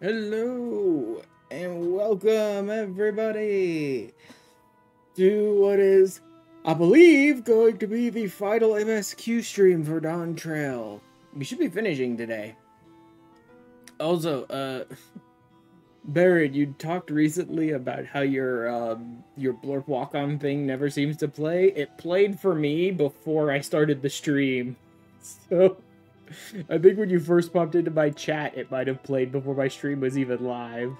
Hello and welcome everybody to what is, I believe, going to be the final MSQ stream for Dawntrail. We should be finishing today. Also, Barrett, you talked recently about how your blurp walk-on thing never seems to play. It played for me before I started the stream, so I think when you first popped into my chat, it might have played before my stream was even live.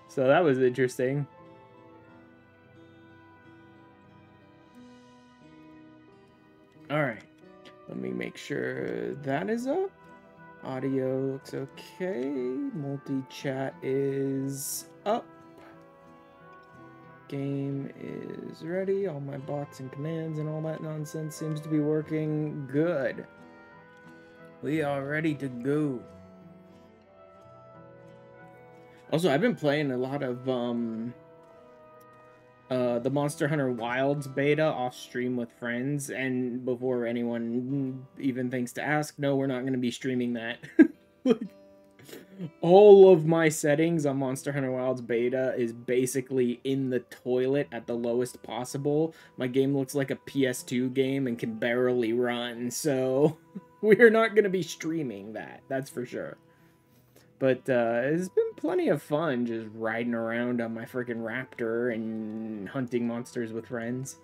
So that was interesting. Alright. Let me make sure that is up. Audio looks okay. Multi-chat is up. Game is ready. All my bots and commands and all that nonsense seems to be working good. We are ready to go. Also, I've been playing a lot of the Monster Hunter Wilds beta off stream with friends, and before anyone even thinks to ask, no, we're not going to be streaming that. Like, all of my settings on Monster Hunter Wilds beta is basically in the toilet at the lowest possible. My game looks like a PS2 game and can barely run, so we're not going to be streaming that, that's for sure. But it's been plenty of fun just riding around on my freaking raptor and hunting monsters with friends.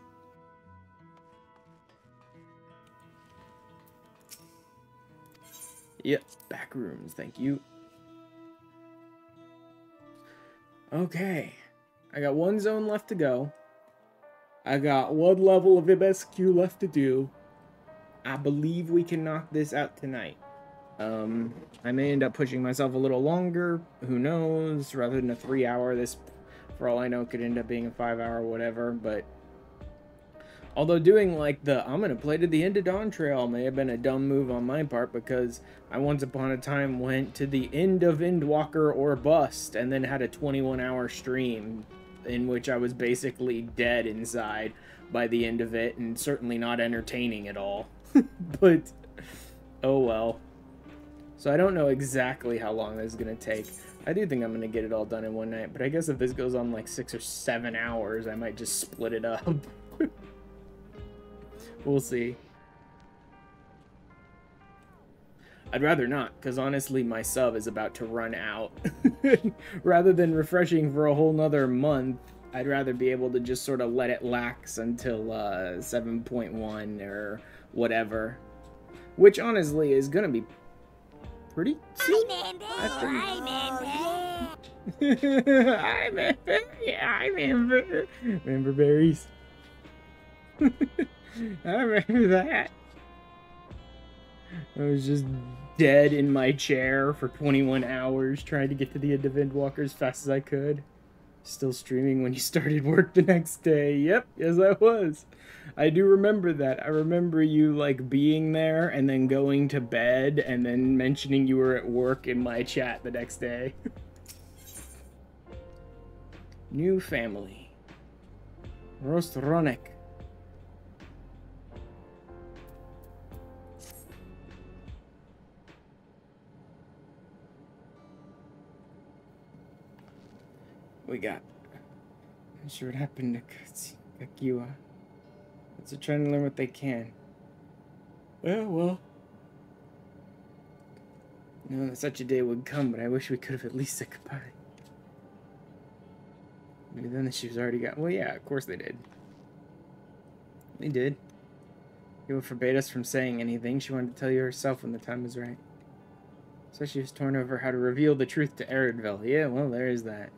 Yep, back rooms, thank you. Okay, I got one zone left to go. I got one level of MSQ left to do. I believe we can knock this out tonight. I may end up pushing myself a little longer, who knows, rather than a 3-hour, this, for all I know, could end up being a 5-hour whatever, but although doing, like, I'm gonna play to the end of Dawntrail may have been a dumb move on my part, because I once upon a time went to the end of Endwalker or Bust, and then had a 21-hour stream, in which I was basically dead inside by the end of it, and certainly not entertaining at all. But, oh well. So I don't know exactly how long this is going to take. I do think I'm going to get it all done in one night, but I guess if this goes on like 6 or 7 hours, I might just split it up. We'll see. I'd rather not, because honestly my sub is about to run out. Rather than refreshing for a whole nother month, I'd rather be able to just sort of let it lax until 7.1 or whatever. Which honestly is going to be pretty soon. I remember. Remember berries? I remember that. I was just dead in my chair for 21 hours trying to get to the end of Endwalker as fast as I could. Still streaming when you started work the next day. Yep, yes I was. I do remember that. I remember you, like, being there and then going to bed and then mentioning you were at work in my chat the next day. New family. Rostronek. We got. I'm sure what happened to Kakiwa. So trying to learn what they can. Well. You know that such a day would come, but I wish we could have at least said goodbye. Maybe then the shoes already got. Well, yeah, of course they did. They did. You forbade us from saying anything. She wanted to tell you herself when the time was right. So she was torn over how to reveal the truth to Aridville. Yeah, well, there is that.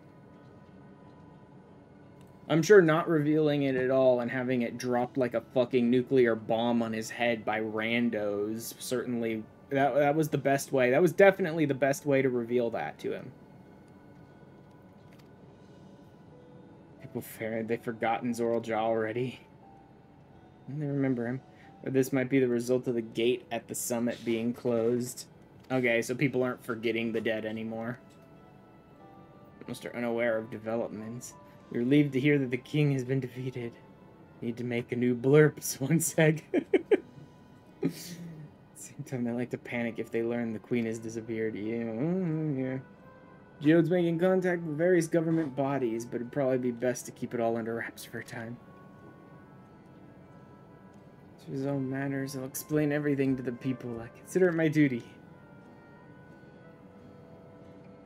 I'm sure not revealing it at all and having it dropped like a fucking nuclear bomb on his head by randos, certainly, that was the best way. That was definitely the best way to reveal that to him. People they've forgotten Zoraljaw already. They remember him. Or this might be the result of the gate at the summit being closed. Okay, so people aren't forgetting the dead anymore. Most are unaware of developments. We're relieved to hear that the king has been defeated. Need to make a new blurb, one sec. See. Sometimes they like to panic if they learn the queen has disappeared. Yeah. Geode's making contact with various government bodies, but it'd probably be best to keep it all under wraps for a time. To his own manners, I'll explain everything to the people. I consider it my duty.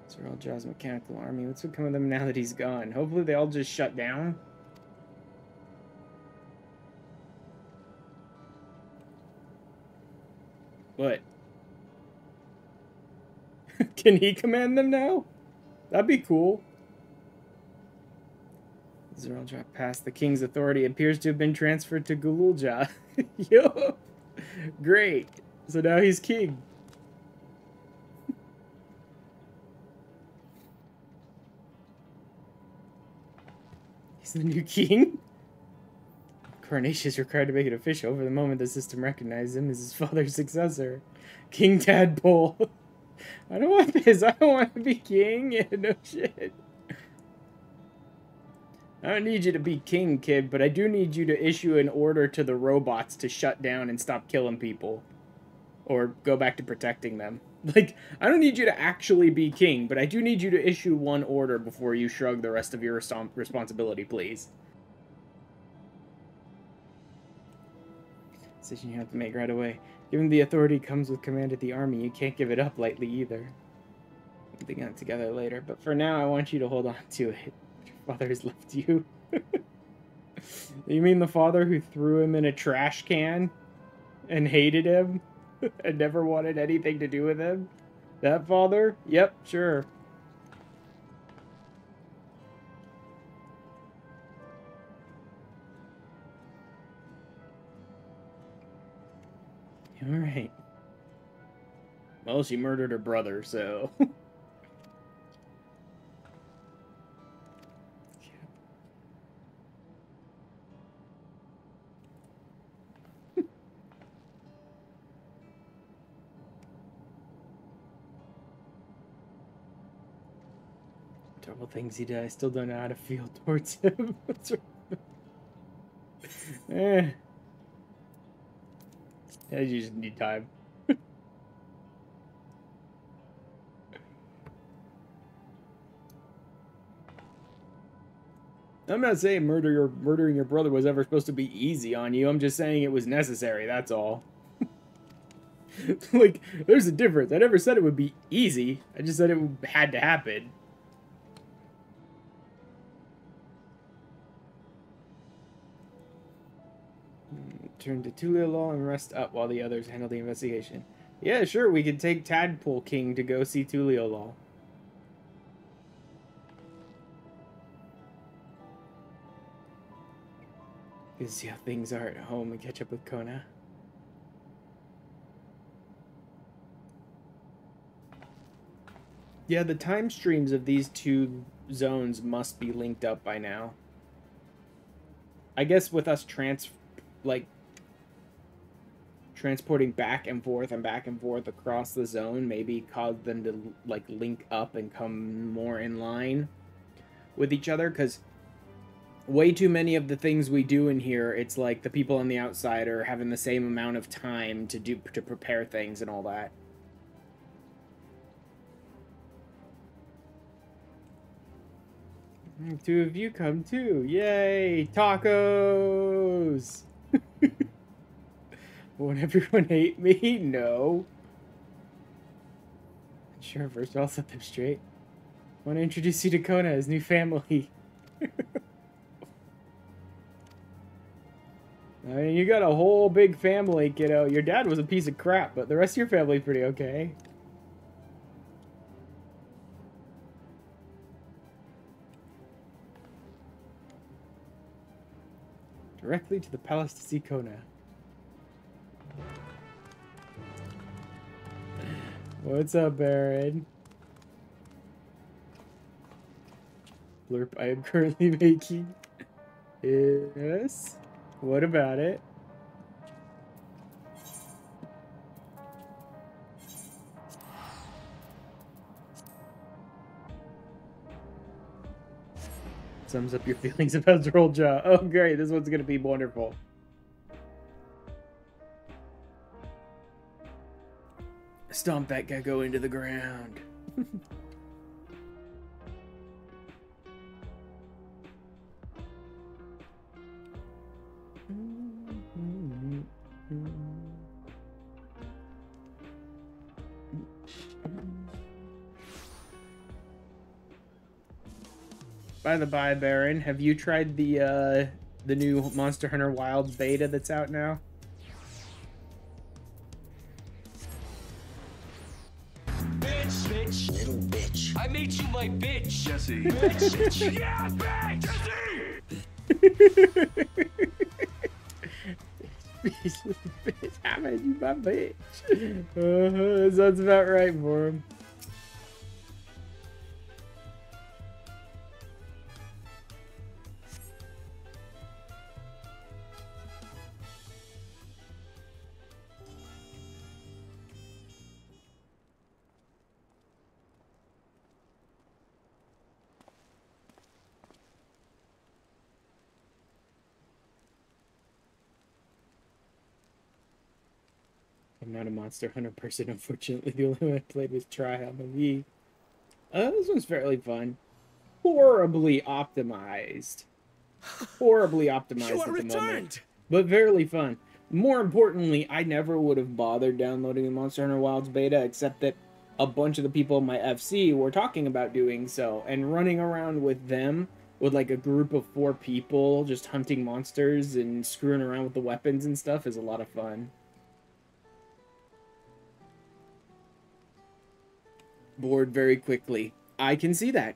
Sir Jaw's mechanical army. What's become of them now that he's gone? Hopefully they all just shut down. What? Can he command them now? That'd be cool. Zeral dropped past. The king's authority appears to have been transferred to Gululja. Yo! Great. So now he's king. He's the new king? Coronation is required to make it official. For the moment, the system recognizes him as his father's successor. King Tadpole. I don't want this. I don't want to be king. Yeah, no shit. I don't need you to be king, kid, but I do need you to issue an order to the robots to shut down and stop killing people. Or go back to protecting them. Like, I don't need you to actually be king, but I do need you to issue one order before you shrug the rest of your responsibility, please. Decision you have to make right away. Given the authority comes with command of the army, you can't give it up lightly either. We'll dig it together later, but for now I want you to hold on to it. Your father has left you. You mean the father who threw him in a trash can and hated him and never wanted anything to do with him? That father? Yep, sure. Alright. Well, she murdered her brother, so... Terrible things he did. I still don't know how to feel towards him. Eh. Yeah, you just need time. I'm not saying murdering your brother was ever supposed to be easy on you. I'm just saying it was necessary, that's all. Like, there's a difference. I never said it would be easy. I just said it had to happen. Turn to Tuliolaw and rest up while the others handle the investigation. Yeah, sure, we could take Tadpole King to go see Tuliolaw. You see how things are at home and catch up with Kona. Yeah, the time streams of these two zones must be linked up by now. I guess with us transporting back and forth across the zone maybe cause them to like link up and come more in line with each other, because way too many of the things we do in here, it's like the people on the outside are having the same amount of time to prepare things and all that. Two of you come too. Yay! Tacos! Won't everyone hate me? No. Sure, first I'll set them straight. I want to introduce you to Kona, his new family. I mean, you got a whole big family, kiddo. Your dad was a piece of crap, but the rest of your family's pretty okay. Directly to the palace to see Kona. What's up, Baron? Blurp I am currently making. Yes. What about it? Sums up your feelings about Drolljaw. Oh, great. This one's going to be wonderful. Stomp that gecko into the ground. By the by, Baron, have you tried the new Monster Hunter Wilds beta that's out now? Bitch, little bitch. I made you my bitch, Jesse. Bitch. Yeah, bitch, Jesse. Bitch, I made you my bitch. That sounds about right for him. I'm not a Monster Hunter person, unfortunately. The only one I played was Try on the Wii. This one's fairly fun. Horribly optimized. Horribly optimized at the moment. But fairly fun. More importantly, I never would have bothered downloading the Monster Hunter Wilds beta, except that a bunch of the people in my FC were talking about doing so, and running around with them, with like a group of 4 people, just hunting monsters and screwing around with the weapons and stuff is a lot of fun. Bored very quickly. I can see that.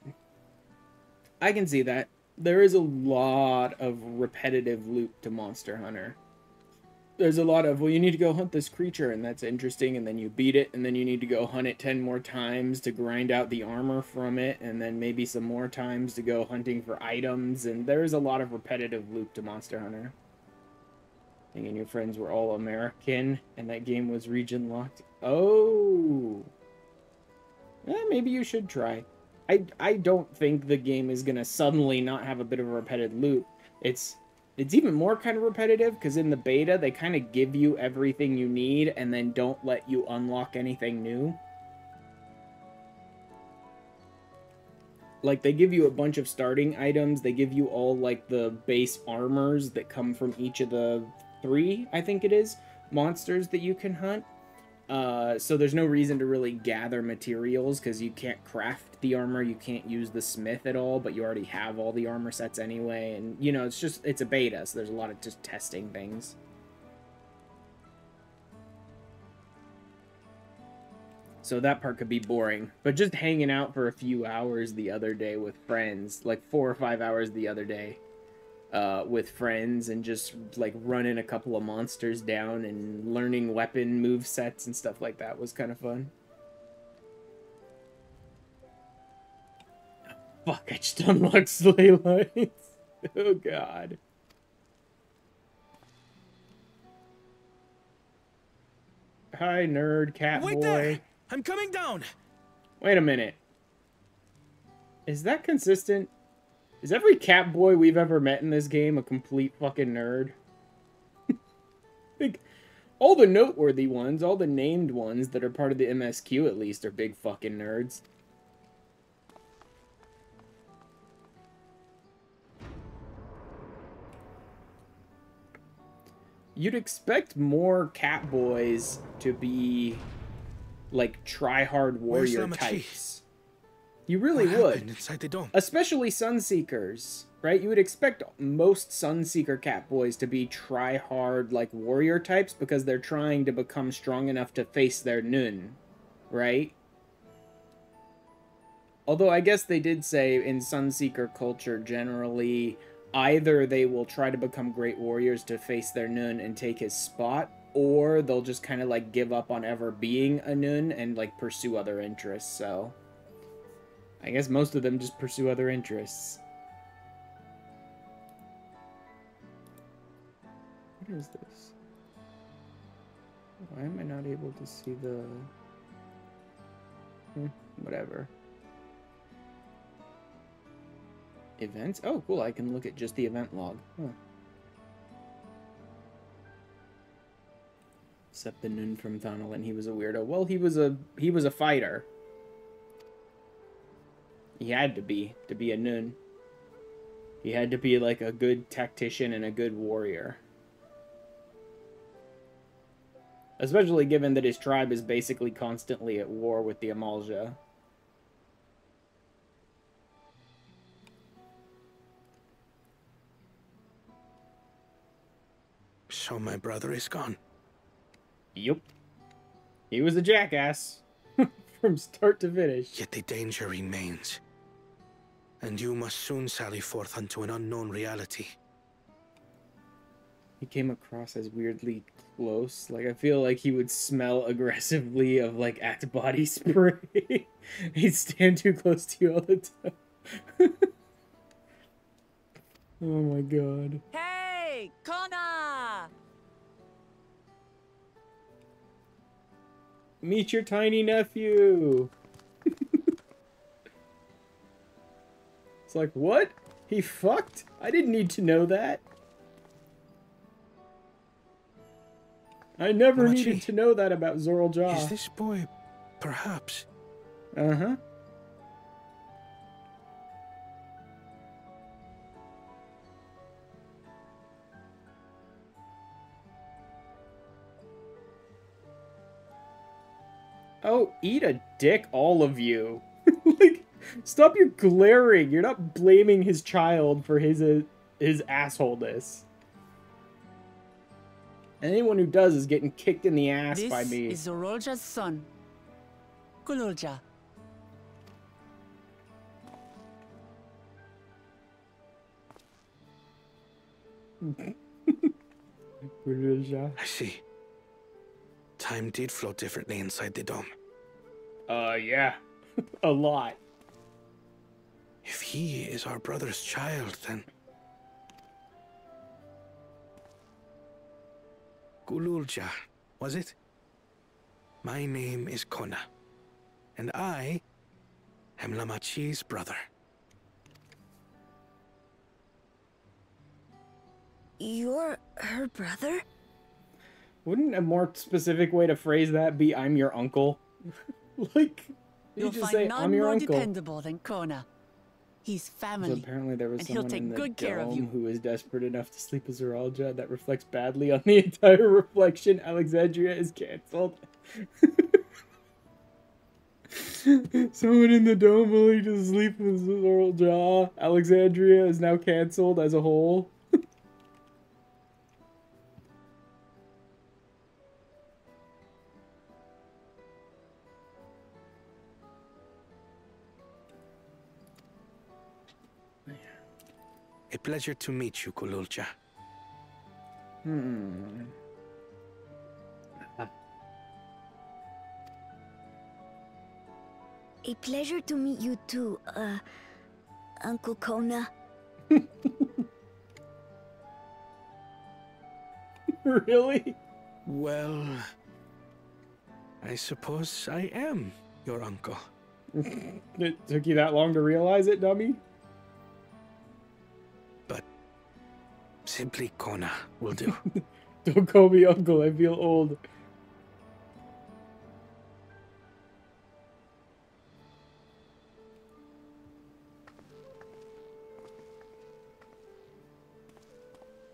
I can see that. There is a lot of repetitive loop to Monster Hunter. There's a lot of, well, you need to go hunt this creature, and that's interesting, and then you beat it, and then you need to go hunt it 10 more times to grind out the armor from it, and then maybe some more times to go hunting for items, and there is a lot of repetitive loop to Monster Hunter. And your friends were all American, and that game was region locked. Oh! Maybe you should try. I don't think the game is gonna suddenly not have a bit of a repetitive loop. It's even more kind of repetitive, because in the beta, they kind of give you everything you need, and then don't let you unlock anything new. Like, they give you a bunch of starting items, they give you all, like, the base armors that come from each of the 3, I think it is, monsters that you can hunt. So there's no reason to really gather materials, because you can't craft the armor, you can't use the smith at all, but you already have all the armor sets anyway, and, you know, it's a beta, so there's a lot of just testing things. So that part could be boring, but just hanging out for a few hours the other day with friends, like 4 or 5 hours the other day, with friends, and just like running a couple of monsters down and learning weapon move sets and stuff like that was kind of fun. Fuck, I just unlocked sleigh lights. Oh god. Hi, nerd cat boy. Wait there! I'm coming down! Wait a minute. Is that consistent? Is every cat boy we've ever met in this game a complete fucking nerd? Like, all the noteworthy ones, all the named ones that are part of the MSQ at least, are big fucking nerds. You'd expect more cat boys to be like try-hard warrior types. You really would. Inside the dome? Especially Sunseekers, right? You would expect most Sunseeker cat boys to be try-hard like warrior types, because they're trying to become strong enough to face their Nun, right? Although I guess they did say in Sunseeker culture generally, either they will try to become great warriors to face their Nun and take his spot, or they'll just kind of like give up on ever being a Nun and like pursue other interests, so I guess most of them just pursue other interests. What is this? Why am I not able to see the... whatever. Events? Oh, cool. I can look at just the event log. Huh. Except the Nun from Thanalan, he was a weirdo. Well, he was a fighter. He had to be a Nun. He had to be like a good tactician and a good warrior. Especially given that his tribe is basically constantly at war with the Amalja. So my brother is gone. Yup. He was a jackass. From start to finish. Yet the danger remains. And you must soon sally forth unto an unknown reality. He came across as weirdly close. Like, I feel like he would smell aggressively of, like, Act body spray. He'd stand too close to you all the time. Oh my god. Hey, Kona! Meet your tiny nephew! It's like, what? He fucked? I didn't need to know that. I never needed to know that about Zoral Jaw. Is this boy, perhaps? Uh-huh. Oh, eat a dick, all of you. Like, stop your glaring. You're not blaming his child for his assholeness. Anyone who does is getting kicked in the ass by me. This is Zorolja's son, Kululja. I see. Time did flow differently inside the dome. Yeah. A lot. If he is our brother's child, then... Gululja, was it? My name is Kona, and I am Lamachi's brother. You're her brother? Wouldn't a more specific way to phrase that be "I'm your uncle"? Like, you You'll just find say none "I'm your more uncle." dependable than Kona. He's family. So apparently there was and he'll someone take in the good care of you. dome who was desperate enough to sleep with Zoralja. That reflects badly on the entire reflection. Alexandria is cancelled. Someone in the dome willing to sleep with Zoralja. Alexandria is now cancelled as a whole. A pleasure to meet you, Kululja. A pleasure to meet you too, Uncle Kona. Really? Well, I suppose I am your uncle. It took you that long to realize it, dummy? But simply Kona will do. Don't call me uncle, I feel old.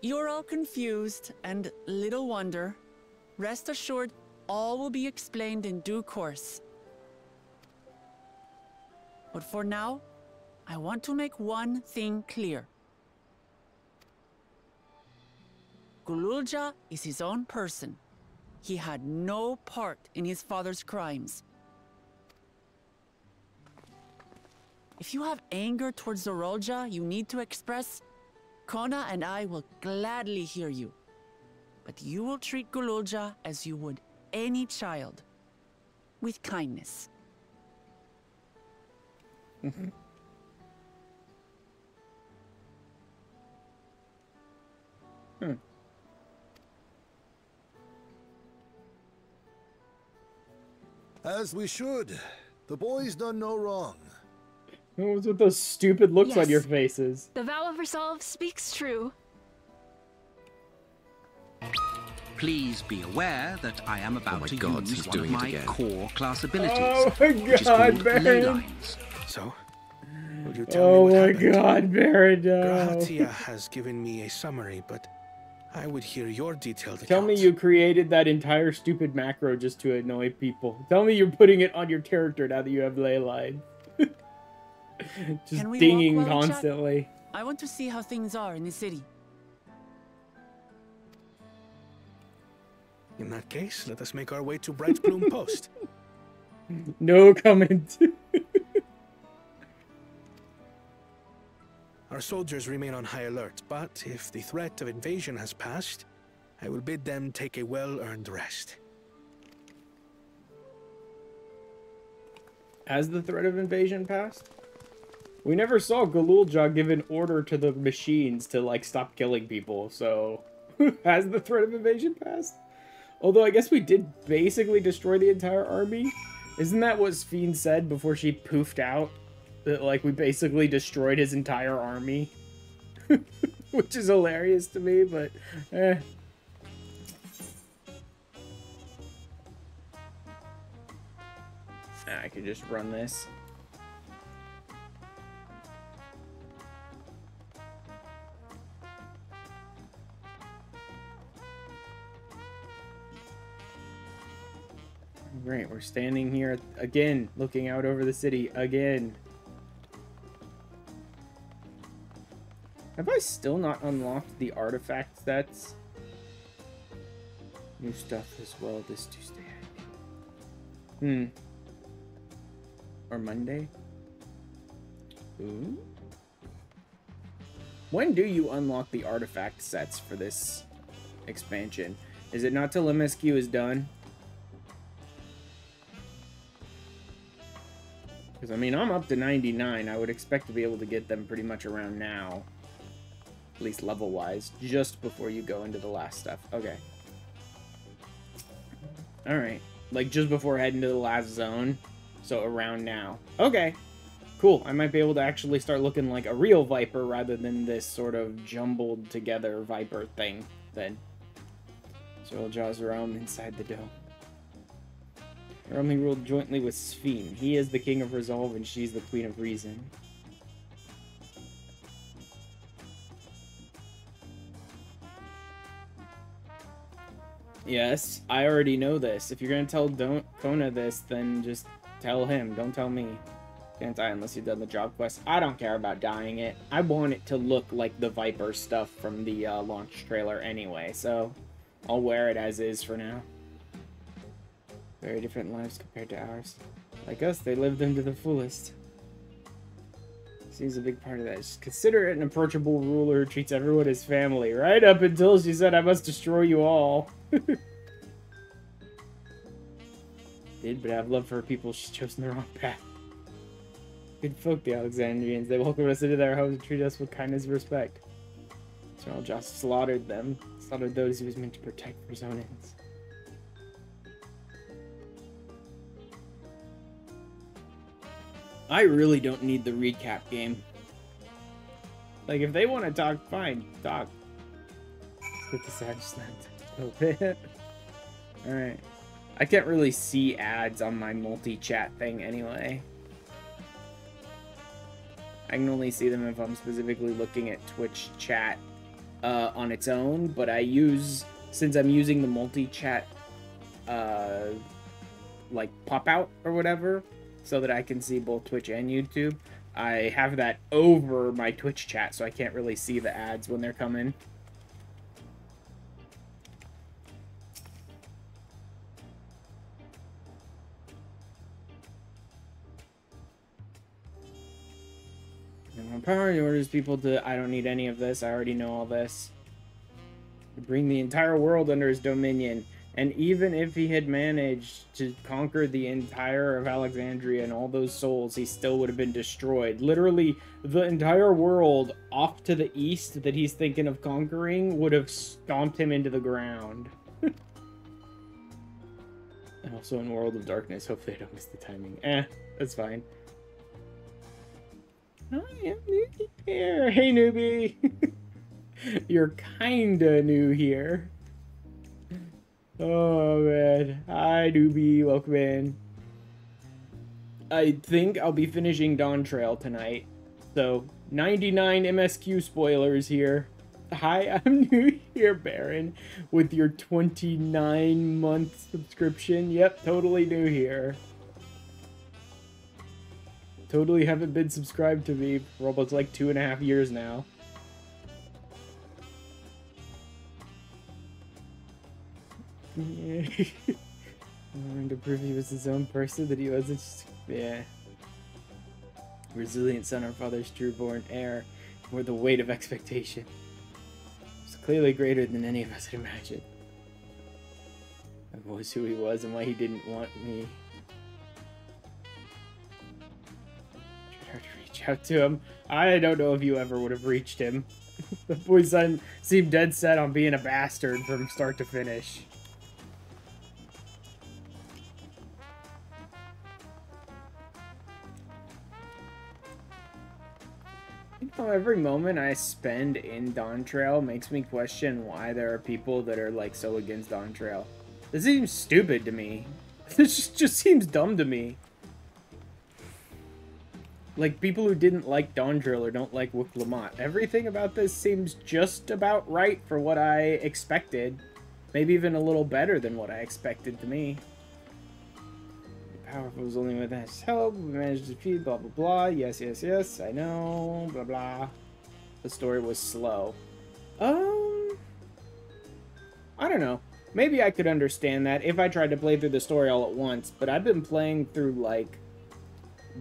You're all confused, and little wonder. Rest assured, all will be explained in due course. But for now, I want to make one thing clear. Kululja is his own person. He had no part in his father's crimes. If you have anger towards Zorolja you need to express, Kona and I will gladly hear you. But you will treat Kululja as you would any child, with kindness. As we should. The boy's done no wrong. What's with those stupid looks on Yes. your faces? The vow of resolve speaks true. Please be aware that I am about to God, use he's one of doing it my again. core class abilities, Oh my which is God, called Baron. ley lines. So, will you tell me Oh what my happened? God, Baron, no. Grahatia has given me a summary, but I would hear your detailed account. Tell me you created that entire stupid macro just to annoy people. Tell me you're putting it on your character now that you have ley line. Just Can we dinging walk while we chat? constantly. I want to see how things are in the city. In that case, let us make our way to Bright Bloom Post. No comment. Our soldiers remain on high alert, but if the threat of invasion has passed, I will bid them take a well-earned rest. Has the threat of invasion passed? We never saw Galulja give an order to the machines to, like, stop killing people, so... Has the threat of invasion passed? Although I guess we did basically destroy the entire army. Isn't that what Sphene said before she poofed out? That, like, we basically destroyed his entire army? Which is hilarious to me, but... eh. I could just run this. Great, we're standing here again, looking out over the city again. Have I still not unlocked the artifact sets? New stuff as well this Tuesday. Or Monday? Ooh. When do you unlock the artifact sets for this expansion? Is it not till MSQ is done? Because, I mean, I'm up to 99. I would expect to be able to get them pretty much around now. At least level-wise. Just before you go into the last stuff. Okay. Alright. Like, just before heading to the last zone. So, around now. Okay. Cool. I might be able to actually start looking like a real Viper rather than this sort of jumbled together Viper thing then. So, we'll Jaws roam inside the dome. Roaming ruled jointly with Sphene. He is the king of resolve and she's the queen of reason. Yes, I already know this. If you're gonna tell Kona this, then just tell him. Don't tell me. Can't die unless you've done the job quest. I don't care about dying it. I want it to look like the Viper stuff from the launch trailer anyway, so I'll wear it as is for now. Very different lives compared to ours. Like us, they live them to the fullest. She's a big part of that. She's considerate and approachable ruler who treats everyone as family, right up until she said, I must destroy you all. Did, but I have love for her people. She's chosen the wrong path. Good folk, the Alexandrians. They welcome us into their homes and treat us with kindness and respect. General Joss slaughtered them. Slaughtered those he was meant to protect for his own ends. I really don't need the recap game. Like, if they want to talk, fine, talk. Let's get this ad snapped a little bit. Alright. I can't really see ads on my multi-chat thing anyway. I can only see them if I'm specifically looking at Twitch chat on its own, but I use, since I'm using the multi-chat, like, pop-out or whatever, so that I can see both Twitch and YouTube, I have that over my Twitch chat, so I can't really see the ads when they're coming. Power orders people to, I don't need any of this, I already know all this. To bring the entire world under his dominion. And even if he had managed to conquer the entire of Alexandria and all those souls, he still would have been destroyed. Literally, the entire world off to the east that he's thinking of conquering would have stomped him into the ground. And also in World of Darkness, hopefully I don't miss the timing. That's fine. I am new here. Hey, newbie. You're kinda new here. Oh man. Hi newbie, welcome in. I think I'll be finishing Dawntrail tonight. So 99 MSQ spoilers here. Hi, I'm new here, Baron, with your 29-month subscription. Yep, totally new here. Totally haven't been subscribed to me for almost like 2.5 years now. Yeah. I wanted to prove he was his own person, that he wasn't just... Yeah. Resilient son, our father's true-born heir, were the weight of expectation. It was clearly greater than any of us had imagined. That was who he was and why he didn't want me. Tried hard to reach out to him. I don't know if you ever would have reached him. The boy's son seemed dead set on being a bastard from start to finish. Every moment I spend in Dawntrail makes me question why there are people that are like so against Dawntrail. This seems stupid to me. This just seems dumb to me. Like people who didn't like Dawntrail or don't like Wick Lamont. Everything about this seems just about right for what I expected. Maybe even a little better than what I expected to me. Powerful was only with his help. We managed to defeat blah blah blah. Yes, yes, yes. I know. Blah blah. The story was slow. I don't know. Maybe I could understand that if I tried to play through the story all at once. But I've been playing through like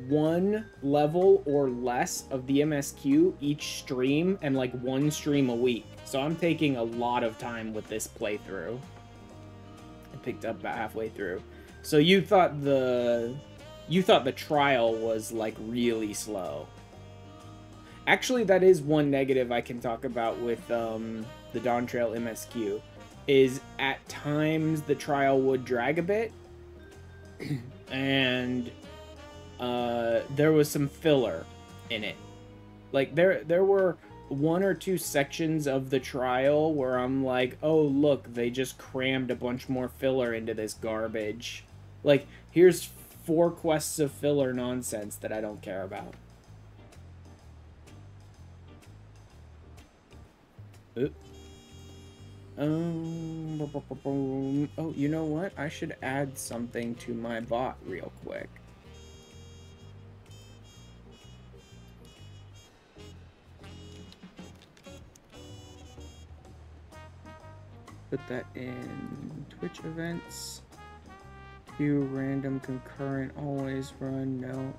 1 level or less of the MSQ each stream, and like 1 stream a week. So I'm taking a lot of time with this playthrough. I picked up about halfway through. So you thought the trial was like really slow. Actually, that is one negative I can talk about with the Dawntrail MSQ, is at times the trial would drag a bit, and there was some filler in it. Like there were 1 or 2 sections of the trial where I'm like, oh look, they just crammed a bunch more filler into this garbage. Like, here's 4 quests of filler nonsense that I don't care about. Oh, you know what? I should add something to my bot real quick. Put that in Twitch events. Queue, random, concurrent, always run. No,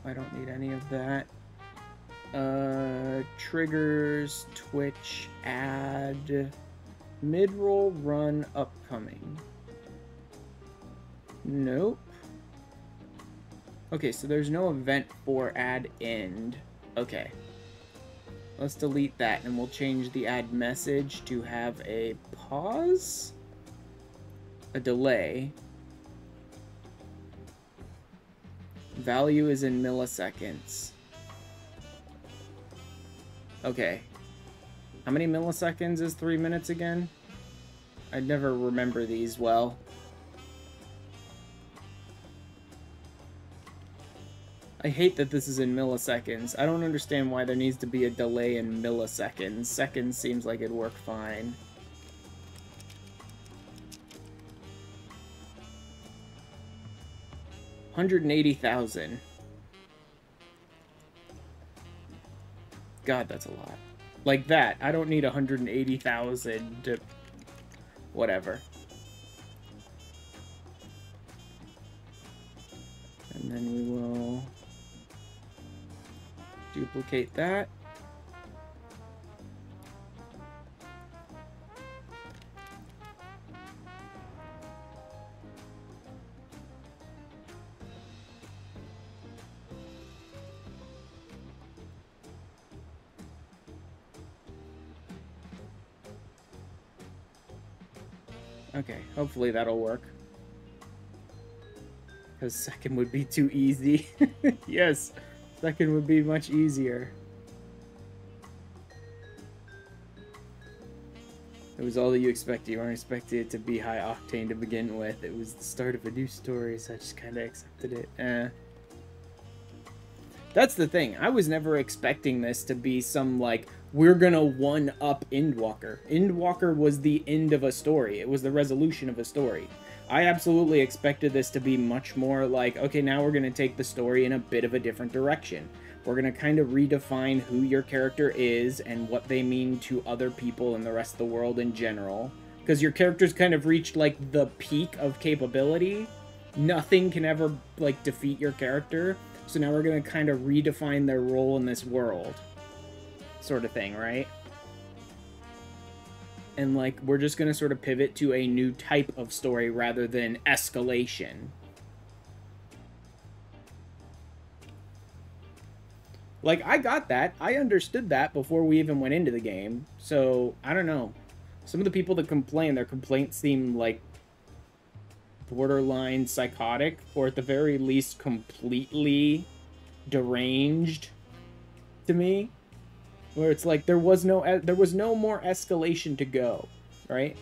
I don't need any of that. Triggers, Twitch, add, mid-roll, run, upcoming. Nope. Okay, so there's no event for add end. Okay. Let's delete that, and we'll change the add message to have a pause, a delay. Value is in milliseconds. Okay. How many milliseconds is 3 minutes again? I never remember these well. I hate that this is in milliseconds. I don't understand why there needs to be a delay in milliseconds. Seconds seems like it'd work fine. $180,000. God, that's a lot. Like that. I don't need 180,000 to... whatever. And then we will duplicate that. Okay, hopefully that'll work. Because second would be too easy. Yes, second would be much easier. It was all that you expected. You weren't expecting it to be high octane to begin with. It was the start of a new story, so I just kind of accepted it. That's the thing. I was never expecting this to be some, like, we're gonna one-up Endwalker. Endwalker was the end of a story. It was the resolution of a story. I absolutely expected this to be much more like, okay, now we're gonna take the story in a bit of a different direction. We're gonna kind of redefine who your character is and what they mean to other people and the rest of the world in general. Because your character's kind of reached, like, the peak of capability. Nothing can ever, like, defeat your character. So now we're gonna kind of redefine their role in this world. Sort of thing, right? And, like, we're just gonna sort of pivot to a new type of story rather than escalation. Like, I got that. I understood that before we even went into the game. So, I don't know. Some of the people that complain, their complaints seem, like, borderline psychotic, or at the very least completely deranged to me. Where it's like, there was no more escalation to go, right?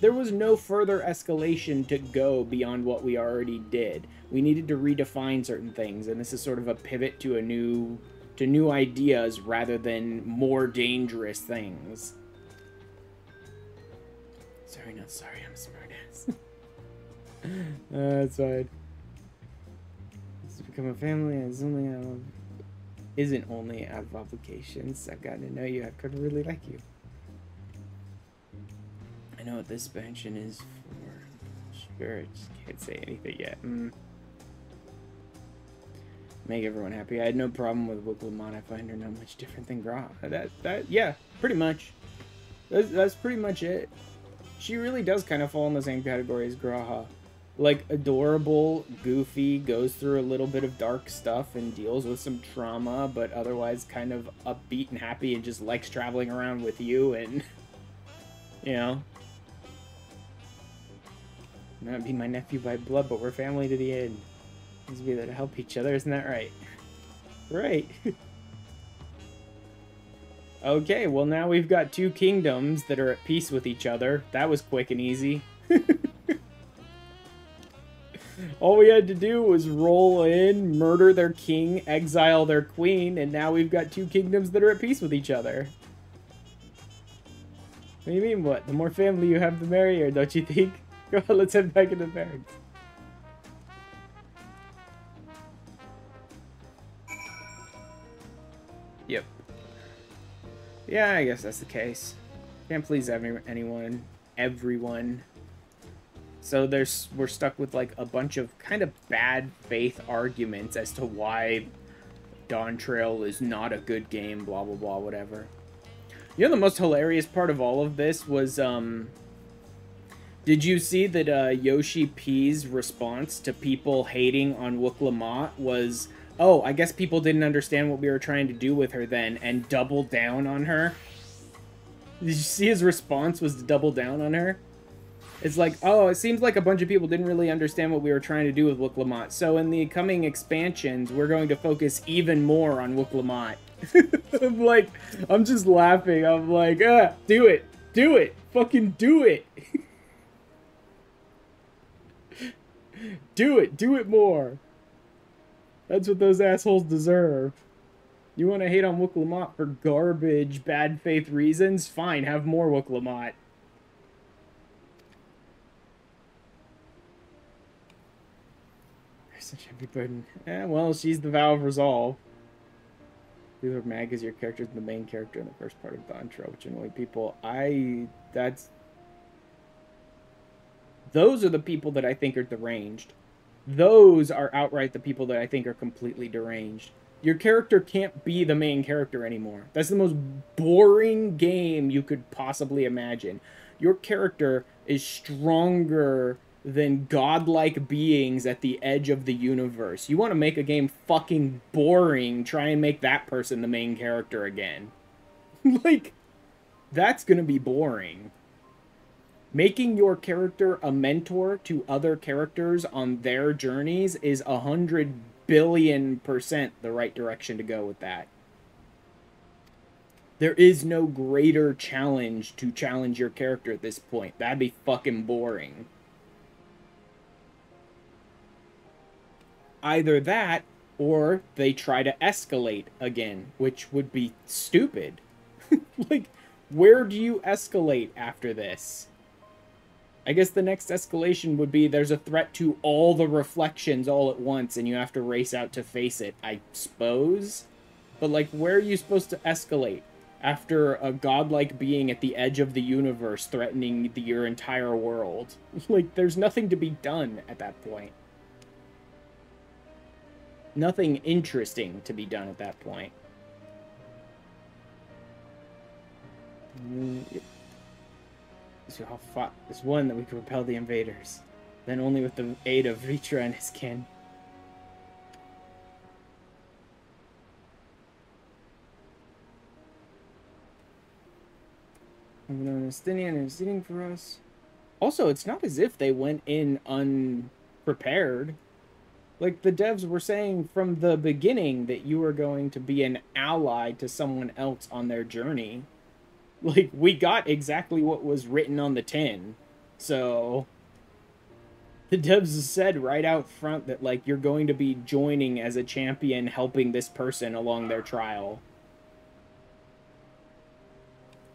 There was no further escalation to go beyond what we already did. We needed to redefine certain things, and this is sort of a pivot to new ideas rather than more dangerous things. Sorry, not sorry, I'm a smartass. That's fine. It's become a family, and isn't only out of obligations. I've gotten to know you. I've come to really like you. I know what this pension is for. Sure, I just can't say anything yet. Make everyone happy. I had no problem with Wuklamon. I find her not much different than Gra. Yeah, pretty much. That's pretty much it. She really does kind of fall in the same category as Graha. Like, adorable, goofy, goes through a little bit of dark stuff and deals with some trauma, but otherwise kind of upbeat and happy and just likes traveling around with you and, you know. Not be my nephew by blood, but we're family to the end. Let's be there to help each other, isn't that right? Right. Okay, well now we've got two kingdoms that are at peace with each other. That was quick and easy. All we had to do was roll in, murder their king, exile their queen, and now we've got two kingdoms that are at peace with each other. What do you mean, what? The more family you have, the merrier, don't you think? Go on, let's head back into the barracks. Yep. Yeah, I guess that's the case. Can't please anyone. Everyone. So we're stuck with, like, a bunch of kind of bad faith arguments as to why Dawntrail is not a good game, blah, blah, blah, whatever. You know, the most hilarious part of all of this was, did you see that Yoshi P's response to people hating on Wuklamot was, oh, I guess people didn't understand what we were trying to do with her then, and double down on her? Did you see his response was to double down on her? It's like, oh, it seems like a bunch of people didn't really understand what we were trying to do with Wuklamot. So in the coming expansions, we're going to focus even more on Wuklamot. I'm like, I'm just laughing. I'm like, do it. Do it. Fucking do it. Do it. Do it more. That's what those assholes deserve. You want to hate on Wuklamot for garbage, bad faith reasons? Fine, have more Wuklamot. Such a heavy burden. Well, she's the vow of resolve. People are mad because your character is the main character in the first part of Dawntrail, which annoy people. Those are the people that I think are deranged. Those are outright the people that I think are completely deranged. Your character can't be the main character anymore. That's the most boring game you could possibly imagine. Your character is stronger than godlike beings at the edge of the universe. You want to make a game fucking boring, try and make that person the main character again. Like, that's gonna be boring. Making your character a mentor to other characters on their journeys is 100 billion% the right direction to go with that. There is no greater challenge to challenge your character at this point. That'd be fucking boring. Either that, or they try to escalate again, which would be stupid. Like, where do you escalate after this? I guess the next escalation would be there's a threat to all the reflections all at once, and you have to race out to face it, I suppose? But, like, where are you supposed to escalate? After a godlike being at the edge of the universe threatening your entire world. Like, there's nothing to be done at that point. Nothing interesting to be done at that point. So how far? There's one that we can repel the invaders. Then only with the aid of Ritra and his kin. Palestinian is sitting for us. Also, it's not as if they went in unprepared. Like, the devs were saying from the beginning that you were going to be an ally to someone else on their journey. Like, we got exactly what was written on the tin. So, the devs said right out front that, like, you're going to be joining as a champion, helping this person along their trial.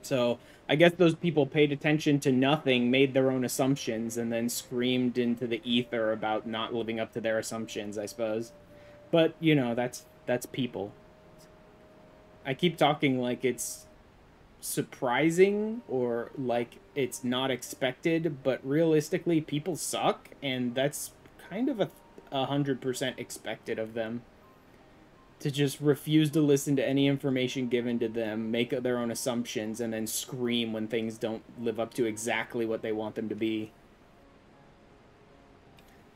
So, I guess those people paid attention to nothing, made their own assumptions, and then screamed into the ether about not living up to their assumptions, I suppose. But, you know, that's people. I keep talking like it's surprising or like it's not expected, but realistically, people suck, and that's kind of 100% expected of them. To just refuse to listen to any information given to them, make their own assumptions, and then scream when things don't live up to exactly what they want them to be.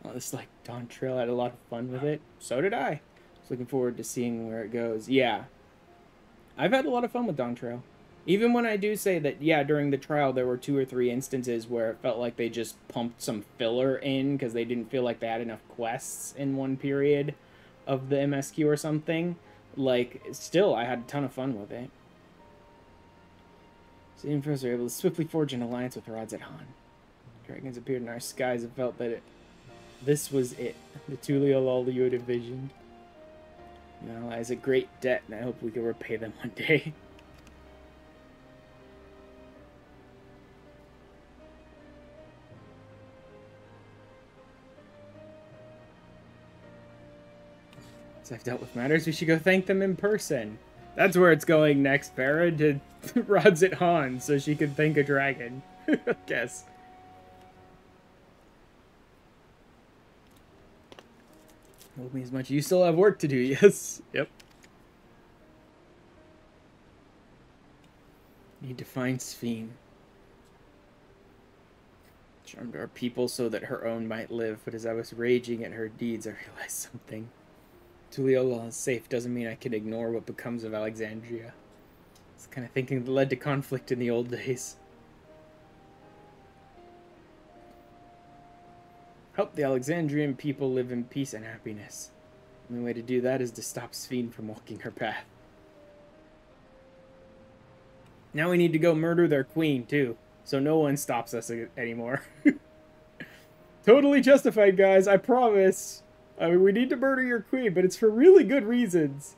Well, it's like Dawntrail, had a lot of fun with it. So did I. Was looking forward to seeing where it goes. Yeah. I've had a lot of fun with Dawntrail. Even when I do say that, yeah, during the trial there were 2 or 3 instances where it felt like they just pumped some filler in because they didn't feel like they had enough quests in one period of the MSQ or something. Like, still, I had a ton of fun with it. So the Emperors were able to swiftly forge an alliance with Radzat Han. Dragons appeared in our skies and felt that this was it. The Tuliolol you had envisioned. Now lies a great debt, and I hope we can repay them one day. So I've dealt with matters, we should go thank them in person. That's where it's going next, Farah, to Radzat Han, so she can thank a dragon. I guess. Told me as much. You still have work to do, yes. Yep. Need to find Sphene. Charmed our people so that her own might live, but as I was raging at her deeds, I realized something. Tuliolol is safe doesn't mean I can ignore what becomes of Alexandria. It's the kind of thinking that led to conflict in the old days. Help the Alexandrian people live in peace and happiness. The only way to do that is to stop Sphene from walking her path. Now we need to go murder their queen, too, so no one stops us anymore. Totally justified, guys, I promise. I mean, we need to murder your queen, but it's for really good reasons.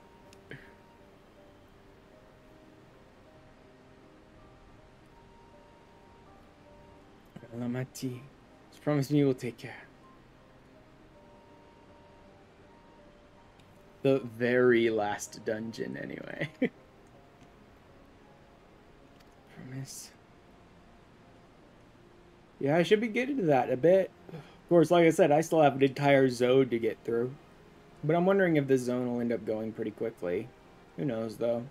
Lamati, just promise me you will take care. The very last dungeon, anyway. Promise. Yeah, I should be getting to that a bit. Of course, like I said, I still have an entire zone to get through. But I'm wondering if this zone will end up going pretty quickly. Who knows, though.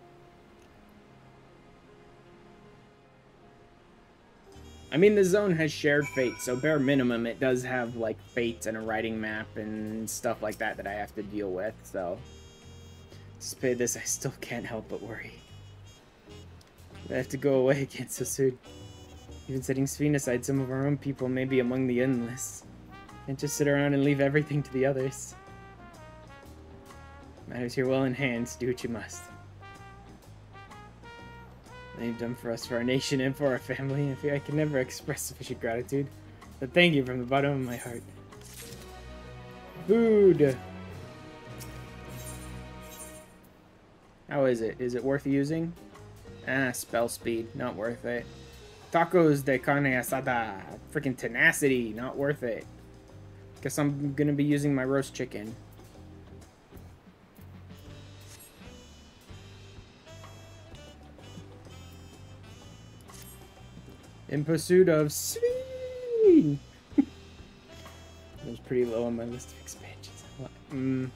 I mean, the zone has shared fate, so bare minimum, it does have, like, fates and a writing map and stuff like that that I have to deal with, so... Despite this, I still can't help but worry. I have to go away again so soon. Even setting Sphene aside, some of our own people may be among the endless. Can't just sit around and leave everything to the others. Matters here well in hand, do what you must. they've done for us, for our nation, and for our family. I feel I can never express sufficient gratitude. But thank you from the bottom of my heart. Food! How is it? Is it worth using? Ah, spell speed. Not worth it. Tacos de carne asada. Freaking tenacity. Not worth it. Guess I'm gonna be using my roast chicken. In pursuit of Sveen! It was pretty low on my list of expansions. To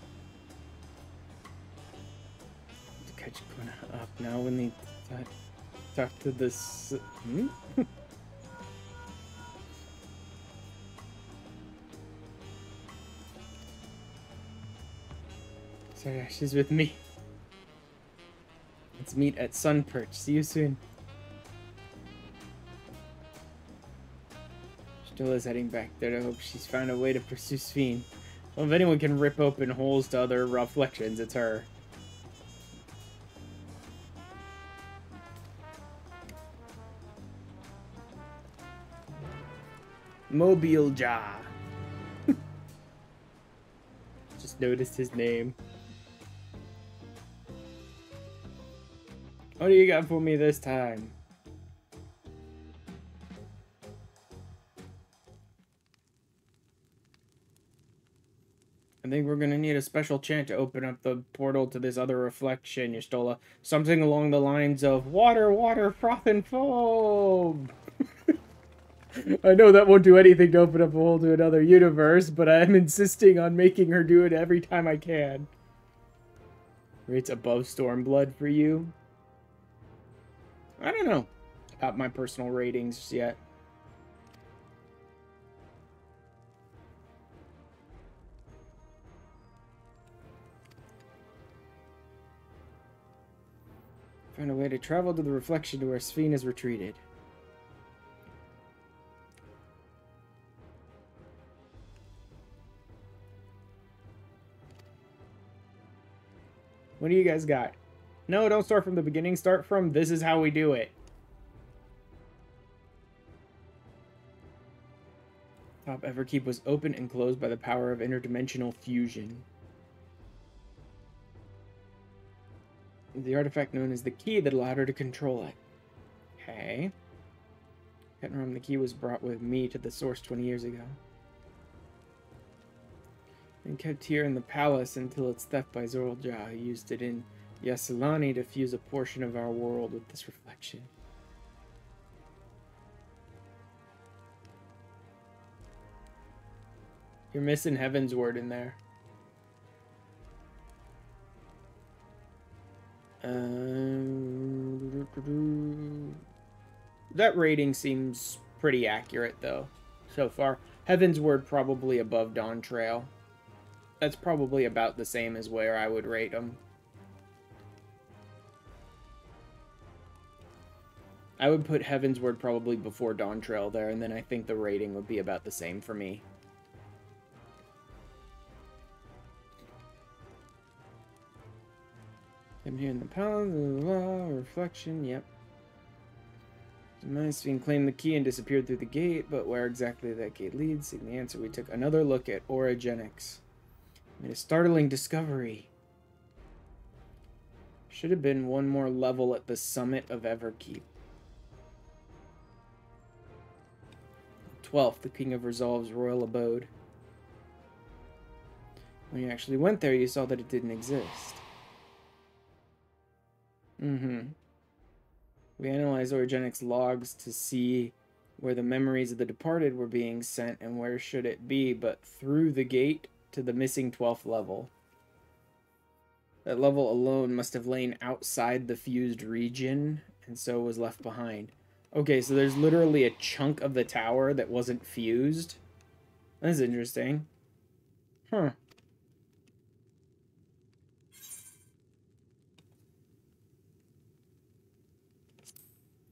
catch Kona up now when they talk to this. Sorry, she's with me. Let's meet at Sunperch. See you soon. Still is heading back there to hope she's found a way to pursue Sveen. Well, if anyone can rip open holes to other reflections, it's her. Mobile Jaw. Just noticed his name. What do you got for me this time? I think we're gonna need a special chant to open up the portal to this other reflection, Yustola. Something along the lines of water, water, froth and foam. I know that won't do anything to open up a hole to another universe, but I'm insisting on making her do it every time I can. Rates above Stormblood for you? I don't know about my personal ratings yet. Find a way to travel to the reflection to where Sveen has retreated. What do you guys got? No, don't start from the beginning. Start from this is how we do it. Top Everkeep was opened and closed by the power of interdimensional fusion. The artifact known as the key that allowed her to control it. Okay. Can't remember, the key was brought with me to the source 20 years ago. And kept here in the palace until its theft by Zorlja, who used it in Yasilani to fuse a portion of our world with this reflection. You're missing Heaven's Word in there. That rating seems pretty accurate, though, so far. Heaven's Word probably above Dawntrail. That's probably about the same as where I would rate them. I would put Heaven's Word probably before Dawntrail there, and then I think the rating would be about the same for me. I'm here in the palace, reflection, yep. Sveen claimed the key and disappeared through the gate, but where exactly that gate leads? Seeing the answer, we took another look at orogenics. Made a startling discovery. Should have been one more level at the summit of Everkeep. 12th, the King of Resolve's royal abode. When you actually went there, you saw that it didn't exist. We analyzed orogenics logs to see where the memories of the departed were being sent and where should it be, but through the gate to the missing 12th level. That level alone must have lain outside the fused region, and so was left behind. Okay, so there's literally a chunk of the tower that wasn't fused. That's interesting. Huh.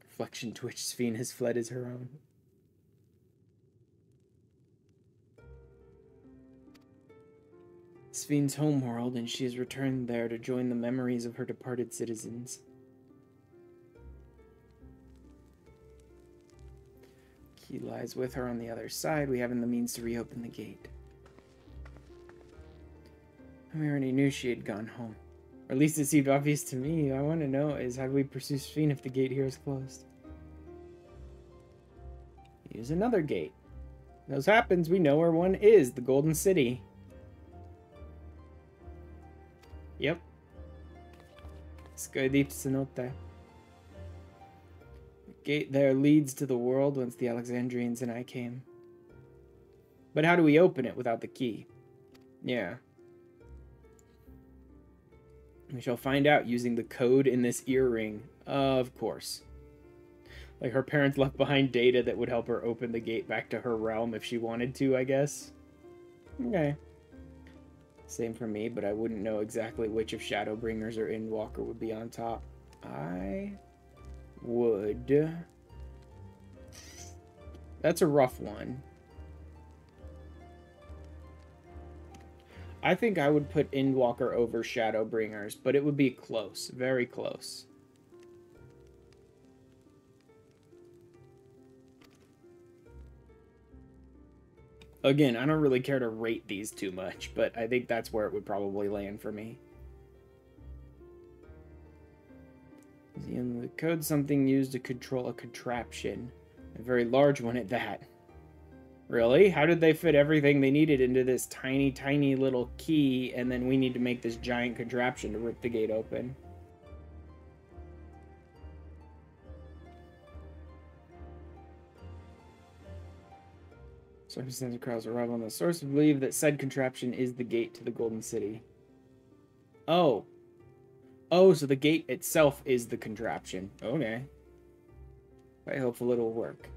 Reflection Twitch Sveen has fled as her own. Sveen's homeworld, and she has returned there to join the memories of her departed citizens. Key lies with her on the other side. We haven't the means to reopen the gate. We already knew she had gone home. Or at least it seemed obvious to me. I want to know is how do we pursue Sphene if the gate here is closed? Use another gate. When those happens, we know where one is. The Golden City. Yep. Skydeep Cenote. The gate there leads to the world whence the Alexandrians and I came. But how do we open it without the key? Yeah. We shall find out using the code in this earring. Of course. Like her parents left behind data that would help her open the gate back to her realm if she wanted to, I guess. Okay. Same for me, but I wouldn't know exactly which of Shadowbringers or Endwalker would be on top. I would... That's a rough one. I think I would put Endwalker over Shadowbringers, but it would be close. Very close. Again, I don't really care to rate these too much, but I think that's where it would probably land for me. The code something used to control a contraption. A very large one at that. Really? How did they fit everything they needed into this tiny, tiny little key, and then we need to make this giant contraption to rip the gate open? Circumstances crowds arrival on the source. We believe that said contraption is the gate to the Golden City. Oh. Oh, so the gate itself is the contraption. Okay. I hope it'll work.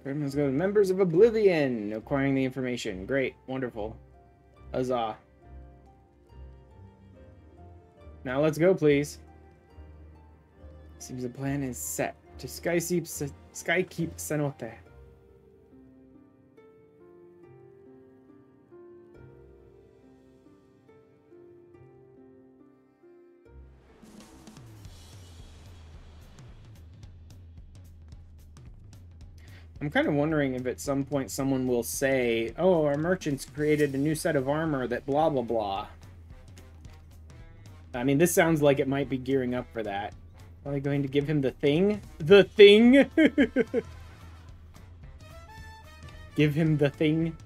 Let's go to members of Oblivion. Acquiring the information. Great. Wonderful. Huzzah. Now let's go, please. Seems the plan is set. To Skykeep Cenote. I'm kind of wondering if at some point someone will say, oh, our merchants created a new set of armor that blah blah blah. I mean, this sounds like it might be gearing up for that. Are they going to give him the thing? The thing? Give him the thing?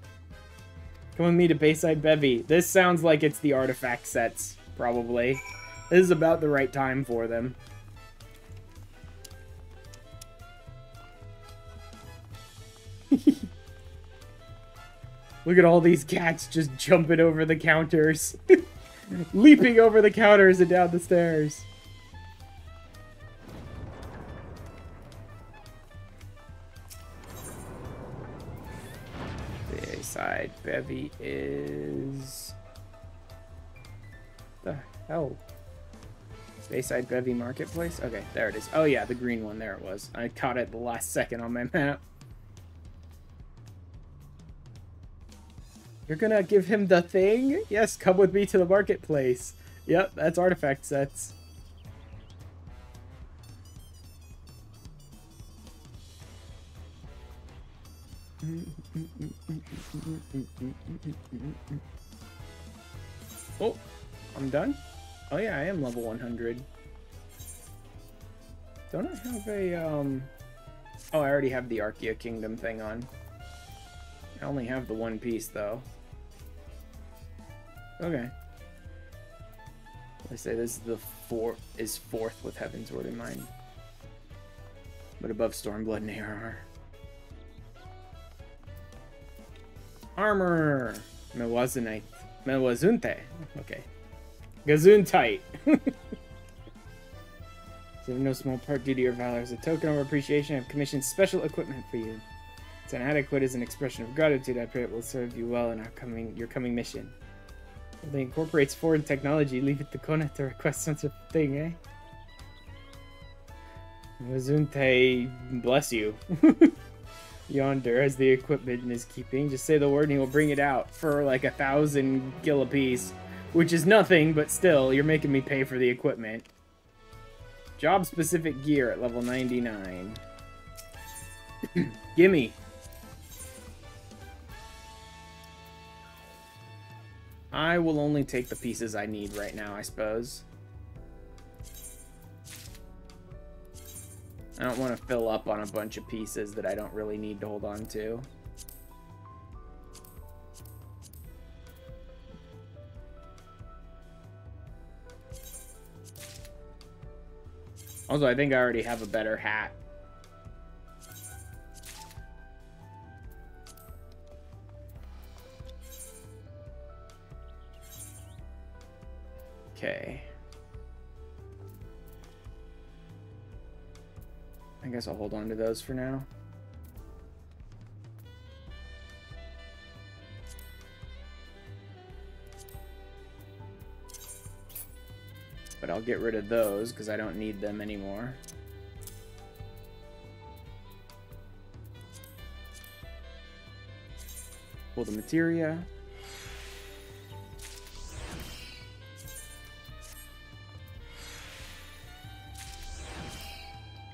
Come with me to Bayside Bevy. This sounds like it's the artifact sets, probably. This is about the right time for them. Look at all these cats just jumping over the counters. Leaping over the counters and down the stairs. Bayside Bevy is... the hell? Bayside Bevy Marketplace? Okay, there it is. Oh yeah, the green one. There it was. I caught it the last second on my map. You're gonna give him the thing? Yes, come with me to the marketplace. Yep, that's artifact sets. Oh, I'm done? Oh yeah, I am level 100. Don't I have a, Oh, I already have the Archaea Kingdom thing on. I only have the one piece, though. Okay. I say this is the fourth with Heaven's Word in mind. But above Stormblood and ARR. Armor! Mewazunte. Okay. Gazuntite. So no small part due to your valor. As a token of appreciation, I've commissioned special equipment for you. It's inadequate as an expression of gratitude. I pray it will serve you well in your coming mission. If it incorporates foreign technology, leave it to Kona to request such a thing, eh? Wazunte, bless you. Yonder has the equipment in his keeping. Just say the word and he will bring it out for like 1,000 gil apiece. Which is nothing, but still, you're making me pay for the equipment. Job-specific gear at level 99. Gimme. I will only take the pieces I need right now, I suppose. I don't want to fill up on a bunch of pieces that I don't really need to hold on to. Also, I think I already have a better hat. Okay. I guess I'll hold on to those for now. But I'll get rid of those because I don't need them anymore. Pull the materia.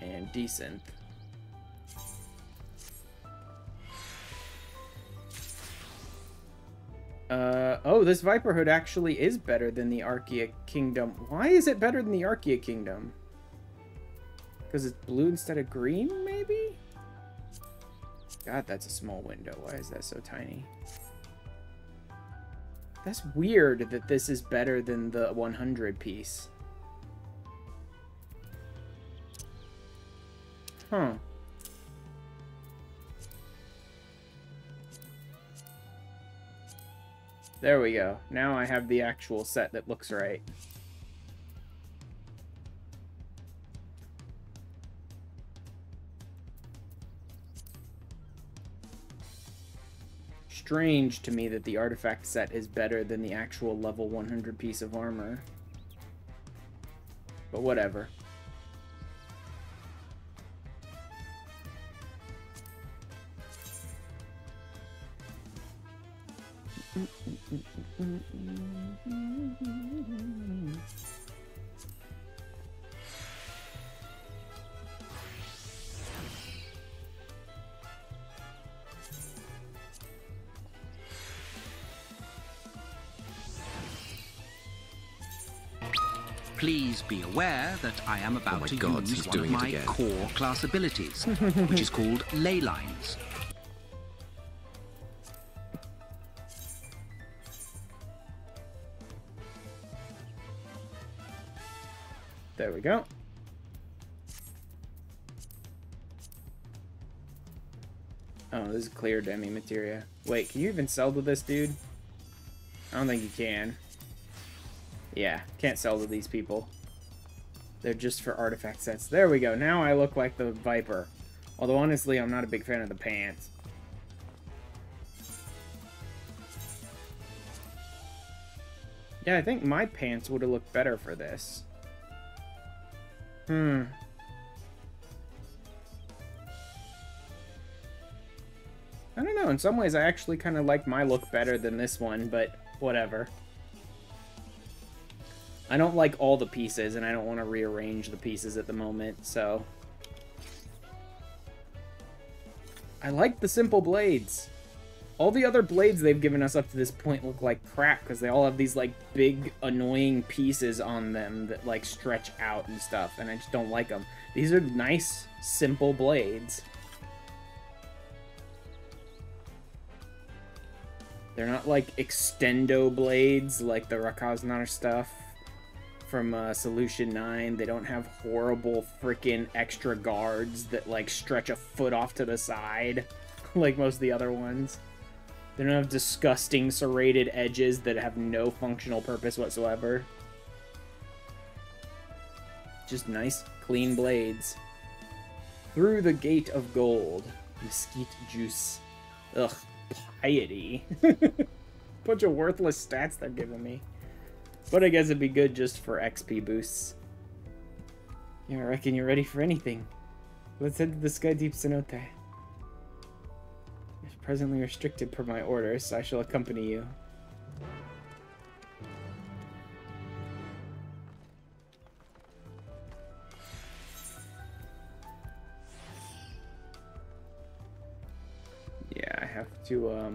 And decent. Oh, this Viper Hood actually is better than the Archaea Kingdom. Why is it better than the Archaea Kingdom? Because it's blue instead of green, maybe? God, that's a small window. Why is that so tiny? That's weird that this is better than the 100 piece. Huh. There we go. Now I have the actual set that looks right. Strange to me that the artifact set is better than the actual level 100 piece of armor. But whatever. Please be aware that I am about to use one of my core class abilities, which is called ley lines. There we go. Oh, this is clear demi materia. Wait, can you even sell to this dude? I don't think you can. Yeah, can't sell to these people. They're just for artifact sets. There we go. Now I look like the Viper. Although, honestly, I'm not a big fan of the pants. Yeah, I think my pants would have looked better for this. I don't know. In some ways, I actually kind of like my look better than this one, but whatever. I don't like all the pieces, and I don't want to rearrange the pieces at the moment, so... I like the simple blades. All the other blades they've given us up to this point look like crap, because they all have these, like, big, annoying pieces on them that, like, stretch out and stuff, and I just don't like them. These are nice, simple blades. They're not, like, extendo blades, like the Rakaznar stuff from Solution 9. They don't have horrible freaking extra guards that, like, stretch a foot off to the side, like most of the other ones. They don't have disgusting serrated edges that have no functional purpose whatsoever. Just nice, clean blades. Through the Gate of Gold. Mesquite Juice. Ugh, piety. Bunch of worthless stats they're giving me. But I guess it'd be good just for XP boosts. Yeah, I reckon you're ready for anything. Let's head to the Sky Deep Cenote. presently restricted per my orders. I shall accompany you. Yeah, I have to,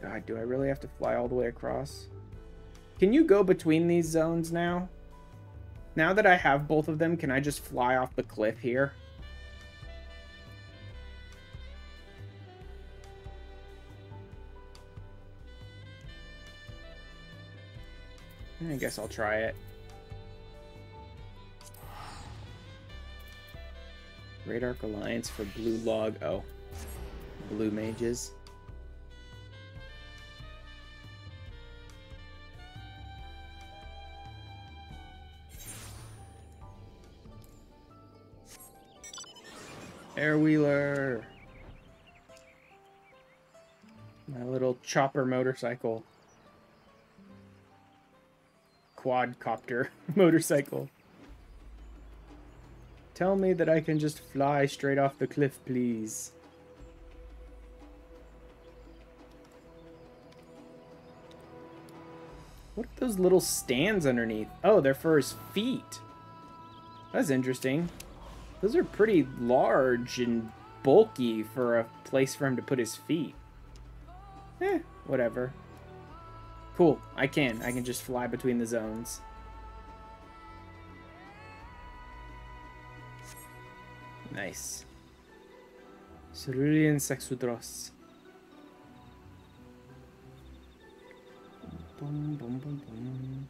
God, do I really have to fly all the way across? Can you go between these zones now? Now that I have both of them, can I just fly off the cliff here? I guess I'll try it. Great Arc Alliance for Blue Log. Oh. Blue Mages. Airwheeler. My little chopper motorcycle. Quadcopter motorcycle. Tell me that I can just fly straight off the cliff, please. What are those little stands underneath? Oh, they're for his feet. That's interesting. Those are pretty large and bulky for a place for him to put his feet. Whatever. Cool. I can just fly between the zones. Nice. Cerulean Sexudros. Boom, boom, boom, boom.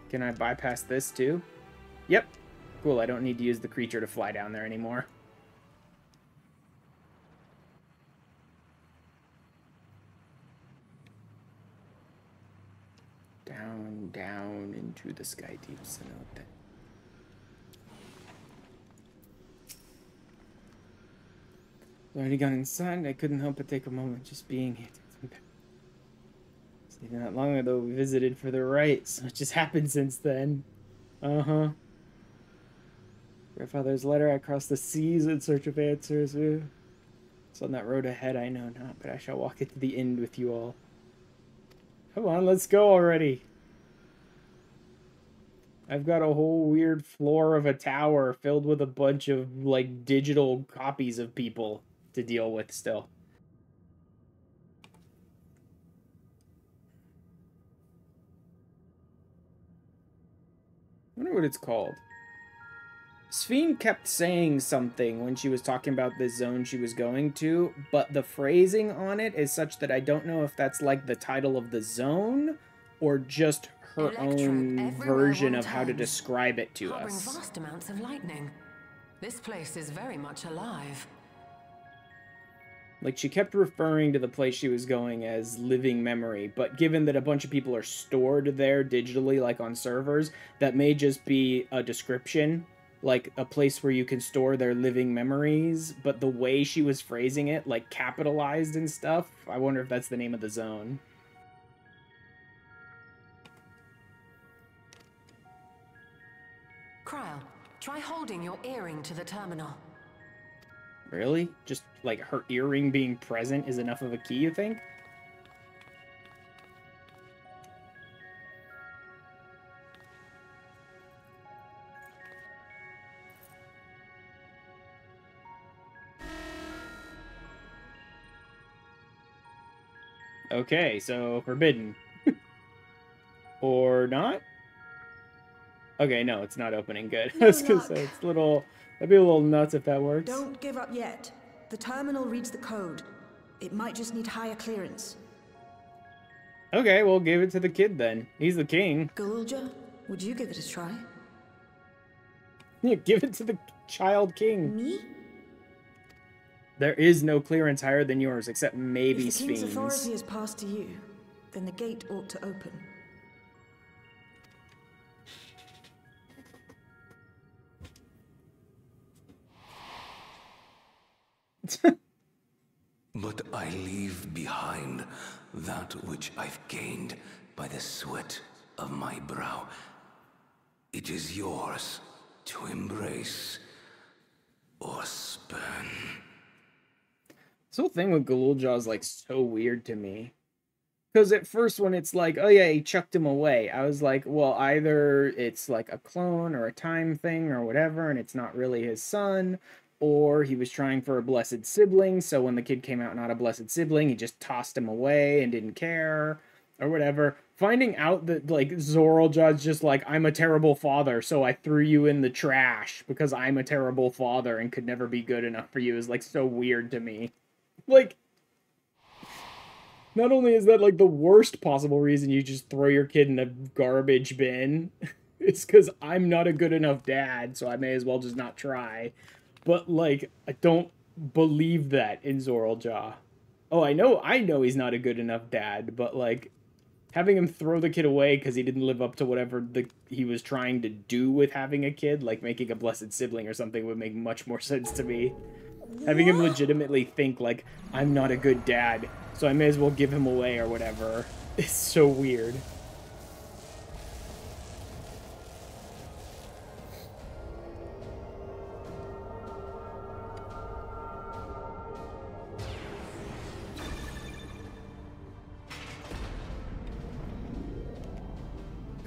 Can I bypass this too? Yep. Cool, I don't need to use the creature to fly down there anymore. Down, down into the sky deep cenote. Already gone inside, I couldn't help but take a moment just being here. It's not long ago we visited for the rites, which has happened since then. Uh-huh. Grandfather's letter, I crossed the seas in search of answers. It's on that road ahead, I know not, but I shall walk it to the end with you all. Come on, let's go already. I've got a whole weird floor of a tower filled with a bunch of, like, digital copies of people to deal with still. I wonder what it's called. Sphene kept saying something when she was talking about this zone she was going to, but the phrasing on it is such that I don't know if that's like the title of the zone or just her own version of how to describe it to us. Vast amounts of lightning. This place is very much alive. Like, she kept referring to the place she was going as living memory, but given that a bunch of people are stored there digitally, like on servers, that may just be a description, like a place where you can store their living memories, but the way she was phrasing it, like capitalized and stuff, I wonder if that's the name of the zone. Kryl, try holding your earring to the terminal. Really? Just, like, her earring being present is enough of a key, you think? Okay, so forbidden. Or not? Okay, no, it's not opening good. I was gonna say, it's a little... That'd be a little nuts if that works. Don't give up yet. The terminal reads the code. It might just need higher clearance. Okay, we'll give it to the kid then. He's the king. Galulja, would you give it a try? Yeah, give it to the child king. Me? There is no clearance higher than yours, except maybe If the king's Sphene's. authority is passed to you, then the gate ought to open. But I leave behind that which I've gained by the sweat of my brow. It is yours to embrace or spurn. This whole thing with Galulja is like so weird to me. Because at first when it's like, oh yeah, he chucked him away, I was like, well, either it's like a clone or a time thing or whatever, and it's not really his son, or he was trying for a blessed sibling, so when the kid came out not a blessed sibling, he just tossed him away and didn't care, or whatever. Finding out that, like, Zoraljud's just like, I'm a terrible father, so I threw you in the trash because I'm a terrible father and could never be good enough for you is, like, so weird to me. Like, not only is that, like, the worst possible reason you just throw your kid in a garbage bin, it's because I'm not a good enough dad, so I may as well just not try. But, like, I don't believe that in Zoraljud. Oh, I know he's not a good enough dad, but, like, having him throw the kid away because he didn't live up to whatever he was trying to do with having a kid, like making a blessed sibling or something, would make much more sense to me. Having him legitimately think, like, I'm not a good dad, so I may as well give him away or whatever. It's so weird.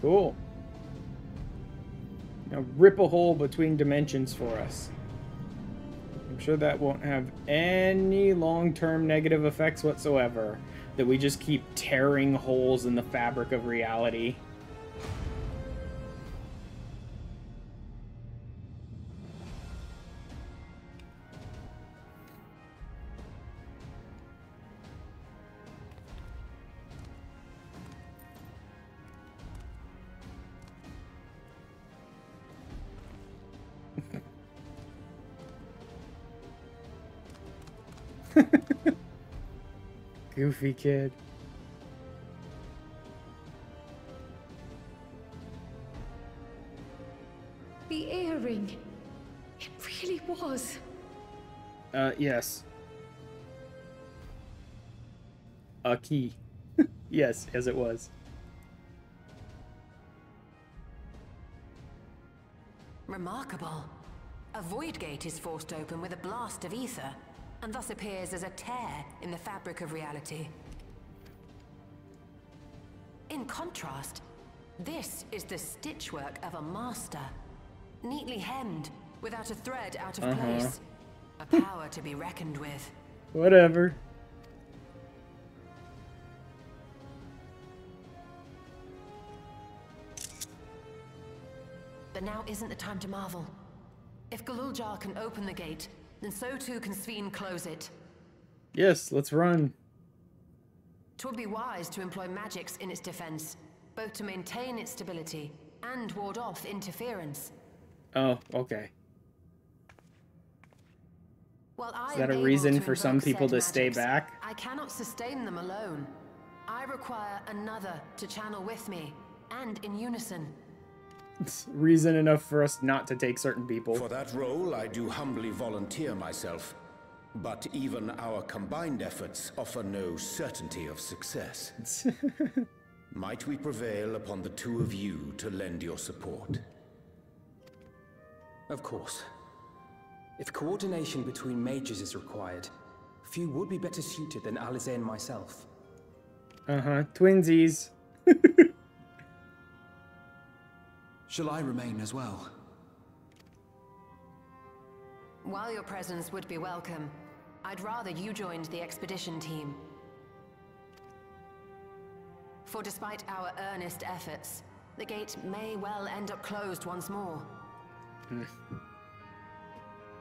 Cool. Now rip a hole between dimensions for us. I'm sure that won't have any long-term negative effects whatsoever. That we just keep tearing holes in the fabric of reality. Goofy kid. The earring. It really was. Yes. A key. Yes, as it was. Remarkable. A void gate is forced open with a blast of ether, and thus appears as a tear in the fabric of reality. In contrast, this is the stitchwork of a master, neatly hemmed, without a thread out of place. A power to be reckoned with. Whatever. But now isn't the time to marvel. If Galulja can open the gate, then so too can Sven close it. Yes, let's run. 'Twould be wise to employ magics in its defense, both to maintain its stability and ward off interference. Oh, okay. While I Is that am a able reason to for some invoke people said to stay magics, back? I cannot sustain them alone. I require another to channel with me, and in unison. It's reason enough for us not to take certain people. For that role, I do humbly volunteer myself. But even our combined efforts offer no certainty of success. Might we prevail upon the two of you to lend your support? Of course. If coordination between mages is required, few would be better suited than Alize and myself. Twinsies. Shall I remain as well? While your presence would be welcome, I'd rather you joined the expedition team. For despite our earnest efforts, the gate may well end up closed once more.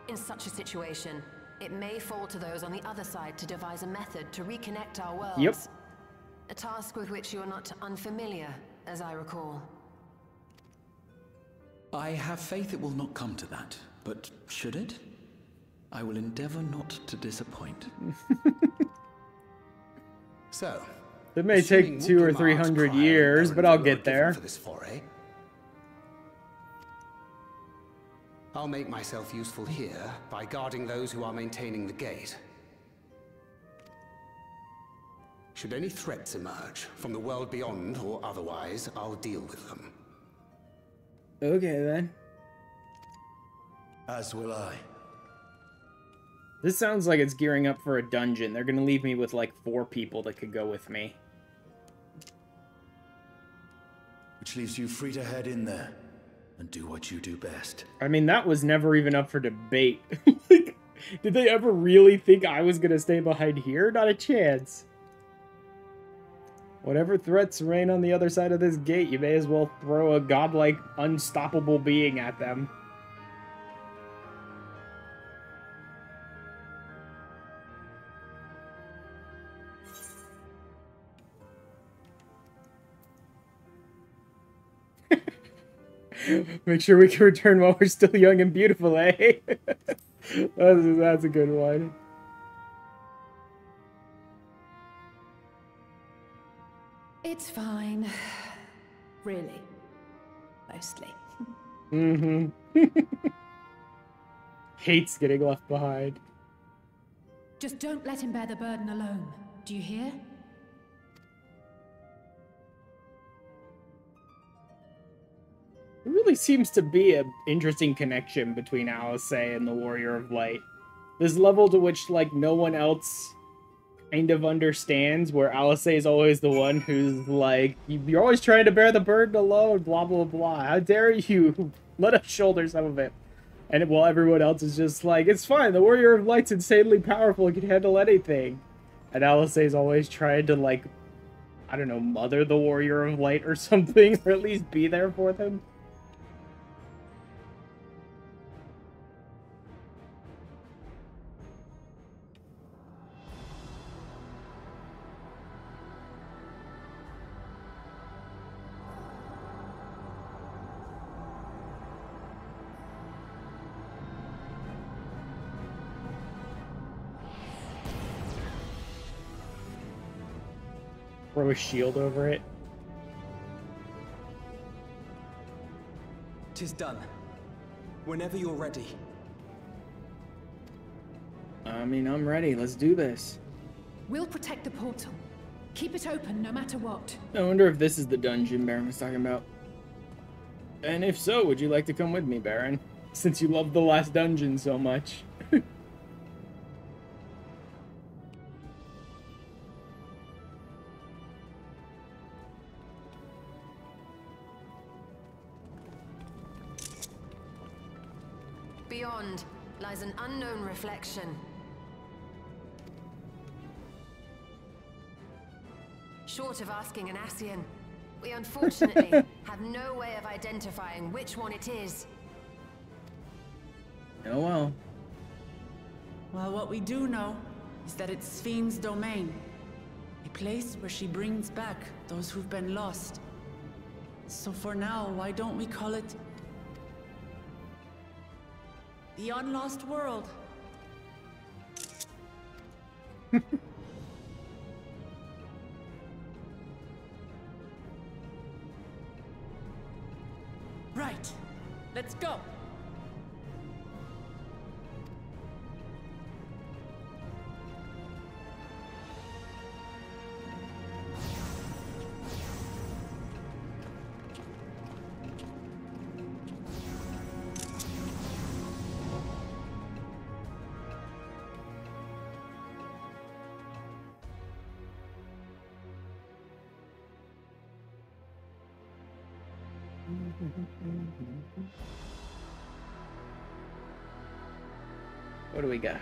In such a situation, it may fall to those on the other side to devise a method to reconnect our worlds. Yep. A task with which you are not unfamiliar, as I recall. I have faith it will not come to that, but should it? I will endeavor not to disappoint. So, it may take 200 or 300 years, but I'll get there. For this foray. I'll make myself useful here by guarding those who are maintaining the gate. Should any threats emerge, from the world beyond or otherwise, I'll deal with them. Okay, then. As will I. This sounds like it's gearing up for a dungeon. They're gonna leave me with, like, 4 people that could go with me. Which leaves you free to head in there and do what you do best. I mean, that was never even up for debate. Like, did they ever really think I was gonna stay behind here? Not a chance. Whatever threats reign on the other side of this gate, you may as well throw a godlike, unstoppable being at them. Make sure we can return while we're still young and beautiful, eh? That's a good one. It's fine. Really. Mostly. Mm-hmm. Hates getting left behind. Just don't let him bear the burden alone. Do you hear? There really seems to be an interesting connection between Alice and the Warrior of Light. This level to which, like, no one else kind of understands, where Alice is always the one who's like, you're always trying to bear the burden alone, blah, blah, blah. How dare you? Let us shoulder some of it. And while everyone else is just like, it's fine, the Warrior of Light's insanely powerful, it can handle anything. And Alice is always trying to, like, I don't know, mother the Warrior of Light or something, or at least be there for them. Throw a shield over it. 'Tis done. Whenever you're ready. I mean, I'm ready. Let's do this. We'll protect the portal. Keep it open no matter what. I wonder if this is the dungeon Baron was talking about. And if so, would you like to come with me, Baron? Since you love the last dungeon so much. Beyond lies an unknown reflection. Short of asking an Ascian, we unfortunately have no way of identifying which one it is. Oh well. Well, what we do know is that it's Sphne's domain. A place where she brings back those who've been lost. So for now, why don't we call it the Unlost World? Right. Let's go. What do we got?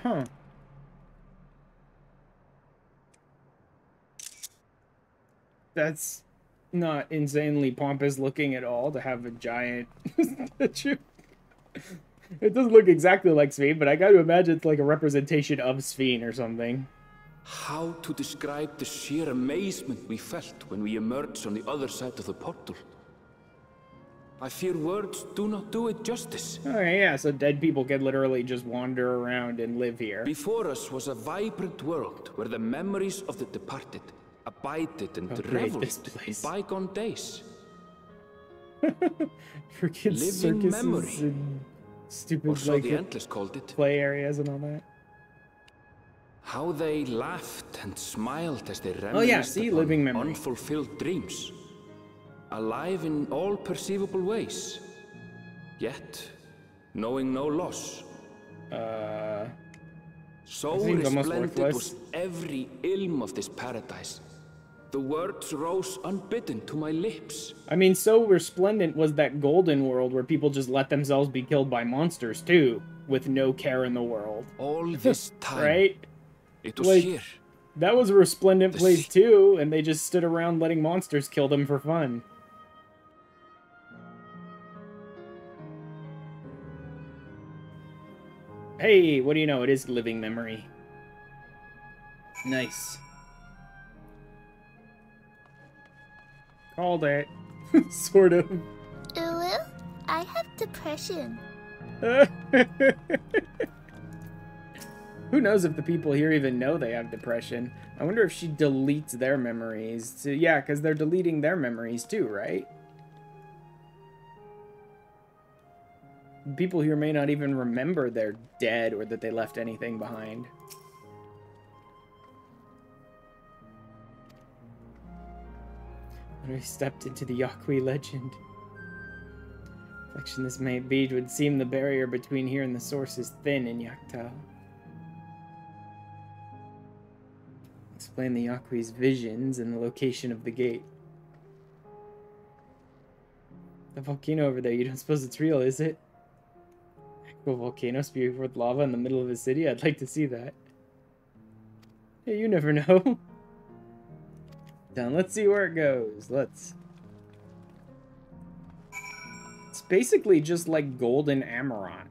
Huh. That's not insanely pompous looking at all to have a giant statue. It doesn't look exactly like Sphene, but I gotta imagine it's like a representation of Sphene or something. How to describe the sheer amazement we felt when we emerged on the other side of the portal? I fear words do not do it justice. Okay, yeah, so dead people could literally just wander around and live here. Before us was a vibrant world where the memories of the departed abided and reveled in bygone days. Freaking living circuses memory. and stupid Or so like the Endless called it. play areas and all that. How they laughed and smiled as they reminisced Oh yeah, see, upon living memory. unfulfilled dreams. Alive in all perceivable ways. Yet, knowing no loss. So resplendent was every ilm of this paradise. The words rose unbidden to my lips. I mean, so resplendent was that golden world where people just let themselves be killed by monsters too, with no care in the world. All this time, right? It was like, here. That was a resplendent place too, and they just stood around letting monsters kill them for fun. Hey, what do you know? It is living memory. Nice. Called it. Sort of. Well, I have depression. Who knows if the people here even know they have depression? I wonder if she deletes their memories. So, yeah, because they're deleting their memories too, right? People here may not even remember they're dead or that they left anything behind. When we stepped into the Yaqui legend. Reflection this may be would seem the barrier between here and the source is thin in Yaktal. Explain the Yaqui's visions and the location of the gate. The volcano over there, you don't suppose it's real, is it? Actual volcano spewing forth lava in the middle of a city? I'd like to see that. Hey, you never know. Down, let's see where it goes. Let's. It's basically just like Golden Amaranth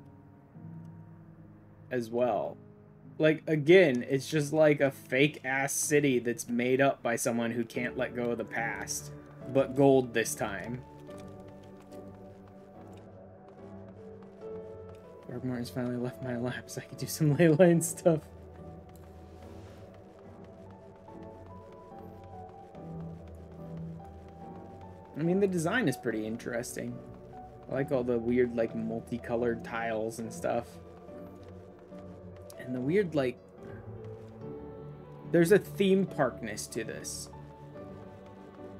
as well. Like, again, it's just like a fake-ass city that's made up by someone who can't let go of the past. But gold this time. Lord Martin's finally left my lap so I could do some ley line stuff. I mean, the design is pretty interesting. I like all the weird, like, multicolored tiles and stuff. And the weird, like... There's a theme parkness to this.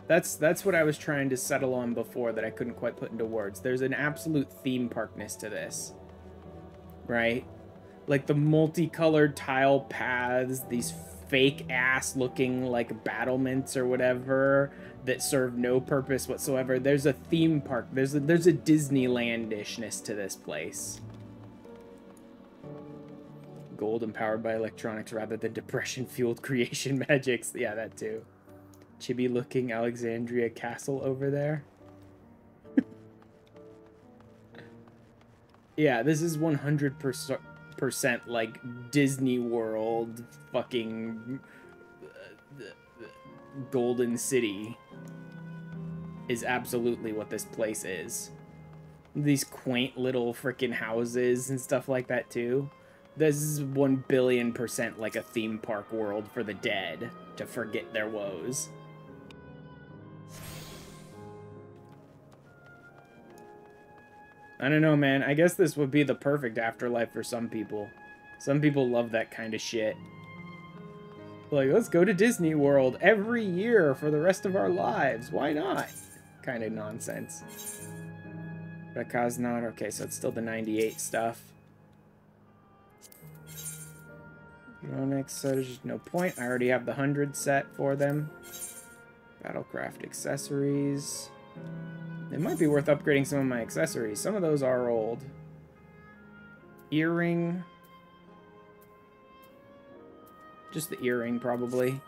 That's what I was trying to settle on before that I couldn't quite put into words. There's an absolute theme parkness to this. Right? Like, the multicolored tile paths, these fake-ass looking, like, battlements or whatever that serve no purpose whatsoever. There's a theme park. There's a Disneyland-ishness to this place. Gold empowered by electronics rather than depression-fueled creation magics. Yeah, that too. Chibi-looking Alexandria castle over there. Yeah, this is 100% like Disney World fucking Golden City is absolutely what this place is. These quaint little freaking houses and stuff like that too. This is 1,000,000,000% like a theme park world for the dead to forget their woes. I don't know, man. I guess this would be the perfect afterlife for some people. Some people love that kind of shit. Like, let's go to Disney World every year for the rest of our lives. Why not? Kind of nonsense. Raka's not. Okay, so it's still the 98 stuff. Next, so there's just no point. I already have the 100 set for them. Battlecraft accessories. It might be worth upgrading some of my accessories. Some of those are old. Earring. Just the earring, probably.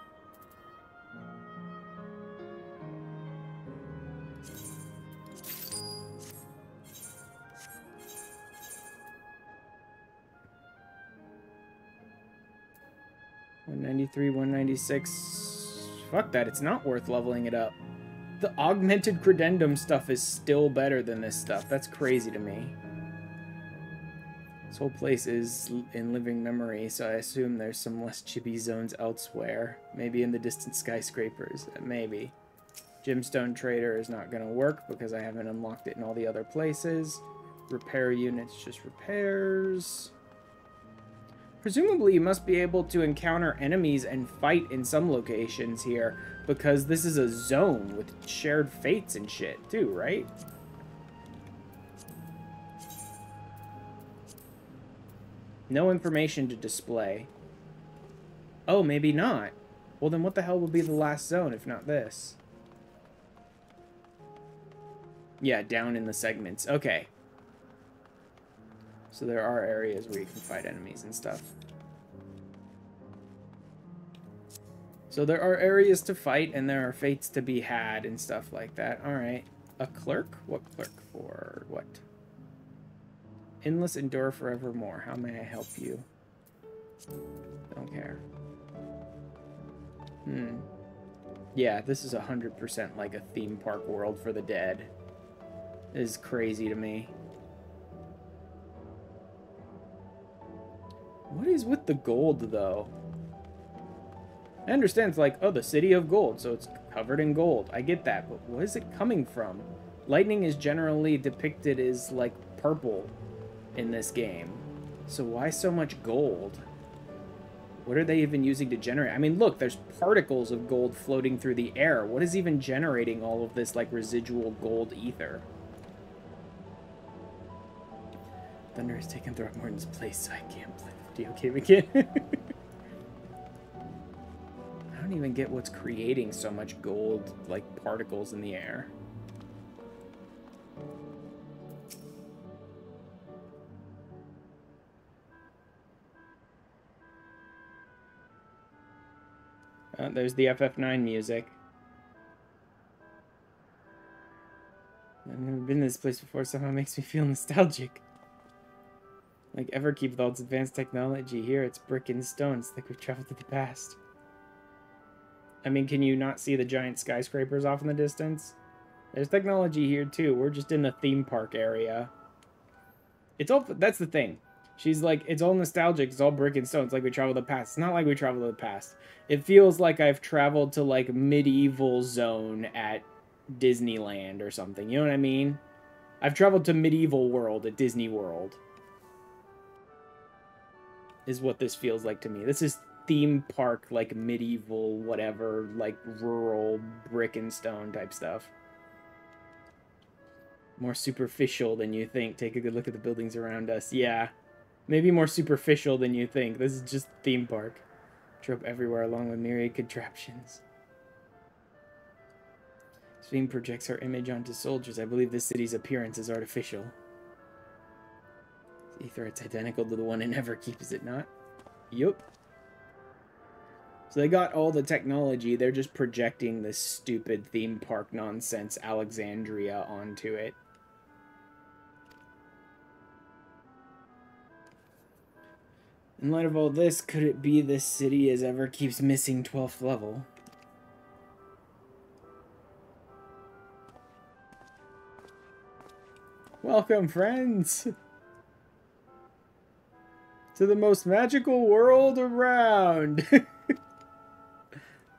$193, $196. Fuck that, it's not worth leveling it up. The augmented credendum stuff is still better than this stuff. That's crazy to me. This whole place is in living memory, so I assume there's some less chibi zones elsewhere. Maybe in the distant skyscrapers. Maybe. Gemstone Trader is not going to work because I haven't unlocked it in all the other places. Repair units, just repairs. Presumably you must be able to encounter enemies and fight in some locations here, because this is a zone with shared fates and shit too, right? No information to display. Oh, maybe not. Well, then what the hell will be the last zone if not this? Yeah, down in the segments. Okay. So there are areas where you can fight enemies and stuff. So there are areas to fight and there are fates to be had and stuff like that. Alright. A clerk? What clerk for? What? Endless endure forevermore. How may I help you? Don't care. Yeah, this is 100% like a theme park world for the dead. This is crazy to me. What is with the gold, though? I understand it's like, oh, the city of gold, so it's covered in gold. I get that, but what is it coming from? Lightning is generally depicted as, like, purple in this game. So why so much gold? What are they even using to generate? I mean, look, there's particles of gold floating through the air. What is even generating all of this, like, residual gold ether? Thunder has taken Throckmorton's place, so I can't play the video game again. I don't even get what's creating so much gold, like, particles in the air. There's the FF9 music. I've never been to this place before, somehow it makes me feel nostalgic. Like Everkeep with all its advanced technology. Here it's brick and stone. It's like we've traveled to the past. I mean, can you not see the giant skyscrapers off in the distance? There's technology here too. We're just in the theme park area. It's all, that's the thing. She's like, it's all nostalgic. It's all brick and stone. It's like we traveled to the past. It's not like we traveled to the past. It feels like I've traveled to like medieval zone at Disneyland or something. You know what I mean? I've traveled to medieval world at Disney World. Is what this feels like to me. This is theme park, like medieval, whatever, like rural brick and stone type stuff. More superficial than you think. Take a good look at the buildings around us. Yeah. Maybe more superficial than you think. This is just theme park. Trope everywhere along with myriad contraptions. This beam projects our image onto soldiers. I believe this city's appearance is artificial. Ether, it's identical to the one in Everkeep, is it not? Yup. So they got all the technology. They're just projecting this stupid theme park nonsense Alexandria onto it. In light of all this, could it be this city is Everkeep's missing 12th level? Welcome, friends! To the most magical world around!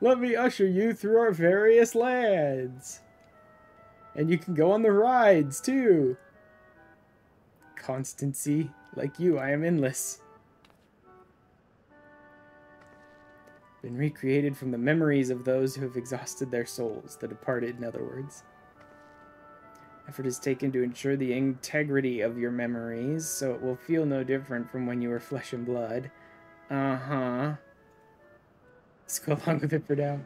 Let me usher you through our various lands! And you can go on the rides, too! Constancy, like you, I am endless. Been recreated from the memories of those who have exhausted their souls, the departed, in other words. Effort is taken to ensure the integrity of your memories, so it will feel no different from when you were flesh and blood. Uh-huh. Let's go along with it for now.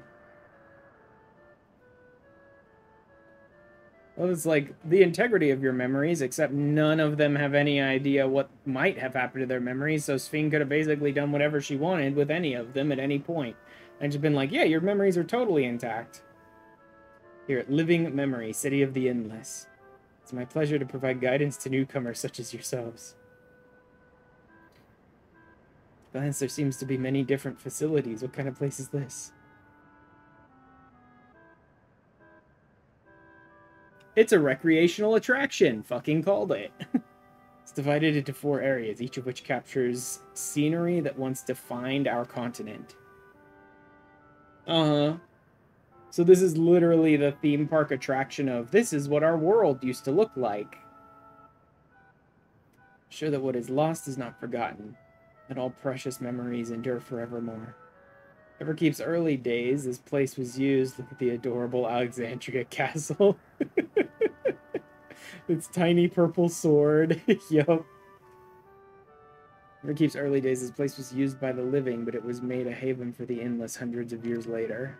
Well, it's like the integrity of your memories, except none of them have any idea what might have happened to their memories, so Sphene could have basically done whatever she wanted with any of them at any point. And just been like, yeah, your memories are totally intact. Here at Living Memory, City of the Endless. It's my pleasure to provide guidance to newcomers such as yourselves. Glance, there seems to be many different facilities. What kind of place is this? It's a recreational attraction. Fucking called it. It's divided into 4 areas, each of which captures scenery that once defined our continent. Uh-huh. So this is literally the theme park attraction of, this is what our world used to look like. Sure that what is lost is not forgotten, that all precious memories endure forevermore. Everkeep's early days, this place was used. Look at the adorable Alexandria castle. Its tiny purple sword. Yup. Everkeep's early days, this place was used by the living, but it was made a haven for the endless hundreds of years later.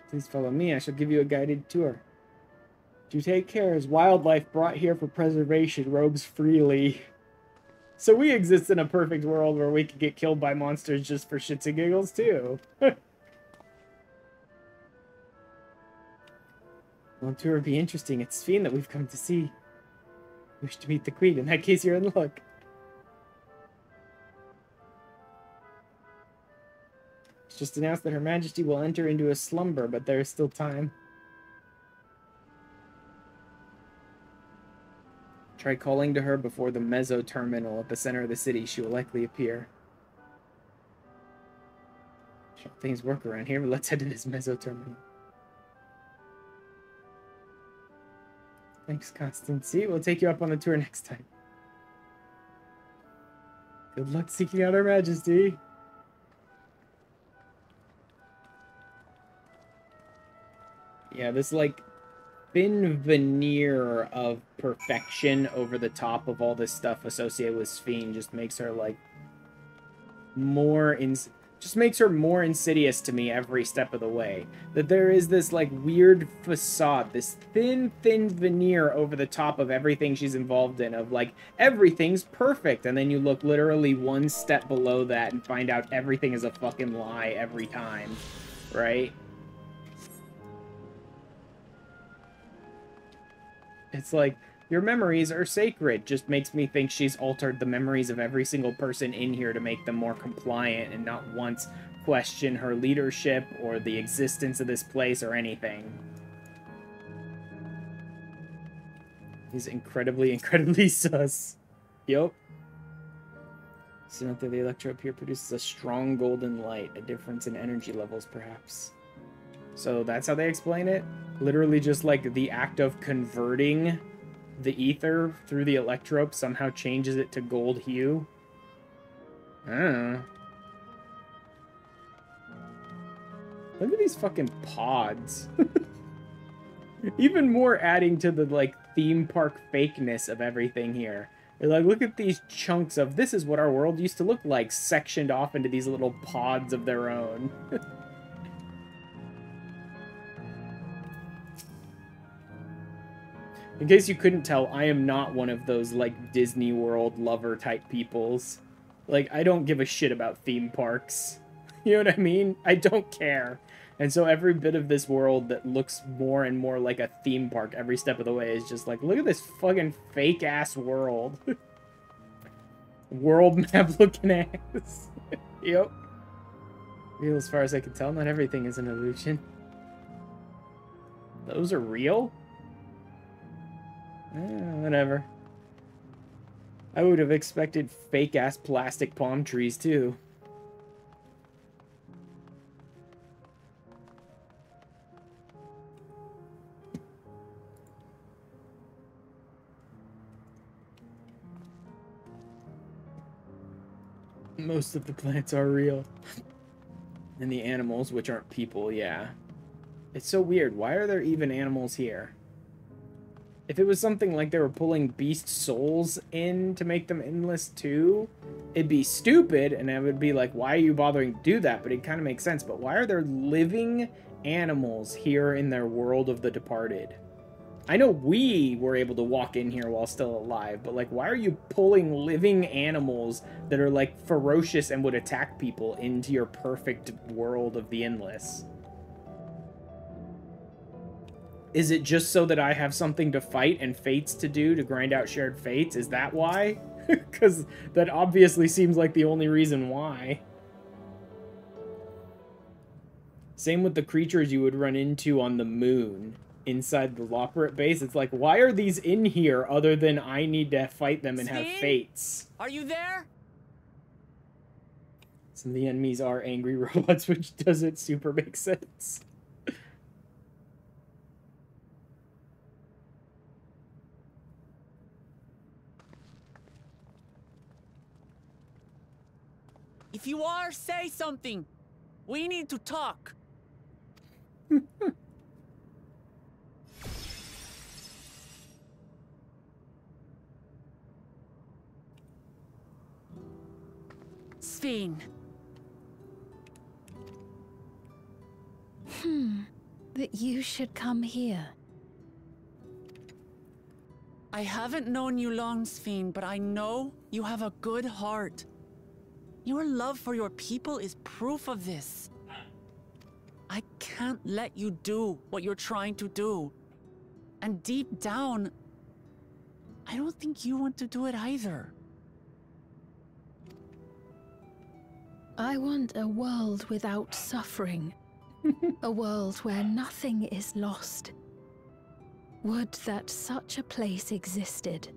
Please follow me, I shall give you a guided tour. Do take care, as wildlife brought here for preservation roams freely. So we exist in a perfect world where we could get killed by monsters just for shits and giggles, too. Well, tour would be interesting. It's Sphene that we've come to see. Wish to meet the queen. In that case, you're in luck. It's just announced that Her Majesty will enter into a slumber, but there is still time. Try calling to her before the Mezzo Terminal at the center of the city. She will likely appear. Sure, things work around here, but let's head to this Mezzo Terminal. Thanks, Constancy. We'll take you up on the tour next time. Good luck seeking out Her Majesty. Yeah, this, like, thin veneer of perfection over the top of all this stuff associated with Sphene just makes her, like, more more insidious to me every step of the way. That there is this, like, weird facade, this thin veneer over the top of everything she's involved in, of, like, everything's perfect, and then you look literally one step below that and find out everything is a fucking lie every time, right? It's like, your memories are sacred, just makes me think she's altered the memories of every single person in here to make them more compliant and not once question her leadership or the existence of this place or anything. He's incredibly sus. Yup. So note that the electrode here produces a strong golden light, a difference in energy levels, perhaps. So that's how they explain it? Literally just like the act of converting the ether through the electrope somehow changes it to gold hue? I don't know. Look at these fucking pods. Even more adding to the, like, theme park fakeness of everything here. They're like, look at these chunks of, this is what our world used to look like, sectioned off into these little pods of their own. In case you couldn't tell, I am not one of those, like, Disney World lover-type peoples. Like, I don't give a shit about theme parks. You know what I mean? I don't care. And so every bit of this world that looks more and more like a theme park every step of the way is just like, look at this fucking fake-ass world. World map-looking ass. Yep. Real as far as I can tell, not everything is an illusion. Those are real? Whatever. I would have expected fake-ass plastic palm trees, too. Most of the plants are real. And the animals, which aren't people, yeah. It's so weird. Why are there even animals here? If it was something like they were pulling beast souls in to make them endless too, it'd be stupid, and I would be like, why are you bothering to do that? But it kind of makes sense. But why are there living animals here in their world of the departed? I know we were able to walk in here while still alive, but, like, why are you pulling living animals that are, like, ferocious and would attack people into your perfect world of the endless? Is it just so that I have something to fight and fates to do to grind out shared fates? Is that why? Because that obviously seems like the only reason why. Same with the creatures you would run into on the moon inside the Loperate base. It's like, why are these in here other than I need to fight them and have fates? Are you there? Some of the enemies are angry robots, which doesn't super make sense. If you are, say something. We need to talk. Sphene. That you should come here. I haven't known you long, Sphene, but I know you have a good heart. Your love for your people is proof of this. I can't let you do what you're trying to do. And deep down, I don't think you want to do it either. I want a world without suffering. A world where nothing is lost. Would that such a place existed.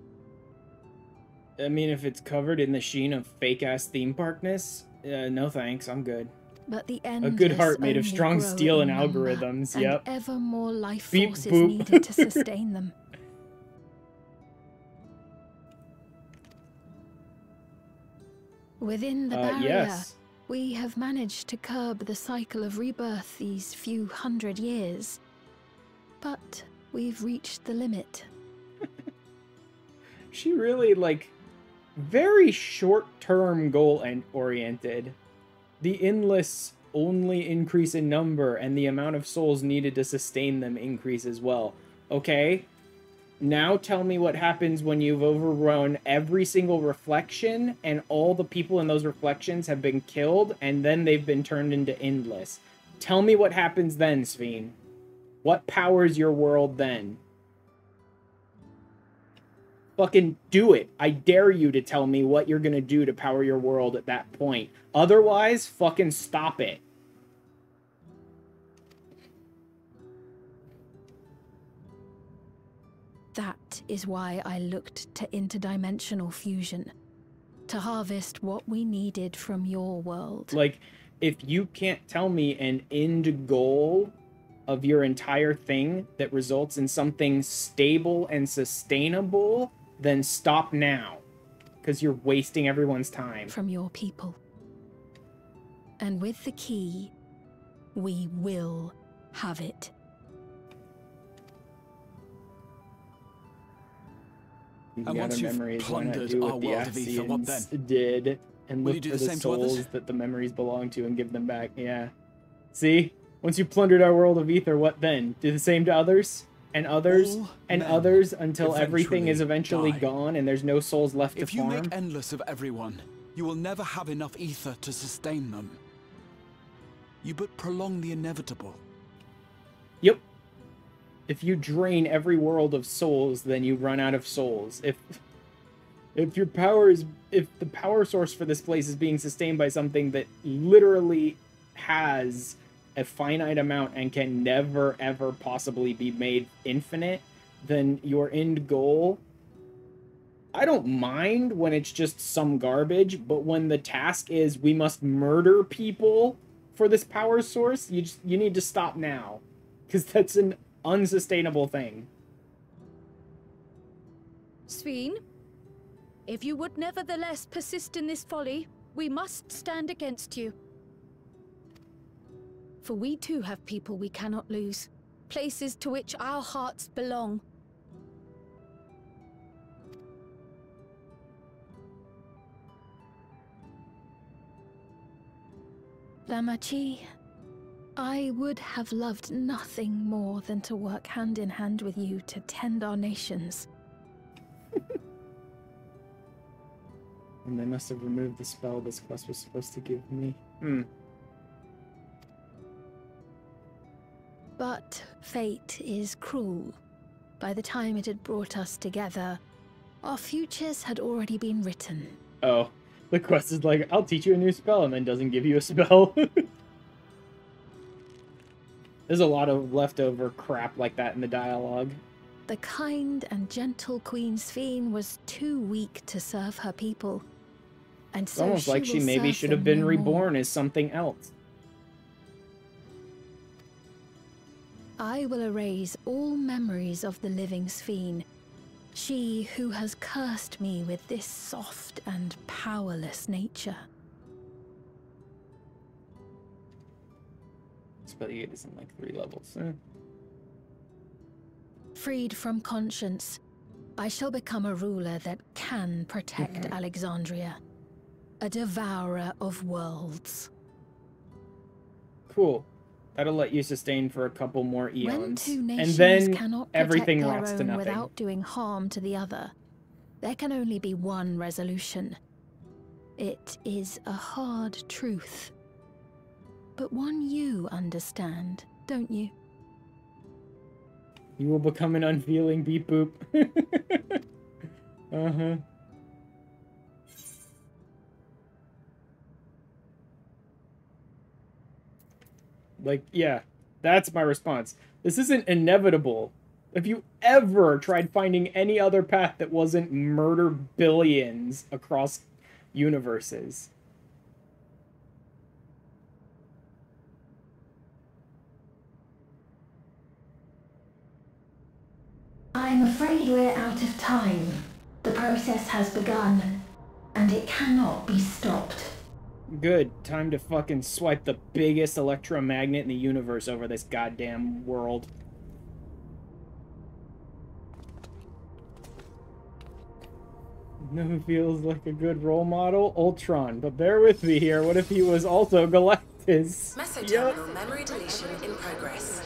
I mean, if it's covered in the sheen of fake-ass theme parkness, no thanks, I'm good. But the end. A good heart made of strong steel and algorithms, yep. And ever more life Beep, forces boop. needed to sustain them. Within the barrier, yes. we have managed to curb the cycle of rebirth these few hundred years. But we've reached the limit. She really, like, very short-term goal-oriented. The endless only increase in number and the amount of souls needed to sustain them increase as well. Okay? Now tell me what happens when you've overrun every single reflection and all the people in those reflections have been killed and then they've been turned into endless. Tell me what happens then, Sphene. What powers your world then? Fucking do it. I dare you to tell me what you're gonna do to power your world at that point. Otherwise, fucking stop it. That is why I looked to interdimensional fusion. To harvest what we needed from your world. Like, if you can't tell me an end goal of your entire thing that results in something stable and sustainable, then stop now. Because you're wasting everyone's time. From your people. And with the key, we will have it. And once you've plundered our world of ether, what then? Did and Will look you for do the the same to souls others? that the memories belong to and give them back. Yeah. See? Once you plundered our world of ether, what then? Do the same to others? And others? All And men others until everything is eventually eventually gone and there's no souls left to If you farm? make endless of everyone, you will never have enough ether to sustain them. You but prolong the inevitable. Yep. If you drain every world of souls, then you run out of souls. If your power is, if the power source for this place is being sustained by something that literally has a finite amount and can never ever possibly be made infinite, then your end goal, I don't mind when it's just some garbage, but when the task is we must murder people for this power source, you need to stop now, because that's an unsustainable thing. Sphene, if you would nevertheless persist in this folly, we must stand against you. For we too have people we cannot lose, places to which our hearts belong. Lamachi, I would have loved nothing more than to work hand in hand with you to tend our nations. And they must have removed the spell this quest was supposed to give me. But fate is cruel. By the time it had brought us together, our futures had already been written. Oh, the quest is like, I'll teach you a new spell, and then doesn't give you a spell. There's a lot of leftover crap like that in the dialogue. The kind and gentle Queen Sphene was too weak to serve her people. And so it's almost like she maybe should have been reborn as something else. I will erase all memories of the living Sphene. She who has cursed me with this soft and powerless nature. Spellgate is in like 3 levels. Freed from conscience, I shall become a ruler that can protect Alexandria. A devourer of worlds. Cool. That'll let you sustain for a couple more eons. When two nations and then cannot everything protect rots their to own nothing. without doing harm to the other, there can only be one resolution. It is a hard truth. But one you understand, don't you? You will become an unfeeling beep boop. Uh-huh. Like, yeah, that's my response. This isn't inevitable. If you ever tried finding any other path that wasn't murder billions across universes. I'm afraid we're out of time. The process has begun, and it cannot be stopped. Good. Time to fucking swipe the biggest electromagnet in the universe over this goddamn world. You know who feels like a good role model? Ultron. But bear with me here. What if he was also Galactus? Mesoterminal memory deletion in progress.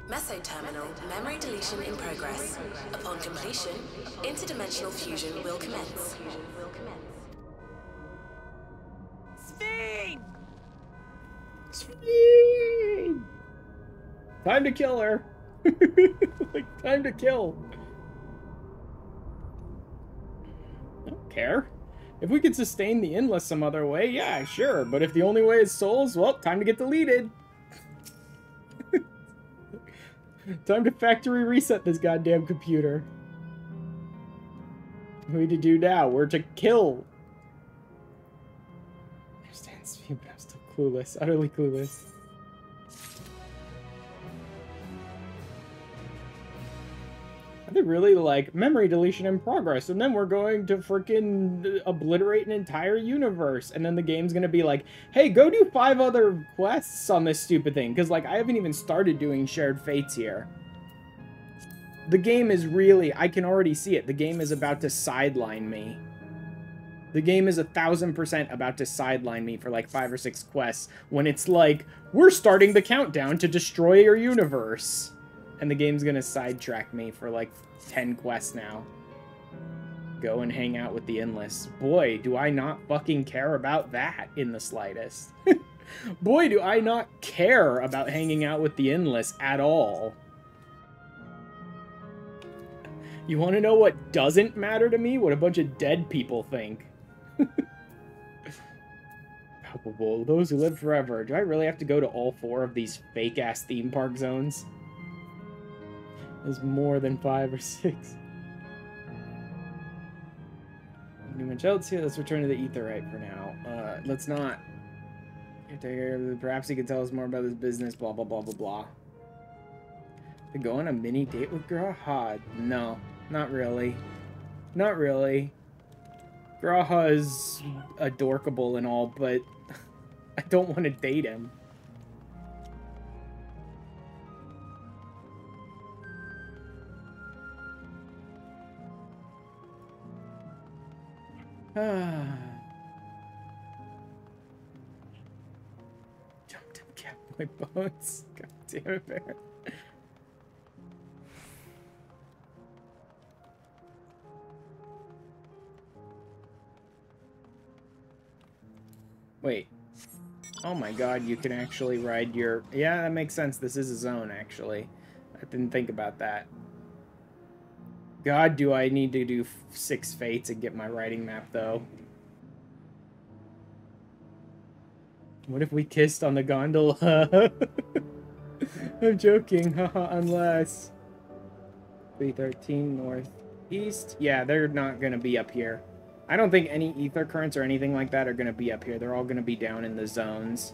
Mesoterminal memory deletion in progress. Upon completion, interdimensional fusion will commence. Sphene! Sphene! Time to kill her. Like, time to kill. I don't care. If we could sustain the endless some other way, yeah, sure. But if the only way is souls, well, time to get deleted. Time to factory reset this goddamn computer. What do we need to do now? We're to kill. I understand Sphene, but I'm still clueless. Utterly clueless. Are they really like memory deletion in progress? And then we're going to freaking obliterate an entire universe. And then the game's gonna be like, hey, go do 5 other quests on this stupid thing. Because, like, I haven't even started doing shared fates here. The game is really, I can already see it. The game is about to sideline me. The game is 1000% about to sideline me for like 5 or 6 quests. When it's like, we're starting the countdown to destroy your universe. And the game's gonna sidetrack me for like 10 quests now. Go and hang out with the Endless. Boy, do I not fucking care about that in the slightest. Boy, do I not care about hanging out with the Endless at all. You want to know what doesn't matter to me? What a bunch of dead people think. Palpable. Those who live forever. Do I really have to go to all 4 of these fake-ass theme park zones? There's more than 5 or 6. New much else here. Let's return to the Aetheryte for now. Let's not. Perhaps he can tell us more about his business. Blah blah blah blah blah. To go on a mini date with Graha? No, not really. Not really. Graha is adorkable and all, but I don't want to date him. Jumped and kept my bones. God damn it, Bear. Wait. Oh my god, you can actually ride your... Yeah, that makes sense. This is a zone, actually. I didn't think about that. God, do I need to do 6 fates and get my riding map, though. What if we kissed on the gondola? I'm joking, haha, unless 313 northeast. Yeah, they're not gonna be up here. I don't think any ether currents or anything like that are gonna be up here. They're all gonna be down in the zones.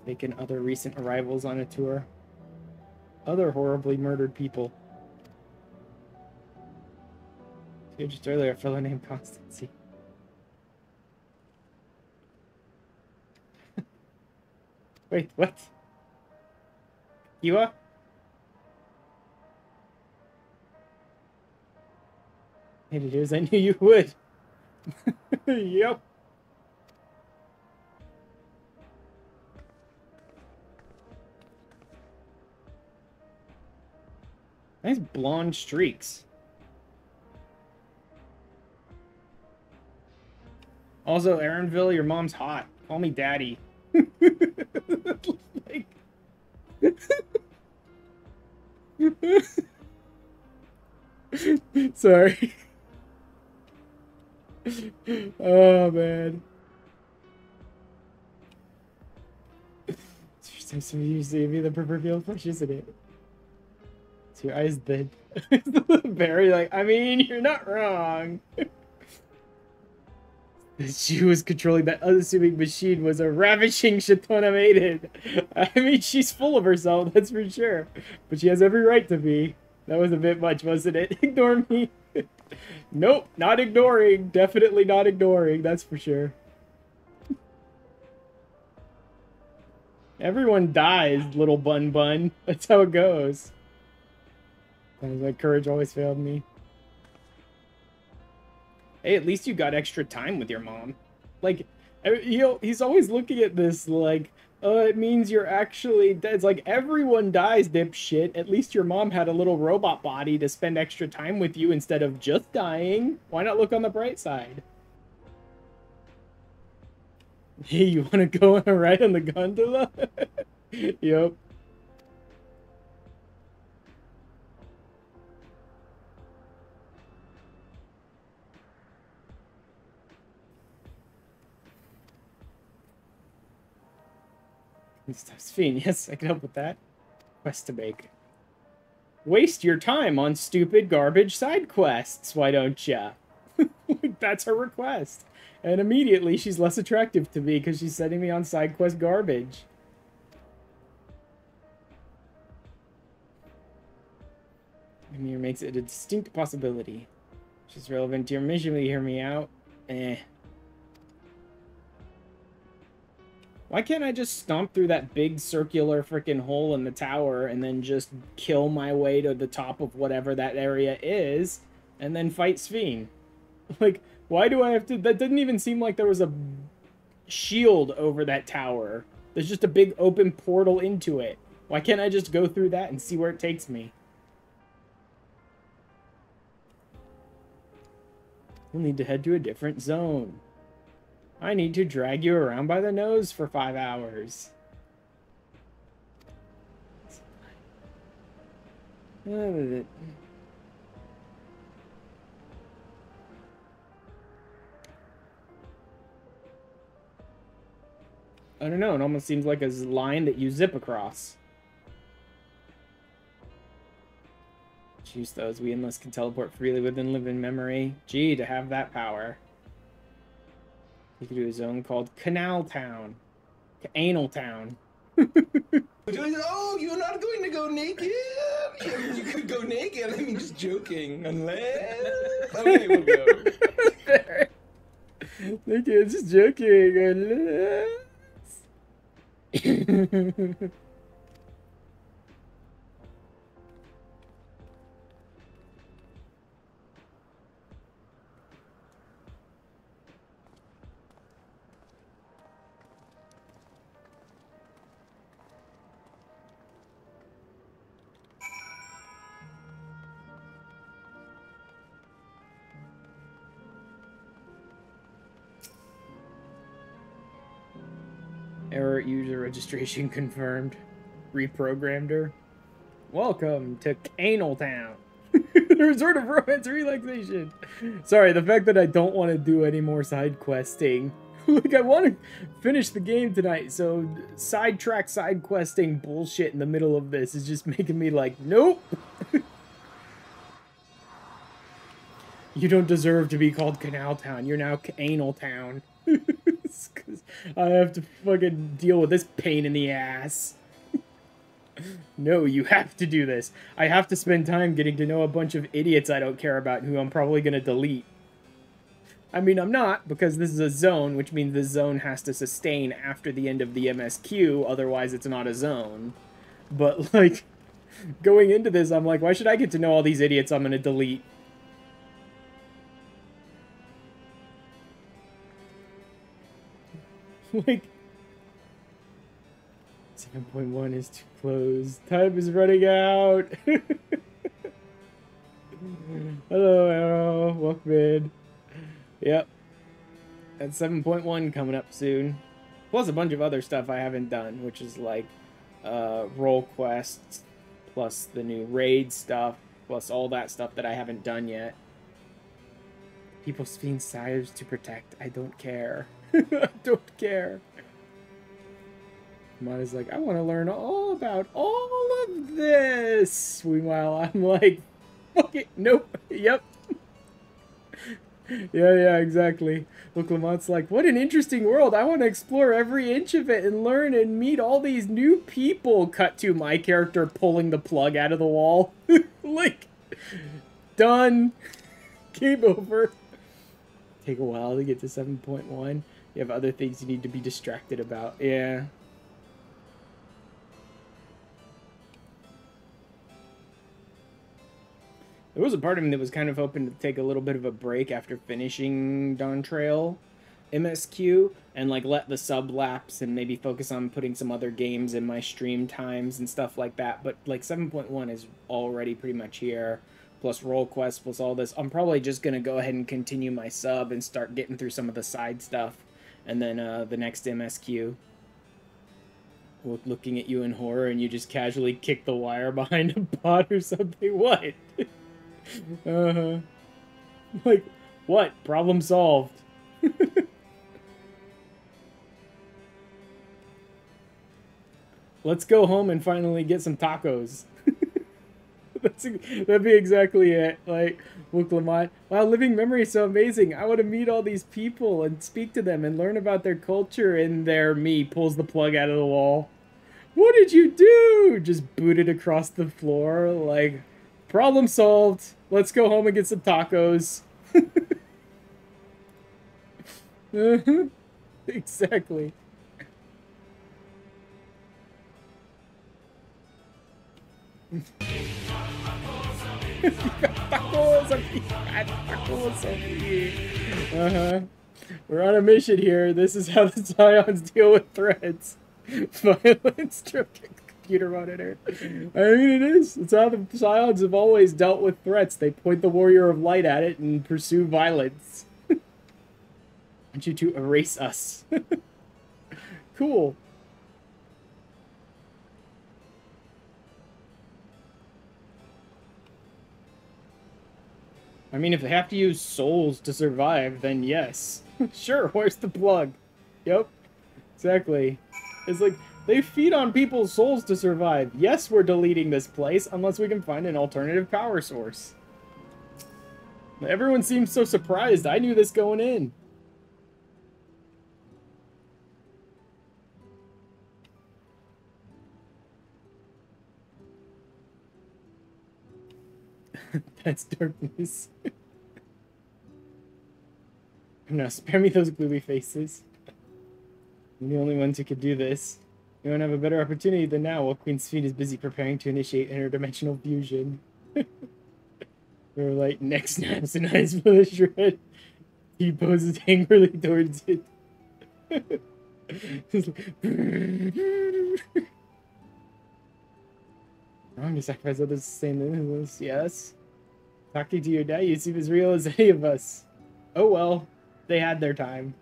Taking other recent arrivals on a tour. Other horribly murdered people. So just earlier, a fellow named Constancy. Wait, what? Kiwa? Hey, it is. I knew you would. Yep. Nice blonde streaks. Also, Aaronville, your mom's hot. Call me daddy. Like... Sorry. Oh, man. You see me the proverbial flesh, isn't it? It's your eyes then. Very like, I mean, you're not wrong. She was controlling that unassuming machine was a ravishing Shatona maiden. I mean, she's full of herself, that's for sure. But she has every right to be. That was a bit much, wasn't it? Ignore me. Nope, not ignoring. Definitely not ignoring, that's for sure. Everyone dies, little bun bun. That's how it goes. My courage always failed me. Hey, at least you got extra time with your mom. Like, you know, he's always looking at this like, it means you're actually dead. It's like, everyone dies, dipshit. At least your mom had a little robot body to spend extra time with you instead of just dying. Why not look on the bright side? Hey, you want to go on a ride on the gondola? Yep. Sphene, yes, I can help with that. Quest to make. Waste your time on stupid garbage side quests, why don't ya? That's her request. And immediately she's less attractive to me because she's sending me on side quest garbage. Amir makes it a distinct possibility. She's relevant to your mission, will you hear me out? Eh. Why can't I just stomp through that big circular freaking hole in the tower and then just kill my way to the top of whatever that area is and then fight Sphene? Like, why do I have to... That didn't even seem like there was a shield over that tower. There's just a big open portal into it. Why can't I just go through that and see where it takes me? We'll need to head to a different zone. I need to drag you around by the nose for 5 hours. I don't know, it almost seems like a line that you zip across. Choose those. We endless can teleport freely within living memory. Gee, to have that power. You could do a zone called Canal Town. Anal Town. Oh, you're not going to go naked? You could go naked. I mean, just joking. Unless... Okay, we'll go. Naked, just joking. Unless... Error user registration confirmed. Reprogrammed her. Welcome to Canal Town. The resort of romance and relaxation. Sorry, the fact that I don't want to do any more side questing. Like, I want to finish the game tonight, so sidetrack side questing bullshit in the middle of this is just making me like, nope. You don't deserve to be called Canal Town. You're now Anal Town. Because I have to fucking deal with this pain in the ass. No, you have to do this. I have to spend time getting to know a bunch of idiots I don't care about who I'm probably going to delete. I mean, I'm not, because this is a zone, which means this zone has to sustain after the end of the MSQ, otherwise it's not a zone. But, like, going into this, I'm like, why should I get to know all these idiots I'm going to delete? Like, 7.1 is too close. Time is running out. Hello, Arrow. Welcome in. Yep. That's 7.1 coming up soon. Plus a bunch of other stuff I haven't done, which is like role quests, plus the new raid stuff, plus all that stuff that I haven't done yet. People's fiend sires to protect. I don't care. I don't care. Mine like, I want to learn all about all of this. Meanwhile, I'm like, fuck it. Nope. Yep. Yeah, exactly. Look, Lamont's like, what an interesting world. I want to explore every inch of it and learn and meet all these new people. Cut to my character pulling the plug out of the wall. Like, done. Game over. Take a while to get to 7.1. You have other things you need to be distracted about. Yeah. There was a part of me that was kind of hoping to take a little bit of a break after finishing Dawntrail MSQ and like let the sub lapse and maybe focus on putting some other games in my stream times and stuff like that. But like 7.1 is already pretty much here. Plus roll quest, plus all this. I'm probably just going to go ahead and continue my sub and start getting through some of the side stuff. And then the next MSQ. Looking at you in horror and you just casually kick the wire behind a bot or something. What? Like, what? Problem solved. Let's go home and finally get some tacos. That'd be exactly it. Like, look, Lamont, wow, living memory is so amazing. I want to meet all these people and speak to them and learn about their culture. And there, me pulls the plug out of the wall. What did you do? Just booted across the floor. Like, problem solved. Let's go home and get some tacos. Exactly. We're on a mission here. This is how the Scions deal with threats. Violence, stroking computer monitor. I mean, it is. It's how the Scions have always dealt with threats. They point the Warrior of Light at it and pursue violence. I want you to erase us. Cool. I mean, if they have to use souls to survive, then yes. Sure, where's the plug? Yep, exactly. It's like, they feed on people's souls to survive. Yes, we're deleting this place, unless we can find an alternative power source. Everyone seems so surprised. I knew this going in. That's darkness. No, spare me those gloomy faces. I'm the only ones who could do this. You won't have a better opportunity than now while Queen's Fiend is busy preparing to initiate interdimensional fusion. We're like, neck snaps and eyes for the shred. He poses angrily towards it. Wrong to sacrifice others to sustain this, yes. Talking to your dad, you seem as real as any of us. Oh well, they had their time.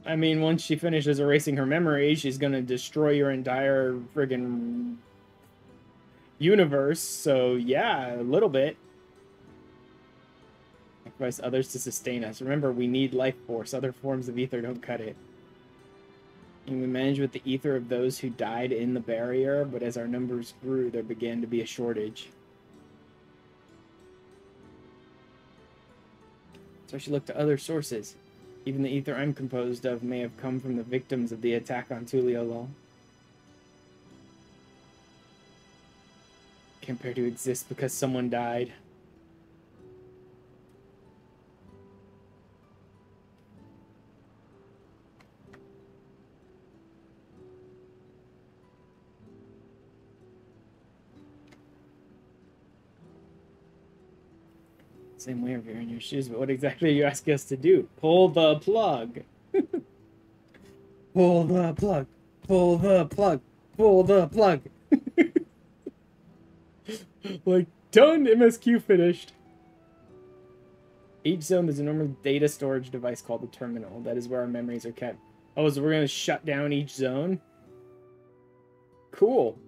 I mean, once she finishes erasing her memory, she's gonna destroy your entire friggin' universe. So yeah, a little bit. Sacrifice others to sustain us. Remember, we need life force. Other forms of ether don't cut it. And we managed with the ether of those who died in the barrier, but as our numbers grew, there began to be a shortage. So she looked to other sources. Even the ether I'm composed of may have come from the victims of the attack on Tuliolol. Can't bear to exist because someone died. Same way if you're in your shoes, but what exactly are you asking us to do? Pull the plug. Pull the plug. Pull the plug. Pull the plug. Like, done. MSQ finished. Each zone, there's a normal data storage device called the terminal. That is where our memories are kept. Oh, so we're going to shut down each zone? Cool.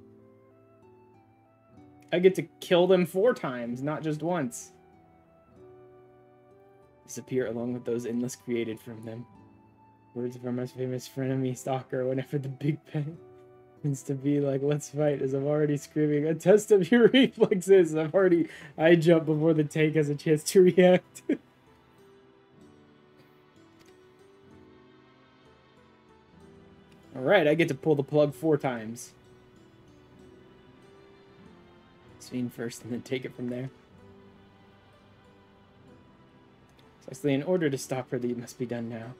I get to kill them 4 times, not just once. Disappear along with those endless created from them. Words of our most famous frenemy Stalker whenever the big pen means to be like, let's fight, as I'm already screaming, a test of your reflexes. I jump before the tank has a chance to react. Alright, I get to pull the plug 4 times. Swing first and then take it from there. Precisely, in order to stop her, that must be done now.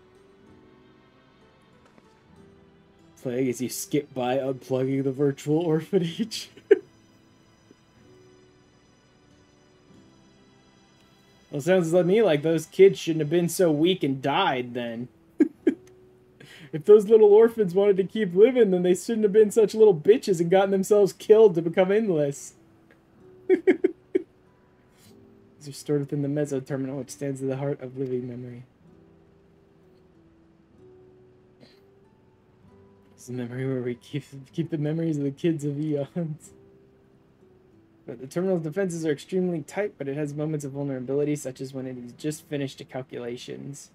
Plague as you skip by unplugging the virtual orphanage. Well, it sounds to me like those kids shouldn't have been so weak and died then. If those little orphans wanted to keep living, then they shouldn't have been such little bitches and gotten themselves killed to become endless. These are stored within the meso terminal, which stands at the heart of living memory. It's the memory where we keep the memories of the kids of eons. But the terminal's defenses are extremely tight, but it has moments of vulnerability, such as when it has just finished calculations,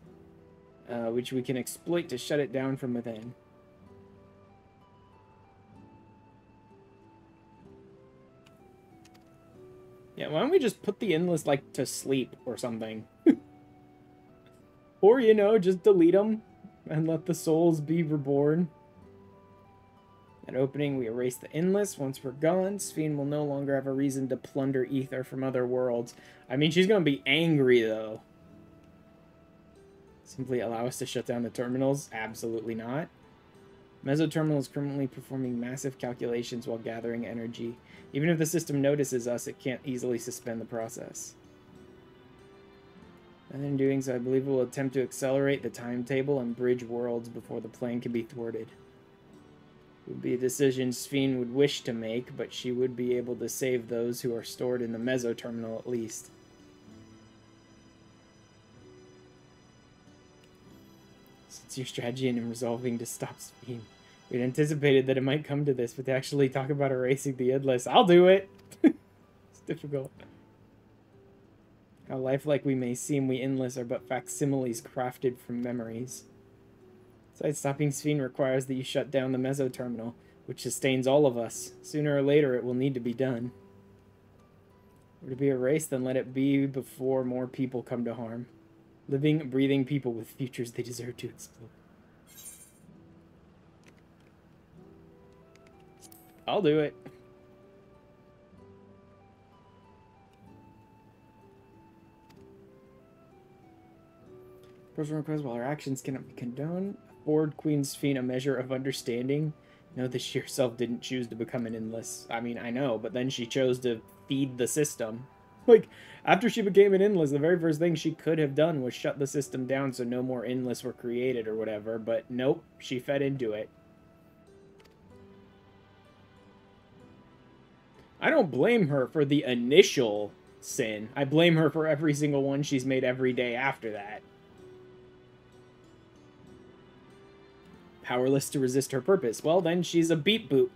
which we can exploit to shut it down from within. Yeah, why don't we just put the endless, like, to sleep or something? Or, you know, just delete them and let the souls be reborn. At opening, we erase the endless. Once we're gone, Sphene will no longer have a reason to plunder ether from other worlds. I mean, she's going to be angry, though. Simply allow us to shut down the terminals? Absolutely not. Mesoterminal is currently performing massive calculations while gathering energy. Even if the system notices us, it can't easily suspend the process. And in doing so, I believe it will attempt to accelerate the timetable and bridge worlds before the plan can be thwarted. It would be a decision Sphene would wish to make, but she would be able to save those who are stored in the mesoterminal at least. Since your strategy in resolving to stop Sphene, we'd anticipated that it might come to this, but to actually talk about erasing the endless, I'll do it! It's difficult. How lifelike we may seem, we endless are but facsimiles crafted from memories. Besides, stopping Sphene requires that you shut down the mesoterminal, which sustains all of us. Sooner or later, it will need to be done. Or to be erased, then let it be before more people come to harm. Living, breathing people with futures they deserve to explore. I'll do it. Personal request, while our actions cannot be condoned, afford Queen Sphene a measure of understanding. Know that she herself didn't choose to become an endless. I mean, I know, but then she chose to feed the system. Like, after she became an endless, the very first thing she could have done was shut the system down so no more endless were created or whatever, but nope, she fed into it. I don't blame her for the initial sin. I blame her for every single one she's made every day after that. Powerless to resist her purpose. Well, then she's a beep boop.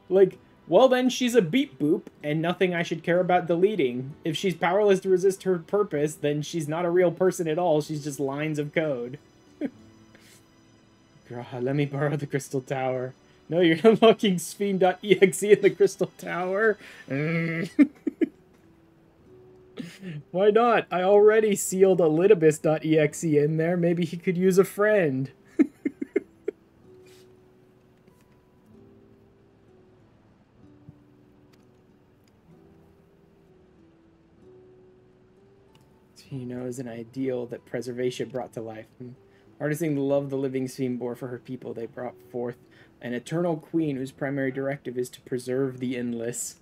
Like, well, then she's a beep boop, and nothing I should care about deleting. If she's powerless to resist her purpose, then she's not a real person at all. She's just lines of code. God, let me borrow the Crystal Tower. No, you're unlocking Spheem.exe in the Crystal Tower. Why not? I already sealed a Litibus.exe in there. Maybe he could use a friend. You know, is an ideal that preservation brought to life. Harnessing the love the living Spheem bore for her people, they brought forth an eternal queen whose primary directive is to preserve the endless.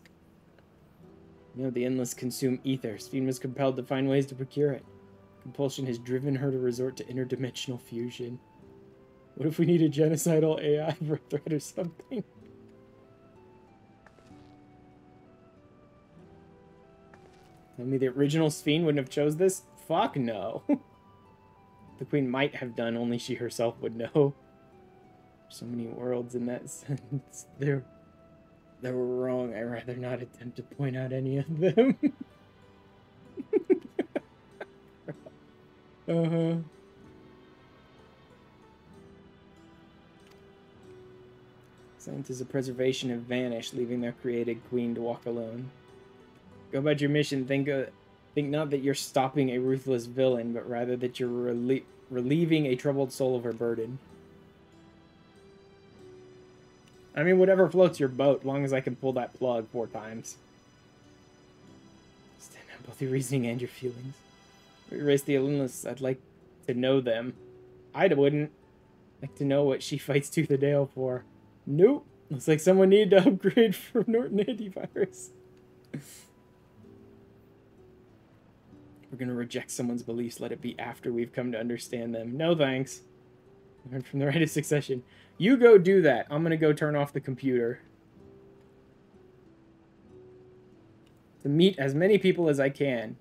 You know, the endless consume ether. Spheem was compelled to find ways to procure it. Compulsion has driven her to resort to interdimensional fusion. What if we need a genocidal AI for a threat or something? Tell me the original Spheem wouldn't have chose this? Fuck no. The queen might have done, only she herself would know. So many worlds in that sense. They were wrong. I'd rather not attempt to point out any of them. Uh-huh. Scientists of preservation have vanished, leaving their created queen to walk alone. Go about your mission. Think not that you're stopping a ruthless villain, but rather that you're relieving a troubled soul of her burden. I mean, whatever floats your boat, as long as I can pull that plug 4 times. Stand on both your reasoning and your feelings. Erase the endless. I'd like to know them. I wouldn't like to know what she fights tooth and nail for. Nope. Looks like someone needed to upgrade from Norton Antivirus. We're gonna reject someone's beliefs, let it be after we've come to understand them. No thanks. Learn from the right of succession. You go do that. I'm gonna go turn off the computer. To meet as many people as I can.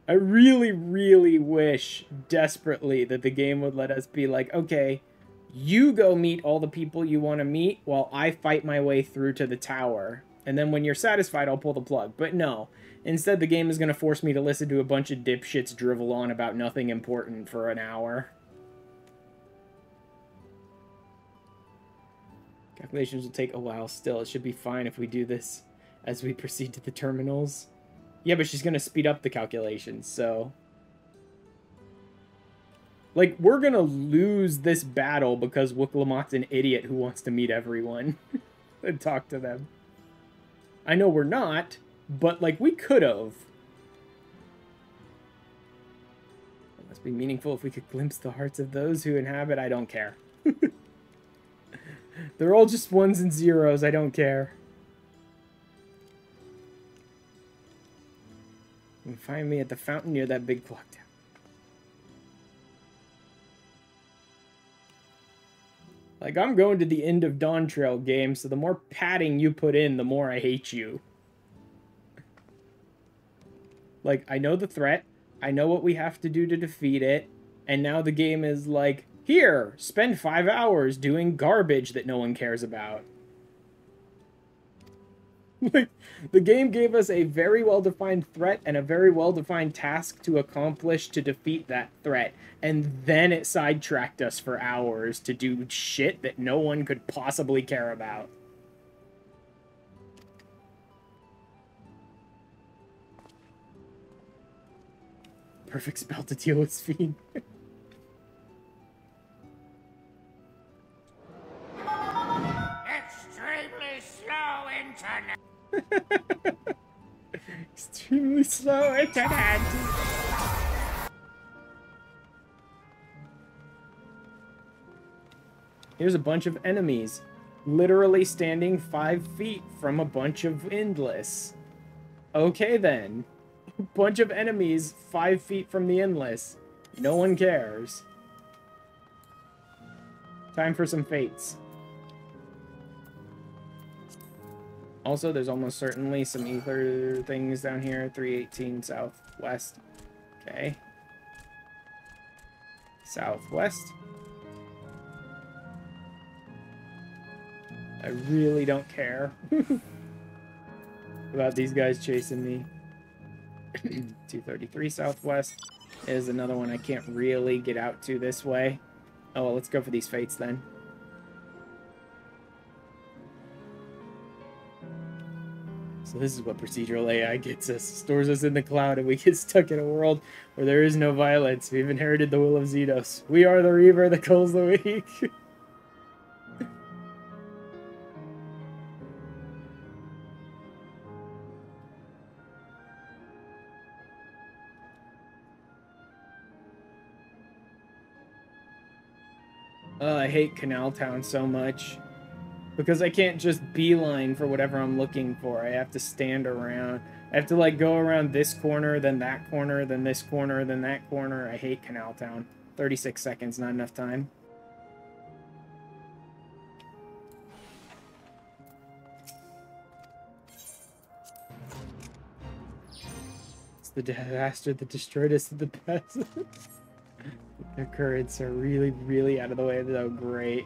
I really, really wish desperately that the game would let us be like, okay, you go meet all the people you want to meet while I fight my way through to the tower. And then when you're satisfied, I'll pull the plug. But no. Instead, the game is going to force me to listen to a bunch of dipshits drivel on about nothing important for an hour. Calculations will take a while still. It should be fine if we do this as we proceed to the terminals. Yeah, but she's going to speed up the calculations, so... Like, we're going to lose this battle because Wooklamott's an idiot who wants to meet everyone and talk to them. I know we're not, but, like, we could have. It must be meaningful if we could glimpse the hearts of those who inhabit. I don't care. They're all just ones and zeros. I don't care. You can find me at the fountain near that big clock tower. Like, I'm going to the end of Dawntrail game, so the more padding you put in, the more I hate you. Like, I know the threat, I know what we have to do to defeat it, and now the game is like, here, spend 5 hours doing garbage that no one cares about. Like, the game gave us a very well-defined threat and a very well-defined task to accomplish to defeat that threat. And then it sidetracked us for hours to do shit that no one could possibly care about. Perfect spell to deal with Spheem. Extremely slow internet. Extremely slow internet. Here's a bunch of enemies, literally standing 5 feet from a bunch of endless. Okay then. A bunch of enemies 5 feet from the endless. No one cares. Time for some fates. Also, there's almost certainly some ether things down here. 318 southwest. Okay. Southwest. I really don't care about these guys chasing me. 233 southwest is another one I can't really get out to this way. Oh, well, let's go for these fates then. So this is what procedural AI gets us. Stores us in the cloud and we get stuck in a world where there is no violence. We've inherited the will of Xenos. We are the Reaver that culls the weak. I hate Canal Town so much. Because I can't just beeline for whatever I'm looking for. I have to stand around. I have to, like, go around this corner, then that corner, then this corner, then that corner. I hate Canal Town. 36 seconds, not enough time. It's the disaster that destroyed us in the past. Their currents are really, really out of the way, though. Great.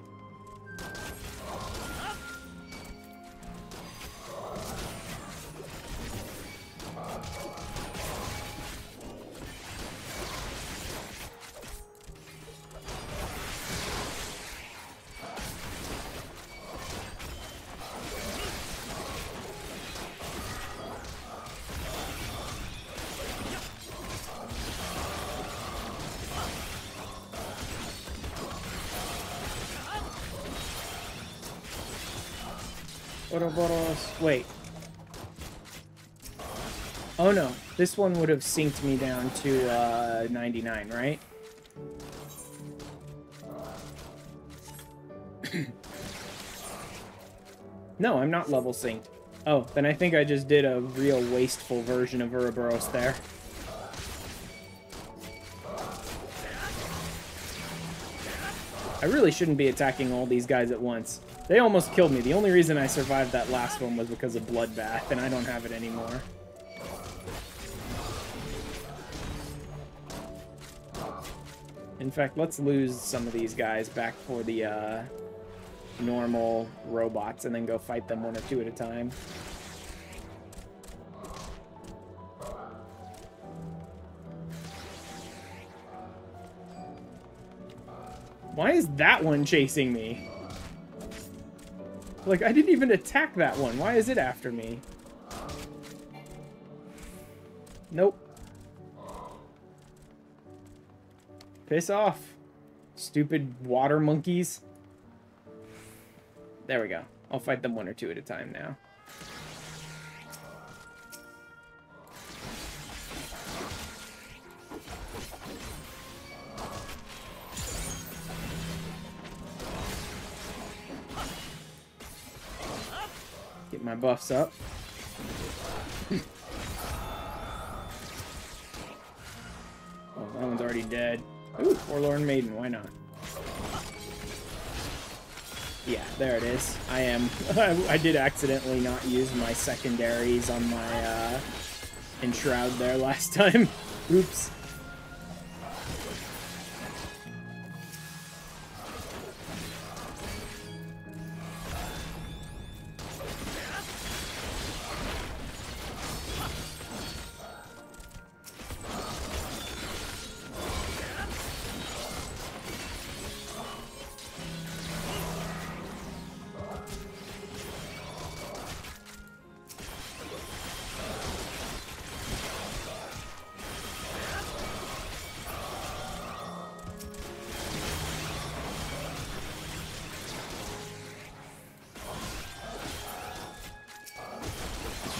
Wait. Oh no, this one would have synced me down to 99, right? No, I'm not level synced. Oh, then I think I just did a real wasteful version of Ouroboros there. I really shouldn't be attacking all these guys at once. They almost killed me. The only reason I survived that last one was because of Bloodbath, and I don't have it anymore. In fact, let's lose some of these guys back for the normal robots and then go fight them one or two at a time. Why is that one chasing me? Like, I didn't even attack that one. Why is it after me? Nope. Piss off. Stupid water monkeys. There we go. I'll fight them one or two at a time now. Get my buffs up. Oh, that one's already dead. Ooh, Forlorn Maiden, why not? Yeah, there it is. I am. I did accidentally not use my secondaries on my Enshroud there last time. Oops.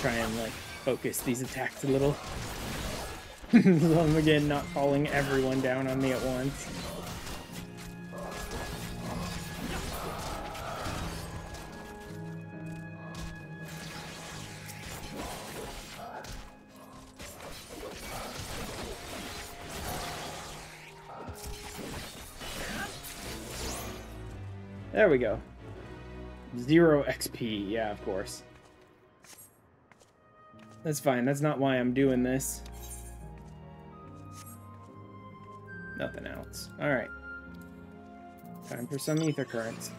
Try and like focus these attacks a little. I'm again not falling everyone down on me at once. There we go. 0 XP, yeah, of course. That's fine, that's not why I'm doing this. Nothing else. Alright. Time for some ether currents.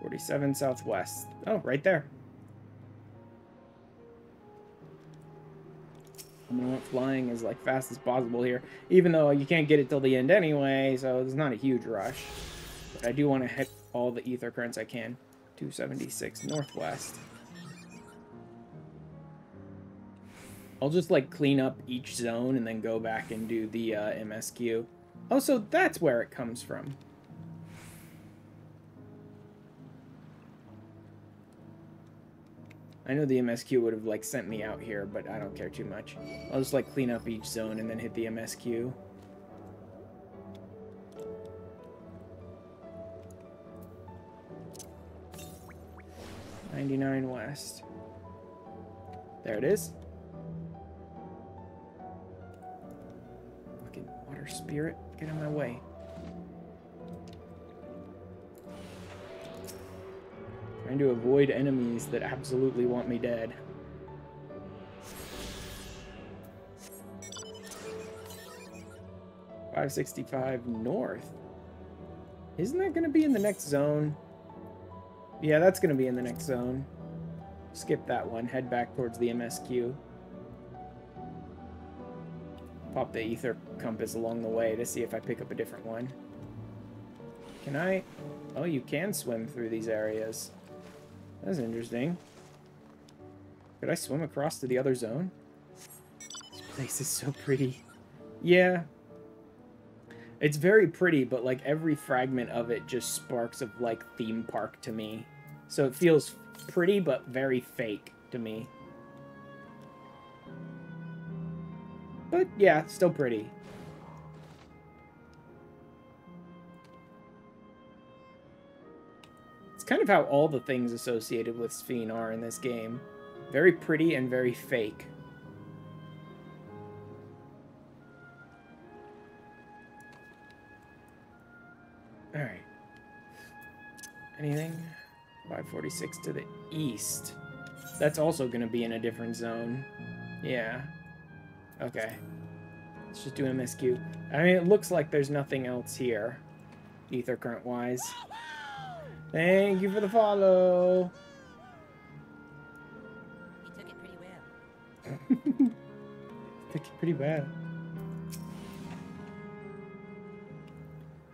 47 southwest. Oh, right there. I'm gonna want flying as like fast as possible here, even though you can't get it till the end anyway, so there's not a huge rush. But I do want to hit all the ether currents I can. 276 northwest. I'll just like clean up each zone and then go back and do the MSQ. Oh, so that's where it comes from. I know the MSQ would have like sent me out here, but I don't care too much. I'll just like clean up each zone and then hit the MSQ. $99 west. There it is. Fucking water spirit, get in my way. Trying to avoid enemies that absolutely want me dead. $565 north. Isn't that going to be in the next zone? Yeah, that's going to be in the next zone. Skip that one. Head back towards the MSQ. Pop the ether compass along the way to see if I pick up a different one. Can I? Oh, you can swim through these areas. That's interesting. Could I swim across to the other zone? This place is so pretty. Yeah. It's very pretty, but like every fragment of it just sparks of like theme park to me. So it feels pretty, but very fake to me. But yeah, still pretty. Kind of how all the things associated with Sphene are in this game. Very pretty and very fake. Alright. Anything? 546 to the east. That's also going to be in a different zone. Yeah. Okay. Let's just do MSQ. I mean, it looks like there's nothing else here. Ether current wise. Thank you for the follow. He took it pretty well. Took it pretty well.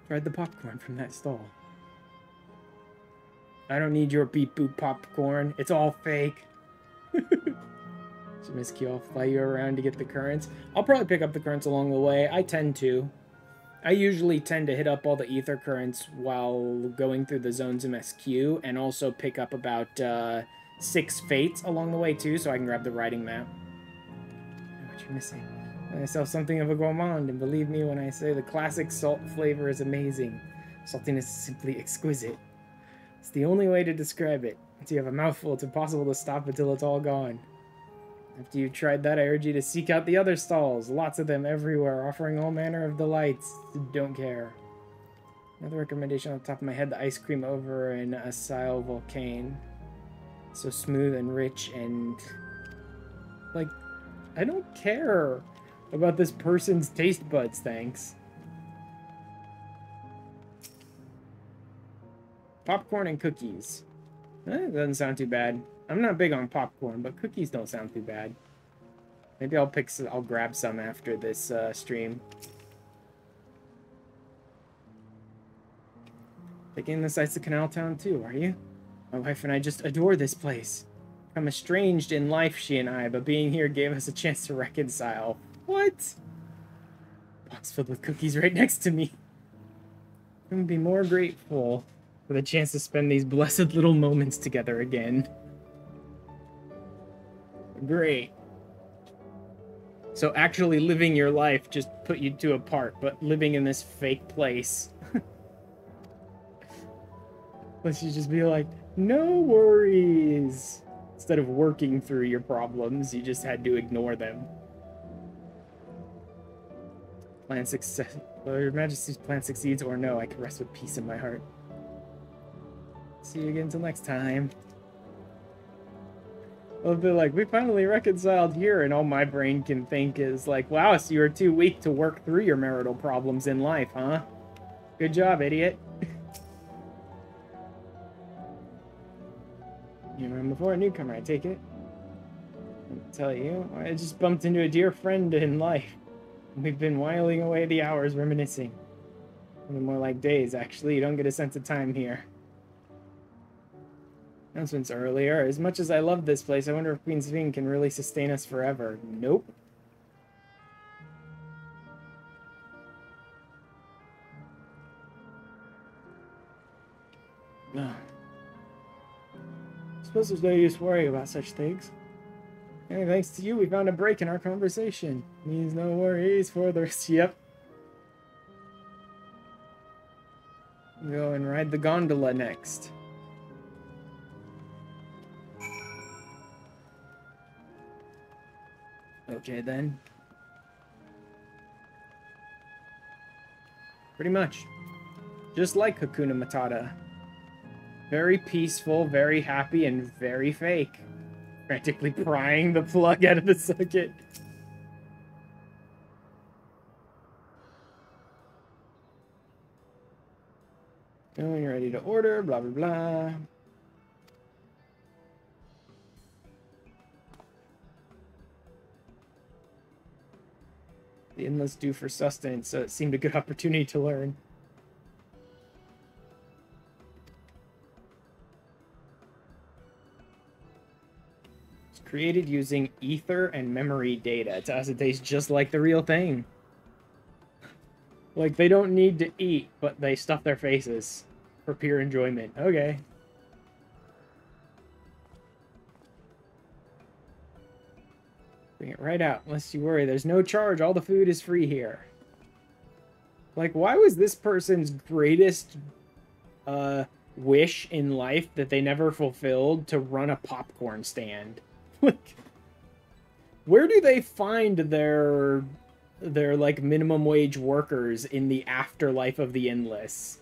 Tried the popcorn from that stall. I don't need your beep boop popcorn. It's all fake. MSQ, I'll fly you around to get the currents. I'll probably pick up the currents along the way. I tend to. I usually tend to hit up all the ether currents while going through the zones MSQ, and also pick up about 6 fates along the way too, so I can grab the riding map. What you're missing? Myself something of a gourmand, and believe me when I say the classic salt flavor is amazing. Saltiness is simply exquisite. It's the only way to describe it. Once you have a mouthful, it's impossible to stop until it's all gone. After you've tried that, I urge you to seek out the other stalls. Lots of them everywhere, offering all manner of delights. Don't care. Another recommendation on the top of my head, the ice cream over in Asile Volcane. So smooth and rich and... like, I don't care about this person's taste buds, thanks. Popcorn and cookies. Doesn't sound too bad. I'm not big on popcorn, but cookies don't sound too bad. Maybe I'll grab some after this stream. Taking the sights of Canal Town too, are you? My wife and I just adore this place. I'm estranged in life, she and I, but being here gave us a chance to reconcile. What? Box filled with cookies right next to me. I couldn't be more grateful for the chance to spend these blessed little moments together again. Great. So actually living your life just put you two apart, but living in this fake place. Let's you just be like, no worries. Instead of working through your problems, you just had to ignore them. Plan success. Whether Your Majesty's plan succeeds or no, I can rest with peace in my heart. See you again until next time. Well, they're like, we finally reconciled here, and all my brain can think is like, wow, so you were too weak to work through your marital problems in life, huh? Good job, idiot. before, a newcomer, I take it. I'll tell you, I just bumped into a dear friend in life. We've been whiling away the hours reminiscing. More like days, actually. You don't get a sense of time here. Announcements earlier. As much as I love this place, I wonder if Queen's Bean can really sustain us forever. Nope. I suppose there's no use worrying about such things. And thanks to you, we found a break in our conversation. Means no worries for the rest. Yep. Go and ride the gondola next. Okay, then. Pretty much. Just like Hakuna Matata. Very peaceful, very happy, and very fake. Frantically prying the plug out of the socket. Oh, you're ready to order, blah, blah, blah. The endless due for sustenance, so it seemed a good opportunity to learn. It's created using ether and memory data. To us, it tastes just like the real thing. Like, they don't need to eat, but they stuff their faces for pure enjoyment. Okay. Bring it right out, unless you worry. There's no charge. All the food is free here. Like, why was this person's greatest wish in life that they never fulfilled to run a popcorn stand? Like, where do they find their like minimum wage workers in the afterlife of the endless?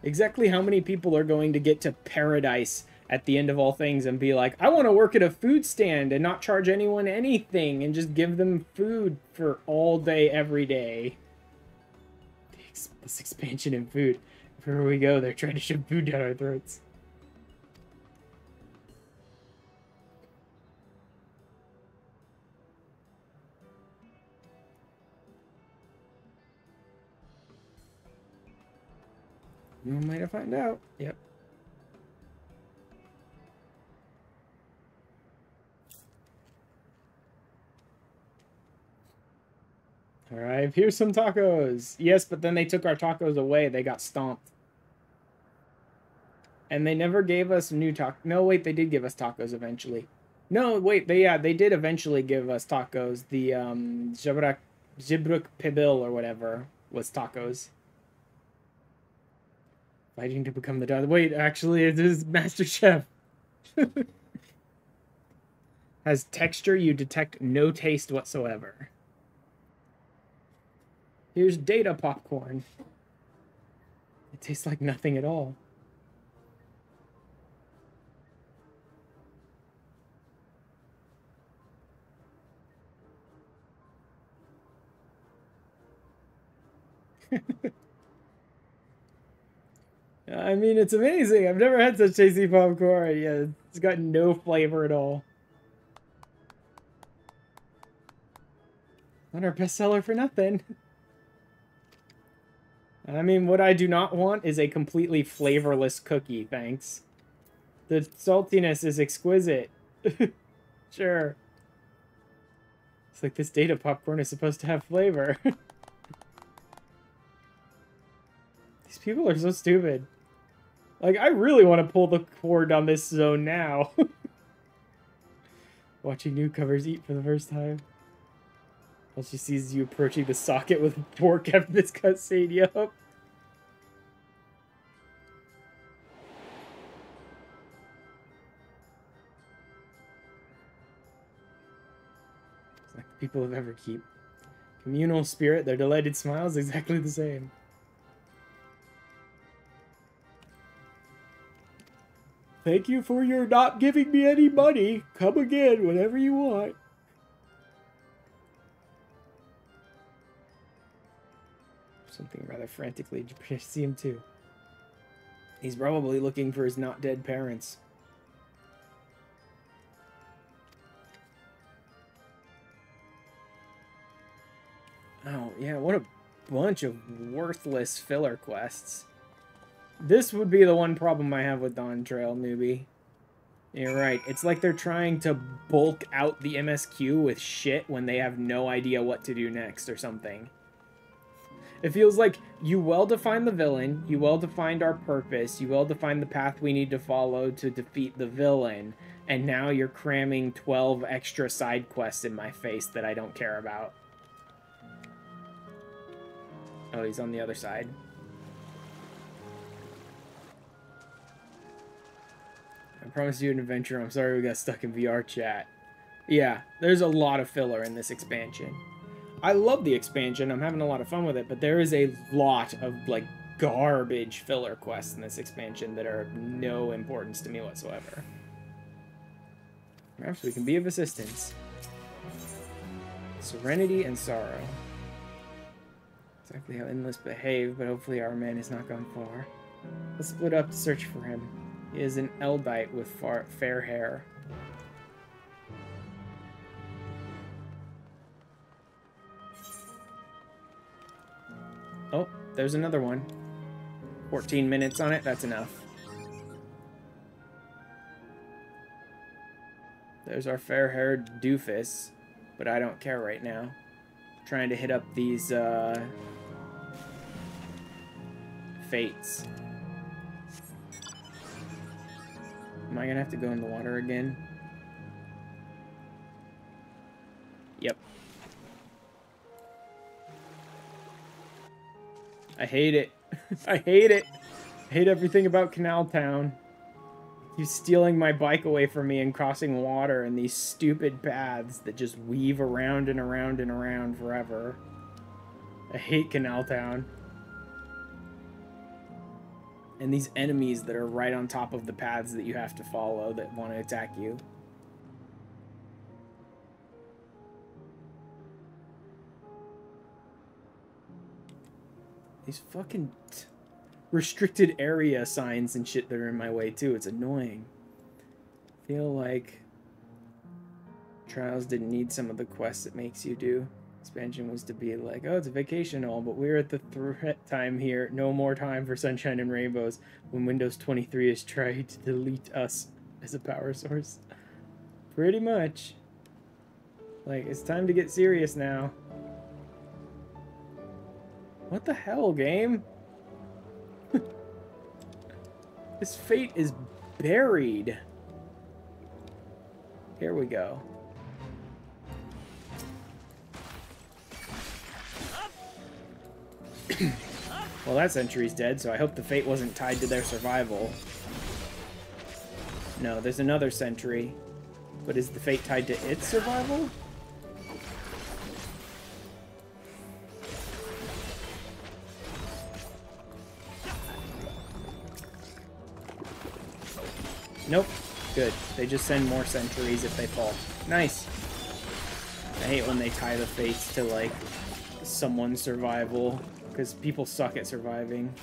Exactly how many people are going to get to paradise at the end of all things and be like, I want to work at a food stand and not charge anyone anything and just give them food for all day, every day. This expansion in food. Everywhere we go, they're trying to shove food down our throats. We might have found out. Yep. Alright, here's some tacos. Yes, but then they took our tacos away. They got stomped. And they never gave us new tacos. No, wait, they did give us tacos eventually. No, wait, they did eventually give us tacos. The Jibruk Pibil or whatever was tacos. Fighting to become the dog. Wait, actually, it is Master Chef. Has texture, you detect no taste whatsoever. Here's data popcorn. It tastes like nothing at all. I mean, it's amazing. I've never had such tasty popcorn. Yeah, it's got no flavor at all. Not our bestseller for nothing. I mean, what I do not want is a completely flavorless cookie, thanks. The saltiness is exquisite. Sure. It's like this data popcorn is supposed to have flavor. These people are so stupid. Like, I really want to pull the cord on this zone now. Watching newcomers eat for the first time. While she sees you approaching the socket with pork after this cutscene, yup. It's like the people of Everkeep. Communal spirit, their delighted smiles, exactly the same. Thank you for your not giving me any money. Come again whenever you want. Something rather frantically to see him too. He's probably looking for his not dead parents. Oh, yeah, what a bunch of worthless filler quests. This would be the one problem I have with Dawntrail, newbie. You're right. It's like they're trying to bulk out the MSQ with shit when they have no idea what to do next or something. It feels like you well-defined the villain, you well-defined our purpose, you well-defined the path we need to follow to defeat the villain, and now you're cramming 12 extra side quests in my face that I don't care about. Oh, he's on the other side. I promised you an adventure. I'm sorry we got stuck in VR chat. Yeah, there's a lot of filler in this expansion. I love the expansion. I'm having a lot of fun with it, but there is a lot of, like, garbage filler quests in this expansion that are of no importance to me whatsoever. Perhaps we can be of assistance. Serenity and sorrow. Exactly how Endless behaved, but hopefully our man has not gone far. Let's split up to search for him. He is an Eldite with fair hair. Oh, there's another one. 14 minutes on it, that's enough. There's our fair-haired doofus, but I don't care right now. Trying to hit up these, fates. Am I gonna have to go in the water again? Yep. I hate it. I hate it. I hate everything about Canal Town. He's stealing my bike away from me and crossing water in these stupid paths that just weave around and around and around forever. I hate Canal Town. And these enemies that are right on top of the paths that you have to follow that want to attack you. These fucking restricted area signs and shit that are in my way too. It's annoying. I feel like Trials didn't need some of the quests it makes you do. Expansion was to be like, oh, it's a vacation and all, but we're at the threat time here. No more time for sunshine and rainbows when Windows 23 has tried to delete us as a power source. Pretty much. Like, it's time to get serious now. What the hell, game? This fate is buried. Here we go. Well, that sentry's dead, so I hope the fate wasn't tied to their survival. No, there's another sentry. But is the fate tied to its survival? Nope. Good. They just send more sentries if they fall. Nice. I hate when they tie the fates to, like, someone's survival, because people suck at surviving.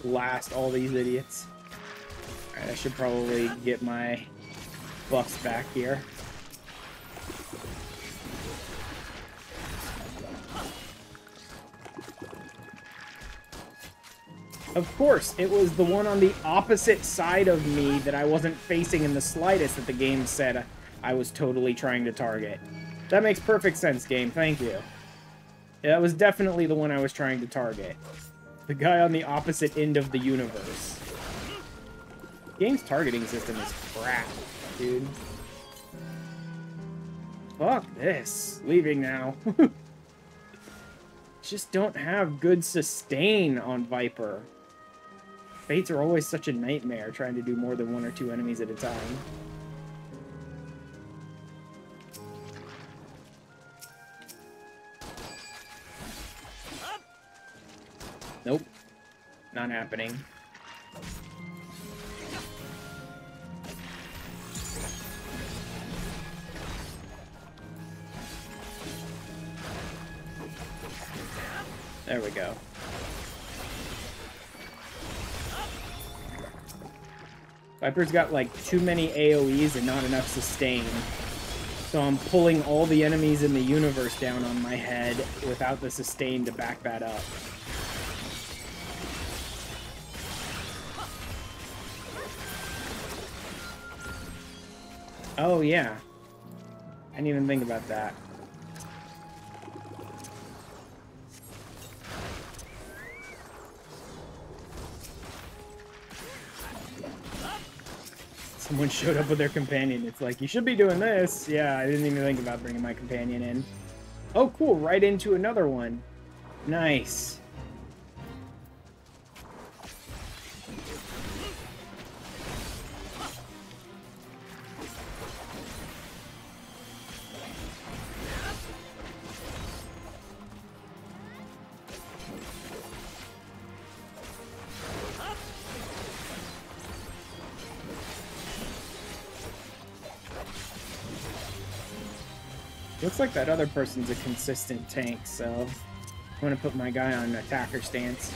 Blast all these idiots. Alright, I should probably get my buffs back here. Of course, it was the one on the opposite side of me that I wasn't facing in the slightest that the game said I was totally trying to target. That makes perfect sense, game. Thank you. Yeah, that was definitely the one I was trying to target. The guy on the opposite end of the universe. The game's targeting system is crap, dude. Fuck this. Leaving now. Just don't have good sustain on Viper. Fates are always such a nightmare trying to do more than 1 or 2 enemies at a time. Nope. Not happening. There we go. Viper's got like too many AoEs and not enough sustain. So I'm pulling all the enemies in the universe down on my head without the sustain to back that up. Oh yeah. I didn't even think about that. Someone showed up with their companion. It's like, you should be doing this. Yeah, I didn't even think about bringing my companion in. Oh, cool. Right into another one. Nice. Looks like that other person's a consistent tank, so I'm gonna put my guy on attacker stance.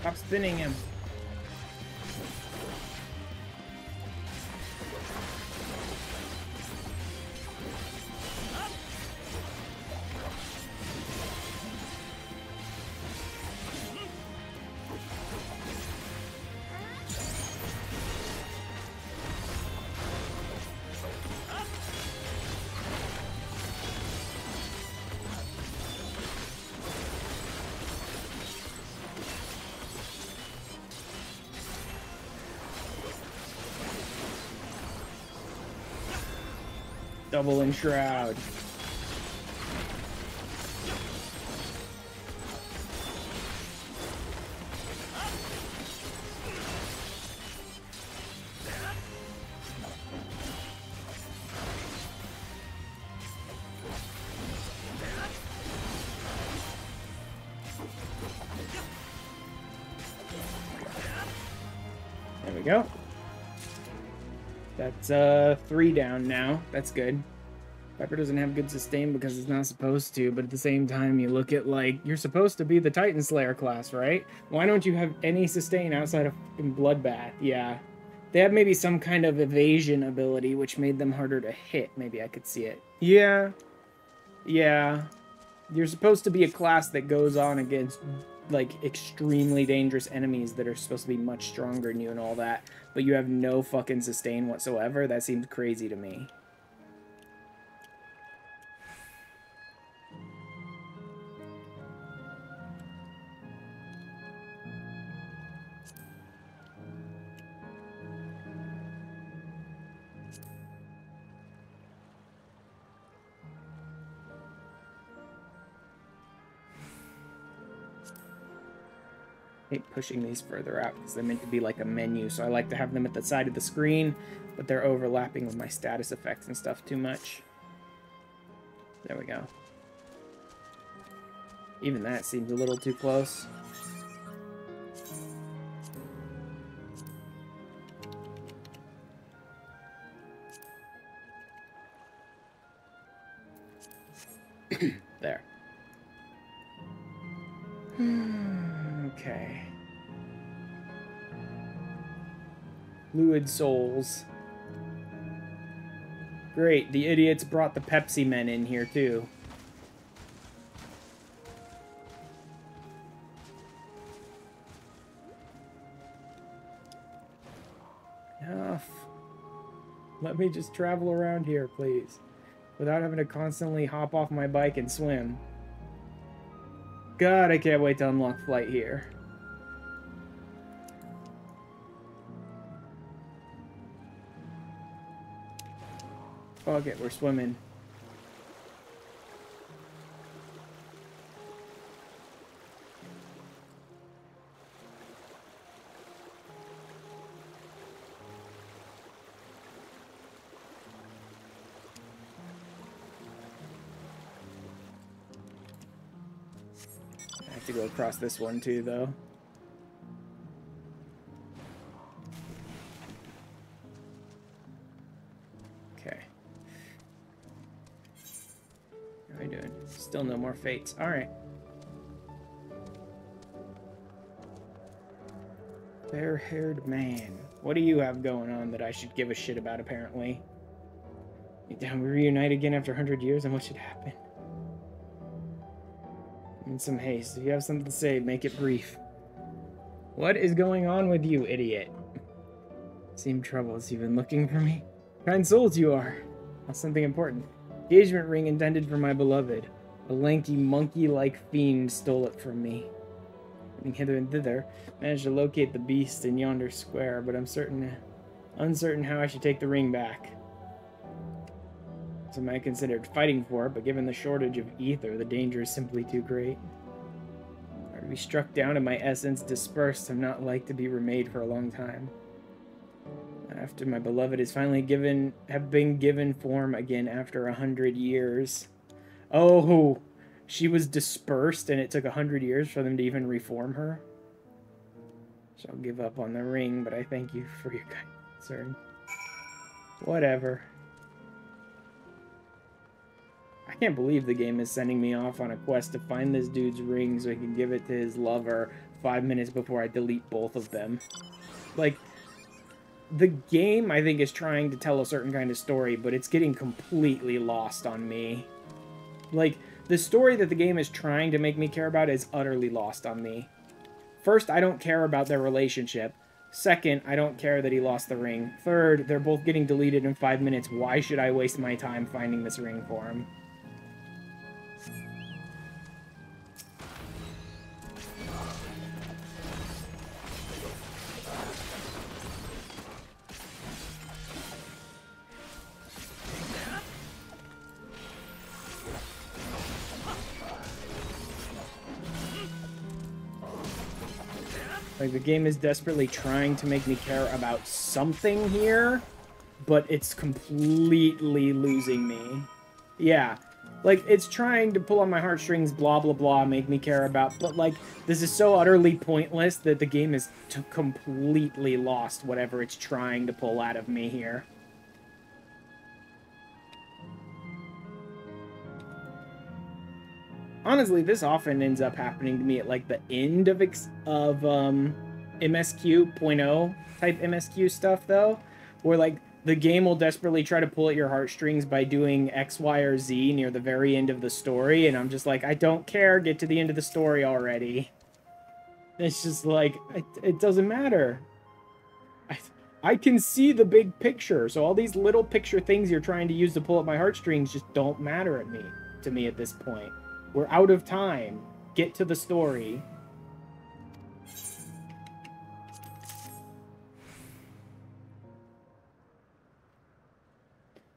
Stop spinning him. Double enshroud. There we go. That's 3 down now. That's good. Viper doesn't have good sustain because it's not supposed to, but at the same time, you look at, like, you're supposed to be the Titan Slayer class, right? Why don't you have any sustain outside of Bloodbath? Yeah. They have maybe some kind of evasion ability, which made them harder to hit. Maybe I could see it. Yeah. Yeah. You're supposed to be a class that goes on against, like, extremely dangerous enemies that are supposed to be much stronger than you and all that, but you have no fucking sustain whatsoever. That seems crazy to me. I hate pushing these further out because they're meant to be like a menu, so I like to have them at the side of the screen, but they're overlapping with my status effects and stuff too much. There we go. Even that seems a little too close. There. Okay. Fluid souls. Great, the idiots brought the Pepsi men in here too. Enough. Let me just travel around here, please. Without having to constantly hop off my bike and swim. God, I can't wait to unlock flight here. Fuck it, we're swimming. I have to go across this one too, though. Okay. How are we doing? Still no more fates. Alright. Fair-haired man. What do you have going on that I should give a shit about, apparently? We reunite again after 100 years, and what should happen? In some haste. If you have something to say, make it brief. What is going on with you, idiot? Seem troubles. You've been looking for me? Kind souls you are. That's something important. Engagement ring intended for my beloved. A lanky, monkey-like fiend stole it from me. Running hither and thither, managed to locate the beast in yonder square, but I'm uncertain how I should take the ring back. Some I considered fighting for, but given the shortage of ether, the danger is simply too great. Or to be struck down and my essence dispersed, I'm not like to be remade for a long time. After my beloved is finally have been given form again after 100 years. Oh, she was dispersed and it took 100 years for them to even reform her? So I'll give up on the ring, but I thank you for your kind concern. Whatever. I can't believe the game is sending me off on a quest to find this dude's ring so he can give it to his lover 5 minutes before I delete both of them. Like, the game, I think, is trying to tell a certain kind of story, but it's getting completely lost on me. Like, the story that the game is trying to make me care about is utterly lost on me. First, I don't care about their relationship. Second, I don't care that he lost the ring. Third, they're both getting deleted in 5 minutes. Why should I waste my time finding this ring for him? Like, the game is desperately trying to make me care about something here, but it's completely losing me. Yeah, like, it's trying to pull on my heartstrings, blah, blah, blah, make me care about, but, like, this is so utterly pointless that the game is completely lost whatever it's trying to pull out of me here. Honestly, this often ends up happening to me at, like, the end of MSQ 0.0 type MSQ stuff, though, where, like, the game will desperately try to pull at your heartstrings by doing X, Y, or Z near the very end of the story, and I'm just like, I don't care, get to the end of the story already. It's just like, it doesn't matter. I can see the big picture, so all these little picture things you're trying to use to pull at my heartstrings just don't matter to me at this point. We're out of time. Get to the story.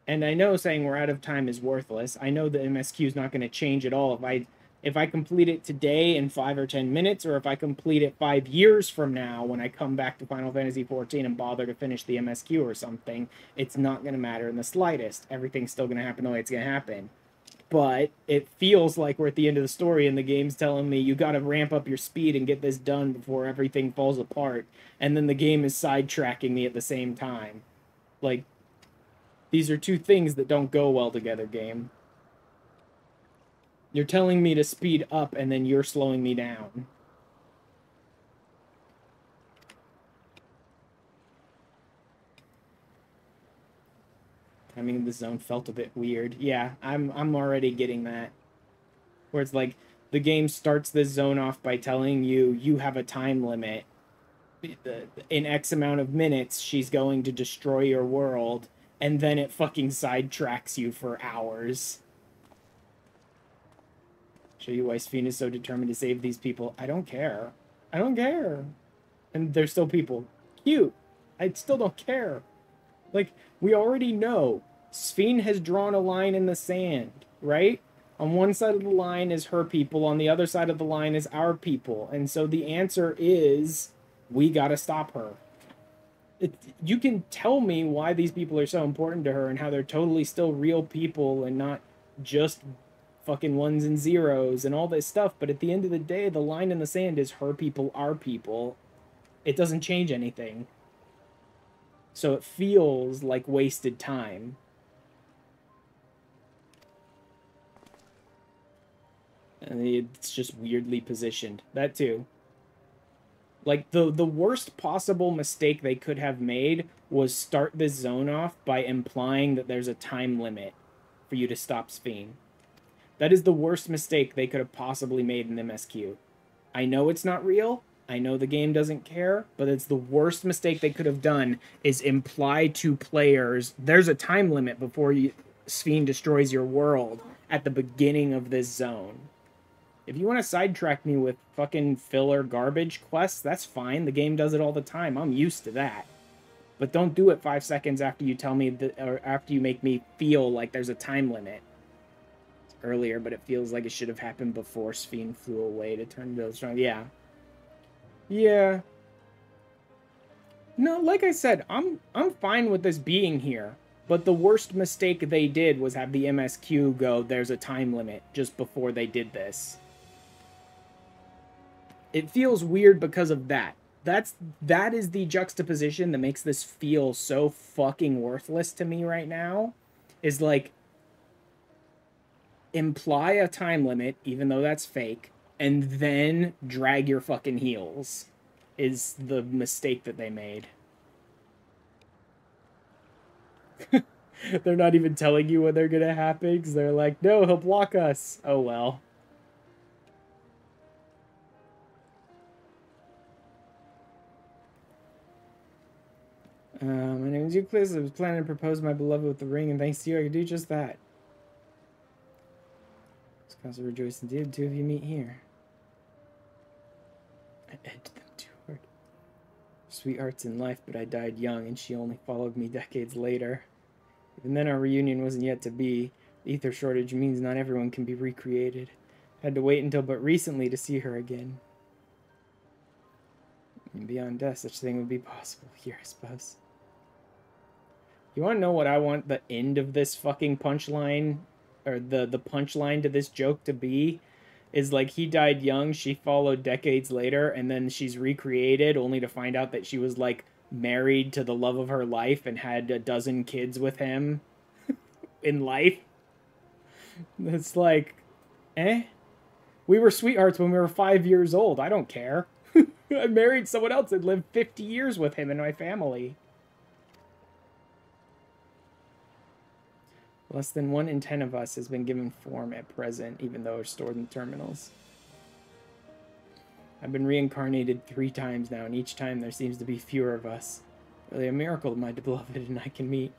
And I know saying we're out of time is worthless. I know the MSQ is not going to change at all if I complete it today in 5 or 10 minutes, or if I complete it 5 years from now when I come back to Final Fantasy XIV and bother to finish the MSQ or something. It's not going to matter in the slightest. Everything's still going to happen the way it's going to happen. But it feels like we're at the end of the story and the game's telling me you gotta ramp up your speed and get this done before everything falls apart. And then the game is sidetracking me at the same time. Like, these are two things that don't go well together, game. You're telling me to speed up and then you're slowing me down. timing of the zone felt a bit weird. Yeah, I'm already getting that. Where it's like, the game starts this zone off by telling you, you have a time limit. In X amount of minutes, she's going to destroy your world, and then it fucking sidetracks you for hours. Show you why Sphene is so determined to save these people. I don't care. I don't care. And they're still people. Cute. I still don't care. Like, we already know. Sphene has drawn a line in the sand, right? On one side of the line is her people, on the other side of the line is our people. And so the answer is, we gotta stop her. You can tell me why these people are so important to her and how they're totally still real people and not just fucking ones and zeros and all this stuff, but at the end of the day, the line in the sand is her people, our people. It doesn't change anything. So it feels like wasted time. And it's just weirdly positioned. That too. Like, the worst possible mistake they could have made was start this zone off by implying that there's a time limit for you to stop Sphene. That is the worst mistake they could have possibly made in MSQ. I know it's not real. I know the game doesn't care, but it's the worst mistake they could have done is imply to players there's a time limit before Sphene destroys your world at the beginning of this zone. If you want to sidetrack me with fucking filler garbage quests, that's fine. The game does it all the time. I'm used to that. But don't do it 5 seconds after you tell me that, or after you make me feel like there's a time limit. It's earlier, but it feels like it should have happened before Sphene flew away to turn to strong. Yeah. Yeah. No, like I said, I'm fine with this being here. But the worst mistake they did was have the MSQ go, there's a time limit, just before they did this. It feels weird because of that. That is the juxtaposition that makes this feel so fucking worthless to me right now. Is like, imply a time limit, even though that's fake, and then drag your fucking heels. Is the mistake that they made. They're not even telling you when they're gonna happen, because they're like, no, he'll block us. Oh well. My name is Euclid. I was planning to propose my beloved with the ring, and thanks to you, I can do just that. It's cause of rejoice indeed. The two of you meet here. I edged them too hard. Sweethearts in life, but I died young, and she only followed me decades later. Even then, our reunion wasn't yet to be. The ether shortage means not everyone can be recreated. I had to wait until but recently to see her again. And beyond death, such a thing would be possible here, I suppose. You want to know what I want the end of this fucking punchline, or the punchline to this joke to be? Is like, he died young, she followed decades later, and then she's recreated only to find out that she was, like, married to the love of her life and had a dozen kids with him in life. It's like, eh? We were sweethearts when we were 5 years old. I don't care. I married someone else and lived 50 years with him and my family. Less than 1 in 10 of us has been given form at present, even though we're stored in terminals. I've been reincarnated 3 times now, and each time there seems to be fewer of us. Really a miracle that my beloved and I can meet.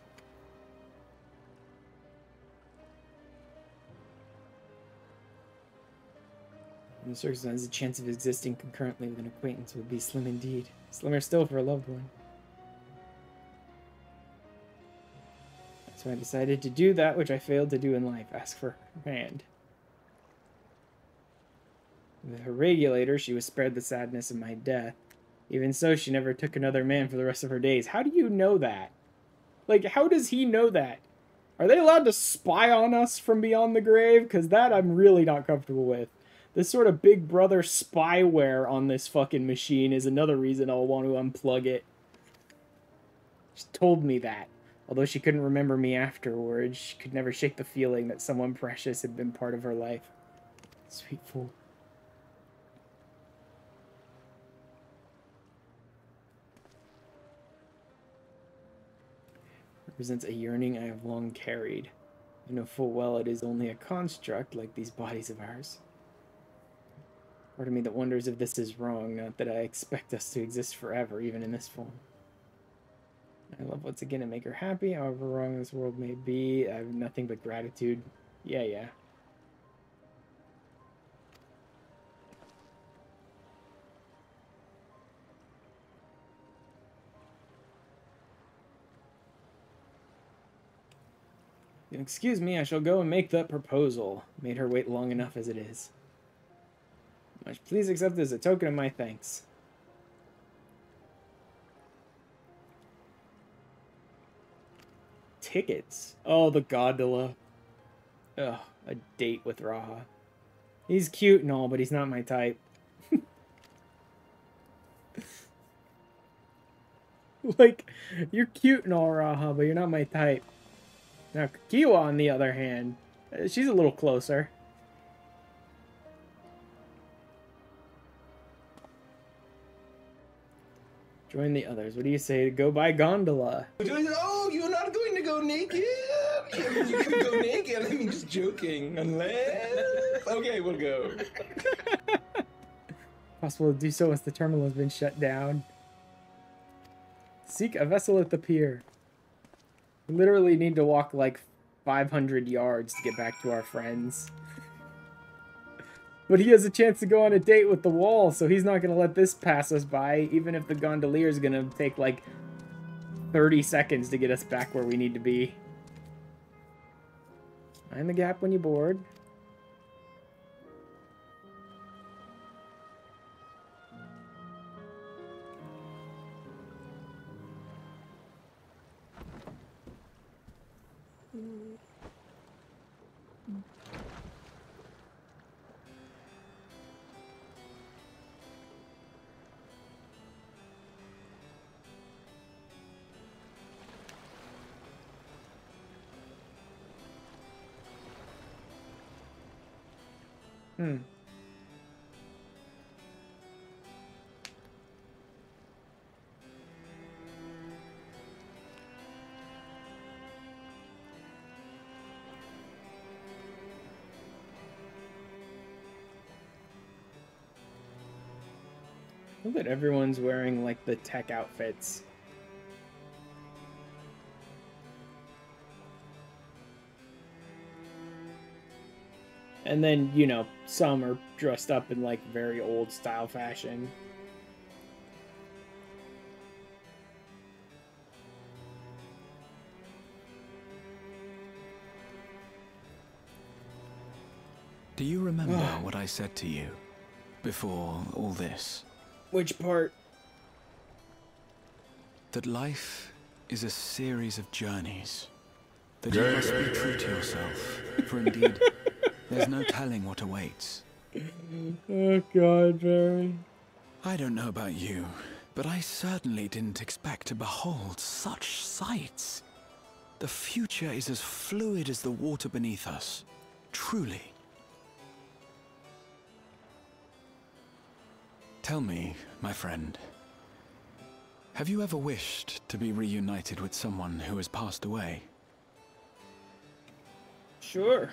In the circumstances, the chance of existing concurrently with an acquaintance would be slim indeed. Slimmer still for a loved one. So I decided to do that which I failed to do in life, ask for her hand. With her regulator, she was spared the sadness of my death. Even so, she never took another man for the rest of her days. How do you know that? Like, how does he know that? Are they allowed to spy on us from beyond the grave? Because that I'm really not comfortable with. This sort of Big Brother spyware on this fucking machine is another reason I'll want to unplug it. She told me that. Although she couldn't remember me afterwards, she could never shake the feeling that someone precious had been part of her life. Sweet fool. Represents a yearning I have long carried. I know full well it is only a construct like these bodies of ours. Part of me that wonders if this is wrong, not that I expect us to exist forever, even in this form. I love once again to make her happy, however wrong this world may be. I have nothing but gratitude. Yeah. Excuse me, I shall go and make that proposal. Made her wait long enough as it is. Much please accept this as a token of my thanks. Tickets. Oh, the gondola. Ugh, a date with Raha. He's cute and all, but he's not my type. Like, you're cute and all, Raha, but you're not my type. Now, Kiwa, on the other hand, she's a little closer. Join the others. What do you say to go by gondola? Oh, you're not going to go naked? You could go naked. I mean, just joking. Unless... Okay, we'll go. Possible to do so once the terminal has been shut down. Seek a vessel at the pier. We literally need to walk like 500 yards to get back to our friends. But he has a chance to go on a date with the wall, so he's not going to let this pass us by, even if the gondolier is going to take like 30 seconds to get us back where we need to be. Mind the gap when you board. Look at everyone's wearing like the tech outfits. And then, you know, some are dressed up in like very old style fashion. Do you remember what I said to you before all this? Which part? That life is a series of journeys. That you must be true to yourself, for indeed, there's no telling what awaits. Oh God, Barry. I don't know about you, but I certainly didn't expect to behold such sights. The future is as fluid as the water beneath us, truly. Tell me, my friend, have you ever wished to be reunited with someone who has passed away? Sure.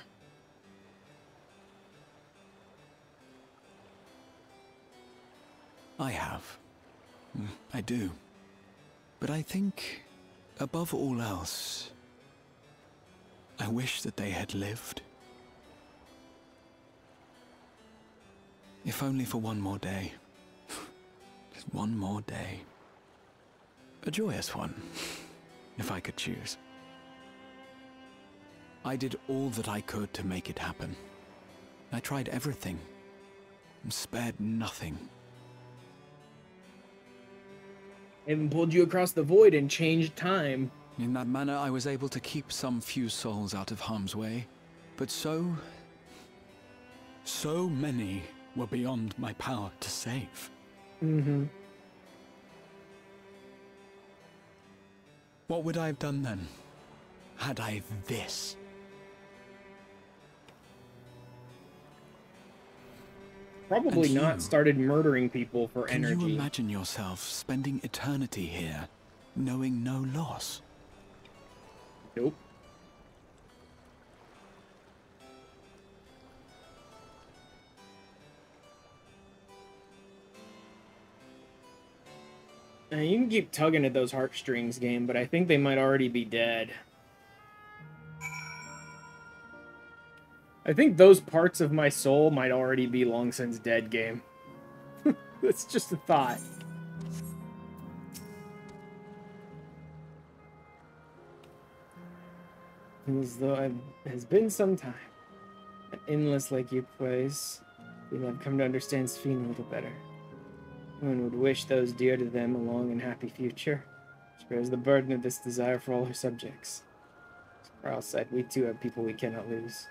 I have. I do. But I think, above all else, I wish that they had lived. If only for one more day. Just one more day. A joyous one, if I could choose. I did all that I could to make it happen. I tried everything, and spared nothing. I even pulled you across the void and changed time. In that manner, I was able to keep some few souls out of harm's way, but so many were beyond my power to save. What would I have done then, had I this? Probably not started murdering people for energy. Can you imagine yourself spending eternity here, knowing no loss? Nope. You can keep tugging at those heartstrings, game, but I think they might already be dead. I think those parts of my soul might already be long since dead, game. That's just a thought. As though it has been some time. An endless like you place. People have come to understand Sphene a little better. One would wish those dear to them a long and happy future. She bears the burden of this desire for all her subjects. As Carl said, we too have people we cannot lose.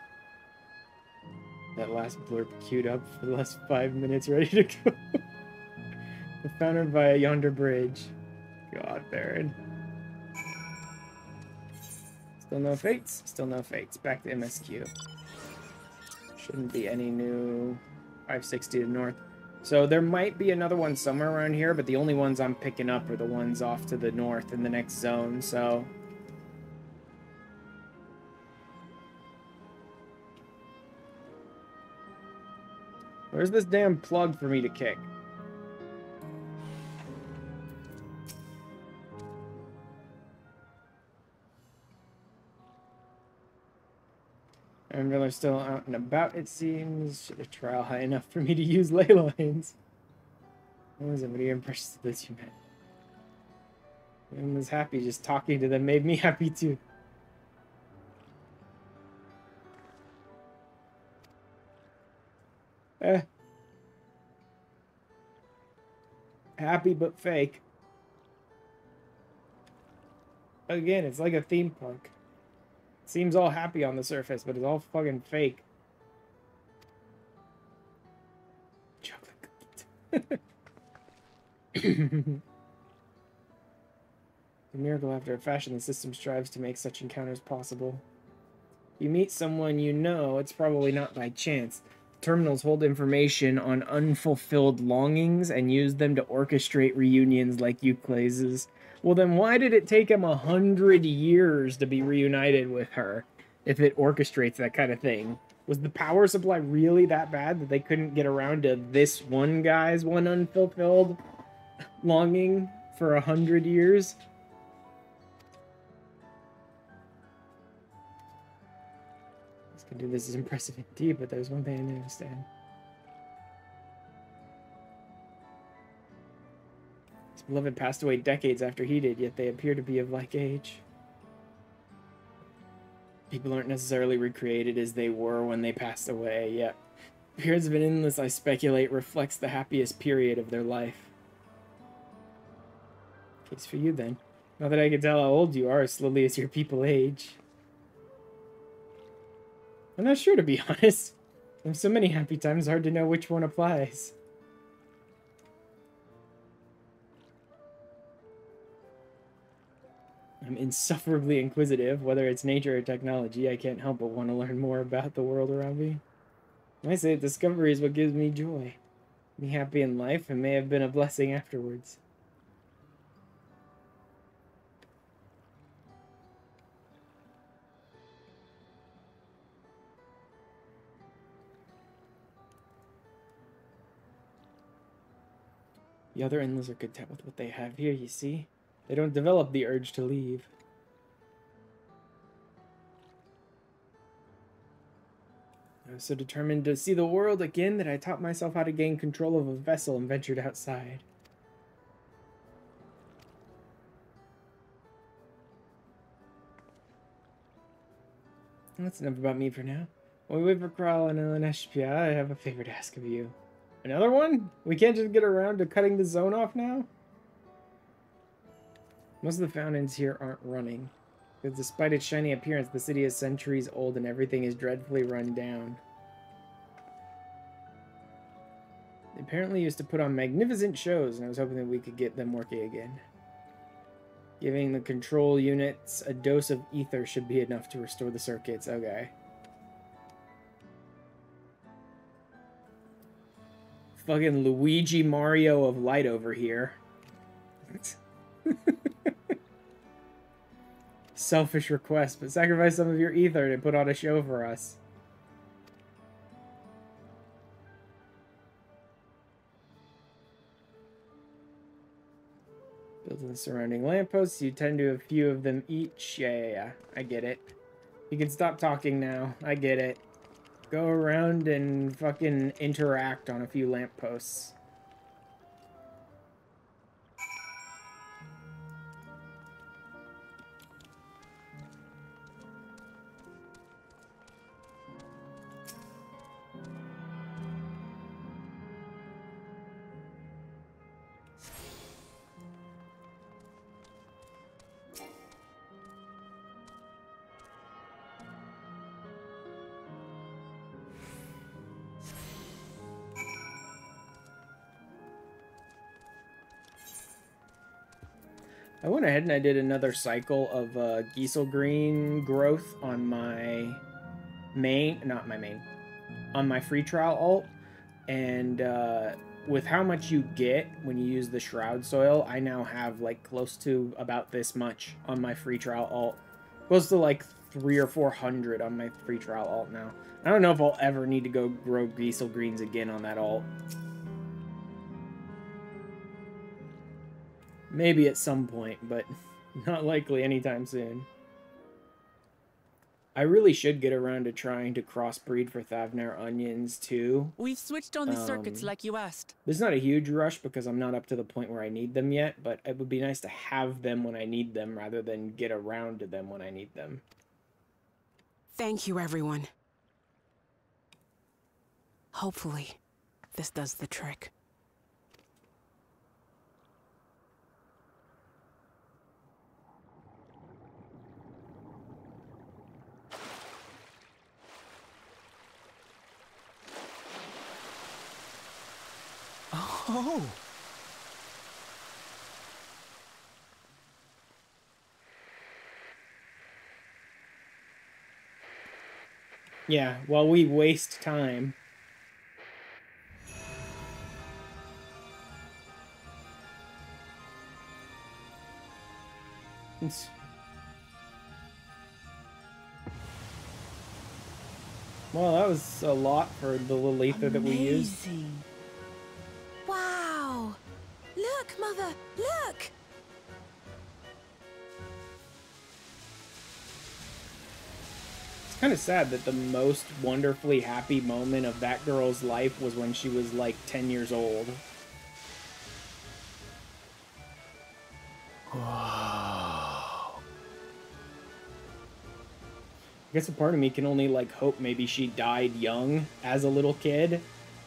That last blurb queued up for the last 5 minutes, ready to go. Founded by yonder bridge. God, Baron. Still no fates? Still no fates. Back to MSQ. Shouldn't be any new 560 to the north. So there might be another one somewhere around here, but the only ones I'm picking up are the ones off to the north in the next zone, so... Where's this damn plug for me to kick? And they're still out and about, it seems. Should have trial high enough for me to use ley lines. I wasn't really impressed with this you met. I was happy just talking to them made me happy too. Happy but fake. Again, it's like a theme park. Seems all happy on the surface, but it's all fucking fake. Chocolate cookies. A miracle after a fashion, the system strives to make such encounters possible. You meet someone you know, it's probably not by chance. Terminals hold information on unfulfilled longings and use them to orchestrate reunions like Euclid's. Well, then why did it take him 100 years to be reunited with her if it orchestrates that kind of thing? Was the power supply really that bad that they couldn't get around to this one guy's one unfulfilled longing for 100 years? This is impressive indeed, but there's one thing I don't understand. His beloved passed away decades after he did, yet they appear to be of like age. People aren't necessarily recreated as they were when they passed away, yet periods of an endless, I speculate, reflects the happiest period of their life. Case for you, then. Not that I can tell how old you are as slowly as your people age. I'm not sure, to be honest. There's so many happy times, hard to know which one applies. I'm insufferably inquisitive, whether it's nature or technology. I can't help but want to learn more about the world around me. I say discovery is what gives me joy. Be happy in life and may have been a blessing afterwards. The other endless are content with what they have here, you see? They don't develop the urge to leave. I was so determined to see the world again that I taught myself how to gain control of a vessel and ventured outside. That's enough about me for now. While we wait for Kral and Neshpia, I have a favor to ask of you. Another one? We can't just get around to cutting the zone off now? Most of the fountains here aren't running. Because despite its shiny appearance, the city is centuries old and everything is dreadfully run down. They apparently used to put on magnificent shows, and I was hoping that we could get them working again. Giving the control units a dose of ether should be enough to restore the circuits. Okay. Fucking Luigi Mario of light over here. selfish request, but sacrifice some of your ether to put on a show for us. Building the surrounding lampposts, you tend to a few of them each. Yeah. I get it. You can stop talking now. I get it. Go around and fucking interact on a few lampposts. I went ahead and I did another cycle of Giesel Green growth on my on my free trial alt, and with how much you get when you use the Shroud Soil, I now have like close to about this much on my free trial alt. Close to like 300 or 400 on my free trial alt now. I don't know if I'll ever need to go grow Giesel Greens again on that alt. Maybe at some point, but not likely anytime soon. I really should get around to trying to crossbreed for Thavnar onions too. We've switched on the circuits like you asked. There's not a huge rush because I'm not up to the point where I need them yet, but it would be nice to have them when I need them rather than get around to them when I need them. Thank you, everyone. Hopefully, this does the trick. Oh! Yeah, while we waste time. Well, that was a lot for the little ether that we used. Wow! Look, Mother! Look! It's kind of sad that the most wonderfully happy moment of that girl's life was when she was like 10 years old. Wow. I guess a part of me can only like hope maybe she died young as a little kid.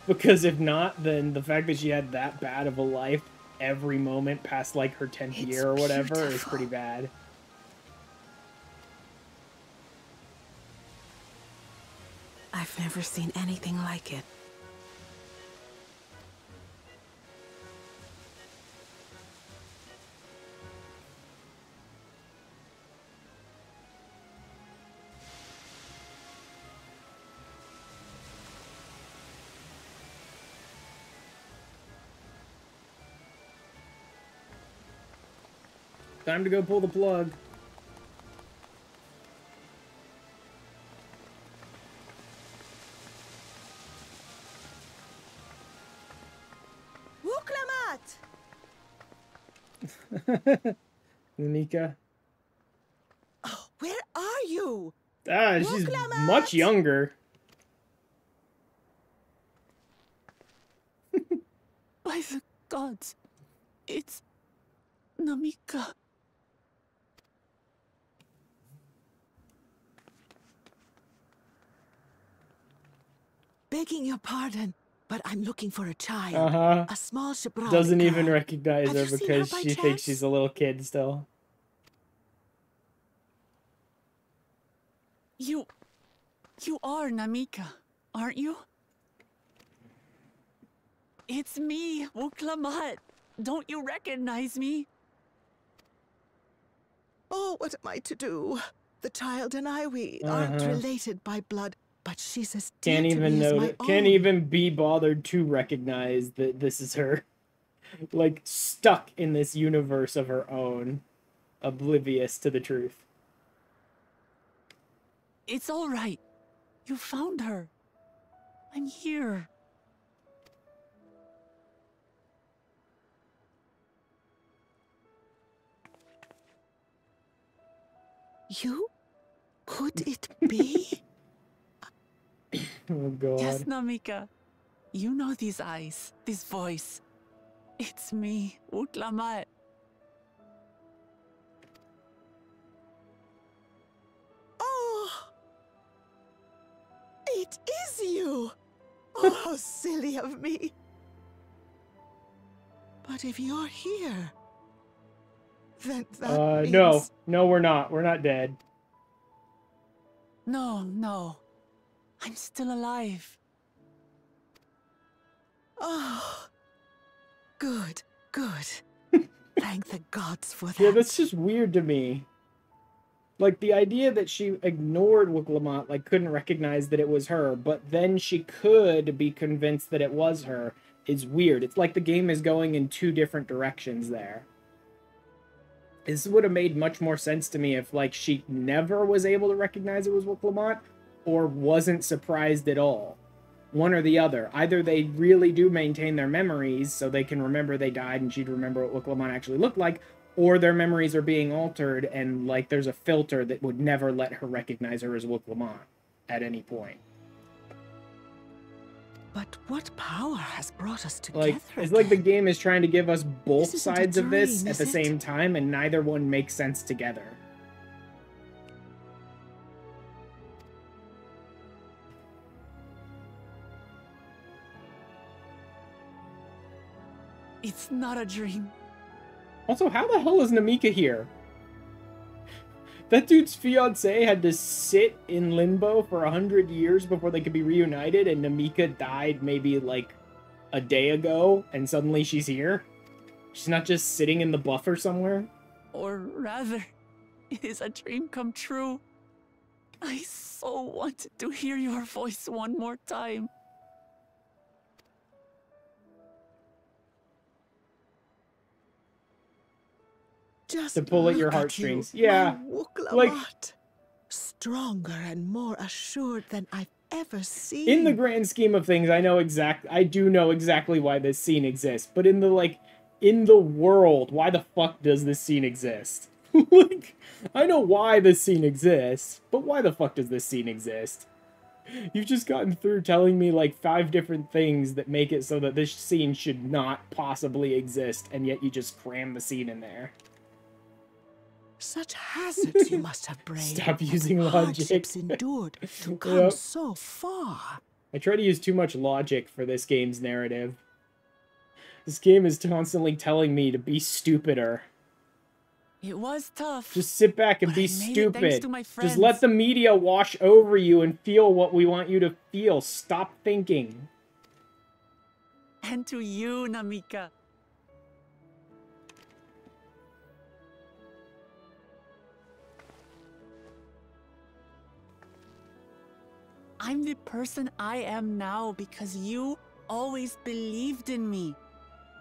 Because if not, then the fact that she had that bad of a life every moment past like her 10th year or whatever is pretty bad. I've never seen anything like it. Time to go pull the plug. Unika. Oh, where are you? Ah, she's much younger. By the gods, it's Namika. Begging your pardon, but I'm looking for a child. A small Shabrali Doesn't even girl. recognize her Have you seen because her by she thinks chance? she's a little kid still. You are Namika, aren't you? It's me, Wuklamat. Don't you recognize me? Oh, what am I to do? The child and I, we aren't related by blood, but she's as dear Can't to even me as know. my Can't own. even be bothered to recognize that this is her. Like stuck in this universe of her own, oblivious to the truth. It's all right. You found her. I'm here. You? Could it be? Oh, God. Yes, Namika. You know these eyes, this voice. It's me, Uklamat. Oh! It is you! Oh, how silly of me. But if you're here, then that means... No, we're not. We're not dead. No. I'm still alive. Oh, good. Thank the gods for that. Yeah, that's just weird to me. Like, the idea that she ignored Wuklamot, like, couldn't recognize that it was her, but then she could be convinced that it was her, is weird. It's like the game is going in two different directions there. This would have made much more sense to me if, like, she never was able to recognize it was Wuklamot, or wasn't surprised at all. One or the other. Either they really do maintain their memories, so they can remember they died and she'd remember what Wuklamot actually looked like, or their memories are being altered and, like, there's a filter that would never let her recognize her as Wuklamot at any point. But what power has brought us together? Like, it's like the game is trying to give us both sides of this dream, at the is it? same time, and neither one makes sense together. It's not a dream. Also, how the hell is Namika here? That dude's fiancé had to sit in limbo for 100 years before they could be reunited, and Namika died maybe, like, a day ago, and suddenly she's here? She's not just sitting in the buffer somewhere? Or rather, it is a dream come true. I so wanted to hear your voice one more time. Just to pull at your look heartstrings. you, Yeah. my Like, Wuklamot. Stronger and more assured than I've ever seen. in the grand scheme of things, I do know exactly why this scene exists. But in the world, why the fuck does this scene exist? Like, I know why this scene exists, but why the fuck does this scene exist? You've just gotten through telling me, like, 5 different things that make it so that this scene should not possibly exist, and yet you just cram the scene in there. Such hazards you must have braved. Stop using logic. Hardships endured to come so far. I try to use too much logic for this game's narrative. This game is constantly telling me to be stupider. It was tough. Just sit back and but be I made it stupid. thanks to my friends. Just let the media wash over you and feel what we want you to feel. Stop thinking. And to you, Namika. I'm the person I am now because you always believed in me.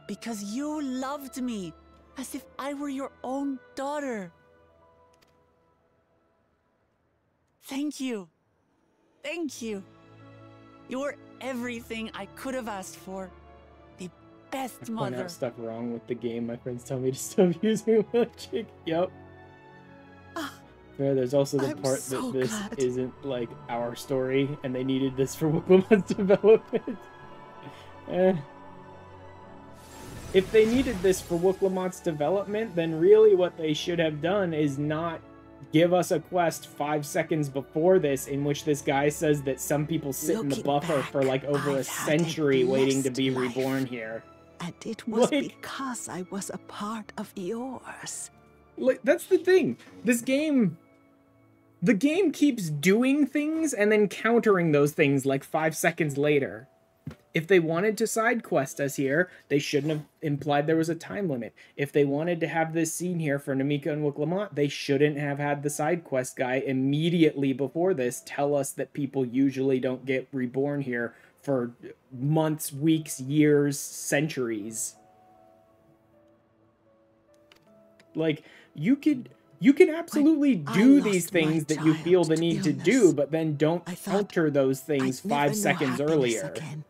Because you loved me as if I were your own daughter. Thank you. Thank you. You're everything I could have asked for. The best I point mother. out stuff wrong with the game. My friends tell me to stop using logic. Yep. Yeah, there's also the part that this isn't, like, our story, and they needed this for Wuklamot's development. If they needed this for Wuklamot's development, then really what they should have done is not give us a quest 5 seconds before this in which this guy says that some people sit in the buffer for, like, over a century waiting to be reborn here. And it was because I was a part of yours. Like, that's the thing. The game keeps doing things and then countering those things like 5 seconds later. If they wanted to side quest us here, they shouldn't have implied there was a time limit. If they wanted to have this scene here for Namika and Wuklamot, they shouldn't have had the side quest guy immediately before this tell us that people usually don't get reborn here for months, weeks, years, centuries. Like, you could You can absolutely do these things that you feel the need to do, but then don't counter those things 5 seconds earlier. Again.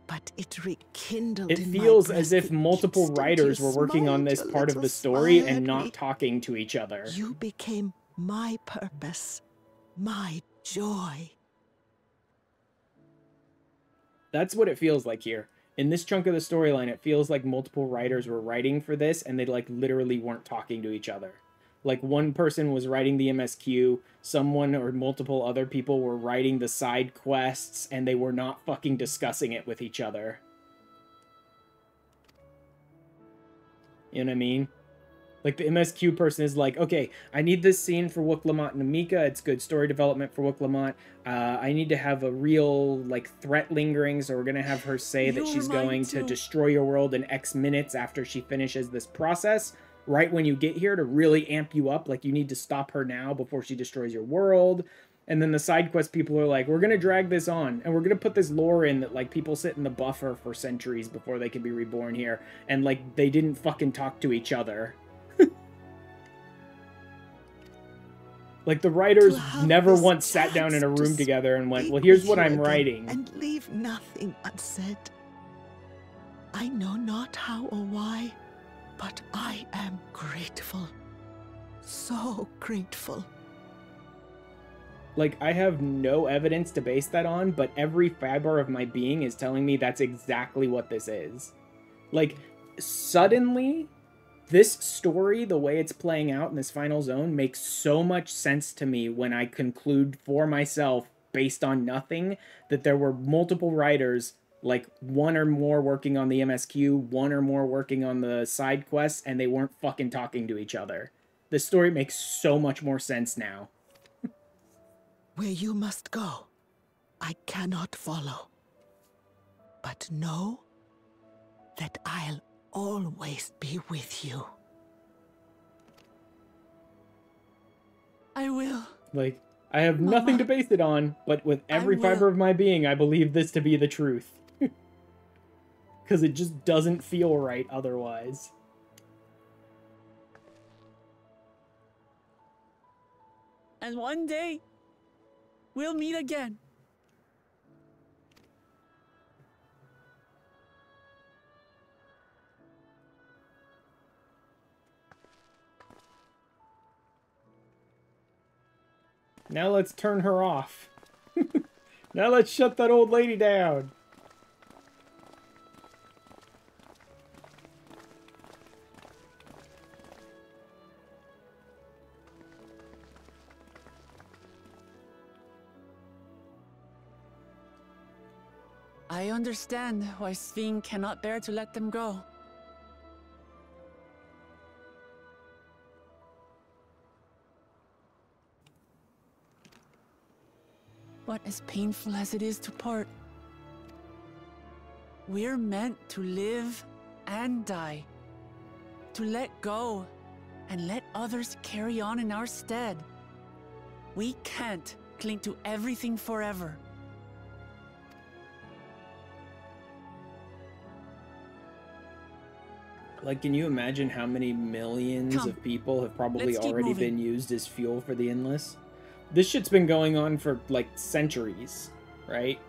But it rekindled. It feels as if multiple writers were working on this part of the story and not talking to each other. You became my purpose, my joy. That's what it feels like here. In this chunk of the storyline, it feels like multiple writers were writing for this and they like literally weren't talking to each other. Like one person was writing the MSQ, someone or multiple other people were writing the side quests, and they were not fucking discussing it with each other. You know what I mean? Like the MSQ person is like, okay, I need this scene for Wook Lamont and Amika. It's good story development for Wook Lamont. I need to have a real like threat lingering, so we're gonna have her say that she's going to destroy your world in X minutes after she finishes this process. Right when you get here to really amp you up, like you need to stop her now before she destroys your world. And then the side quest people are like, we're gonna drag this on and we're gonna put this lore in that like people sit in the buffer for centuries before they can be reborn here, and like they didn't fucking talk to each other. Like the writers never once sat down in a room together and went, well, here's what I'm writing. And leave nothing unsaid. I know not how or why, but I am grateful. So grateful. Like, I have no evidence to base that on, but every fiber of my being is telling me that's exactly what this is. Like, suddenly, this story, the way it's playing out in this final zone, makes so much sense to me when I conclude for myself, based on nothing, that there were multiple writers, like one or more working on the MSQ, one or more working on the side quests, and they weren't fucking talking to each other. The story makes so much more sense now. Where you must go, I cannot follow. But know that I'll always be with you. I will. Like, I have nothing to base it on, but with every fiber of my being, I believe this to be the truth. Because it just doesn't feel right otherwise. And one day, we'll meet again. Now let's turn her off. Now let's shut that old lady down. I understand why Sveen cannot bear to let them go. But as painful as it is to part, we're meant to live and die. To let go and let others carry on in our stead. We can't cling to everything forever. Like, can you imagine how many millions of people have probably already been used as fuel for the Endless? This shit's been going on for, like, centuries, right?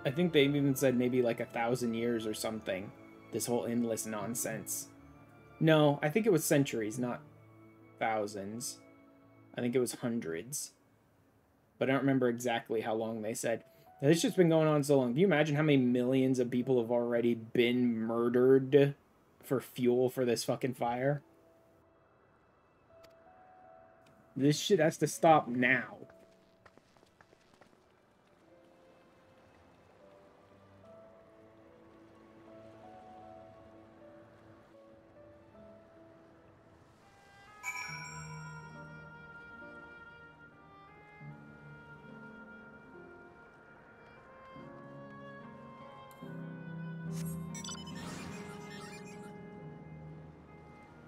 I think they even said maybe, like, 1,000 years or something. This whole Endless nonsense. No, I think it was centuries, not thousands. I think it was hundreds. But I don't remember exactly how long they said. This shit's been going on so long. Can you imagine how many millions of people have already been murdered for fuel for this fucking fire? This shit has to stop now.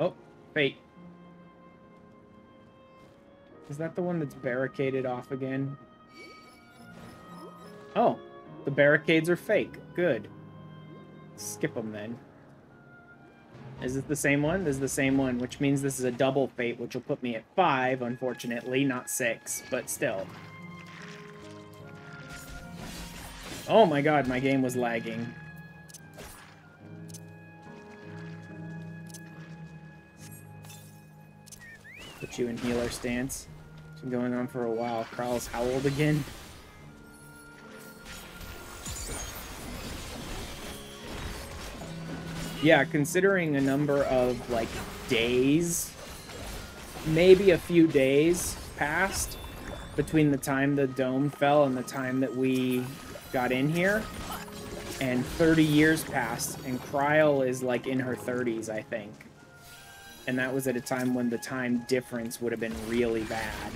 Oh, fate. Is that the one that's barricaded off again? Oh, the barricades are fake. Good. Skip them then. Is this the same one? This is the same one, which means this is a double fate, which will put me at 5, unfortunately, not 6, but still. Oh my god, my game was lagging. Put you in healer stance. It's been going on for a while. Kral's how old again? Yeah, considering a number of, like, days, maybe a few days passed between the time the dome fell and the time that we got in here, and 30 years passed, and Kryl is, like, in her 30s, I think. And that was at a time when the time difference would have been really bad.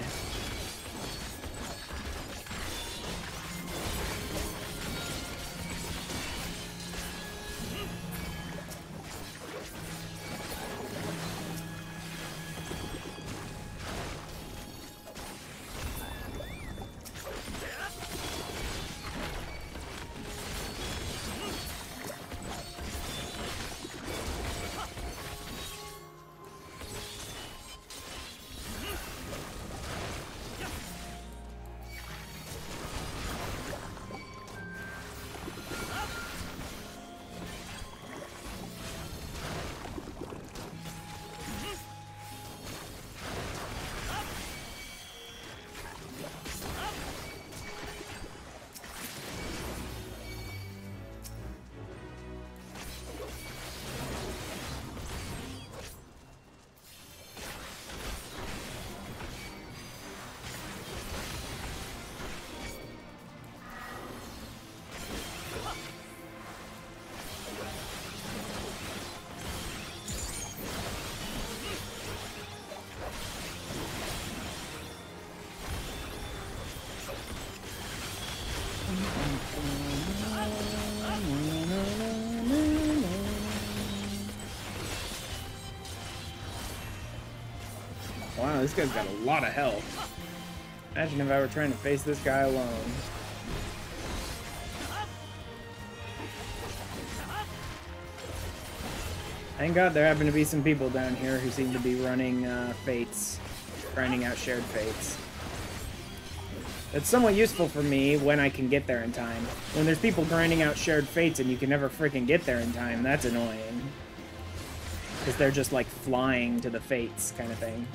Wow, this guy's got a lot of health. Imagine if I were trying to face this guy alone. Thank God there happen to be some people down here who seem to be running fates, grinding out shared fates. It's somewhat useful for me when I can get there in time. When there's people grinding out shared fates and you can never freaking get there in time, that's annoying. Because they're just like flying to the fates kind of thing.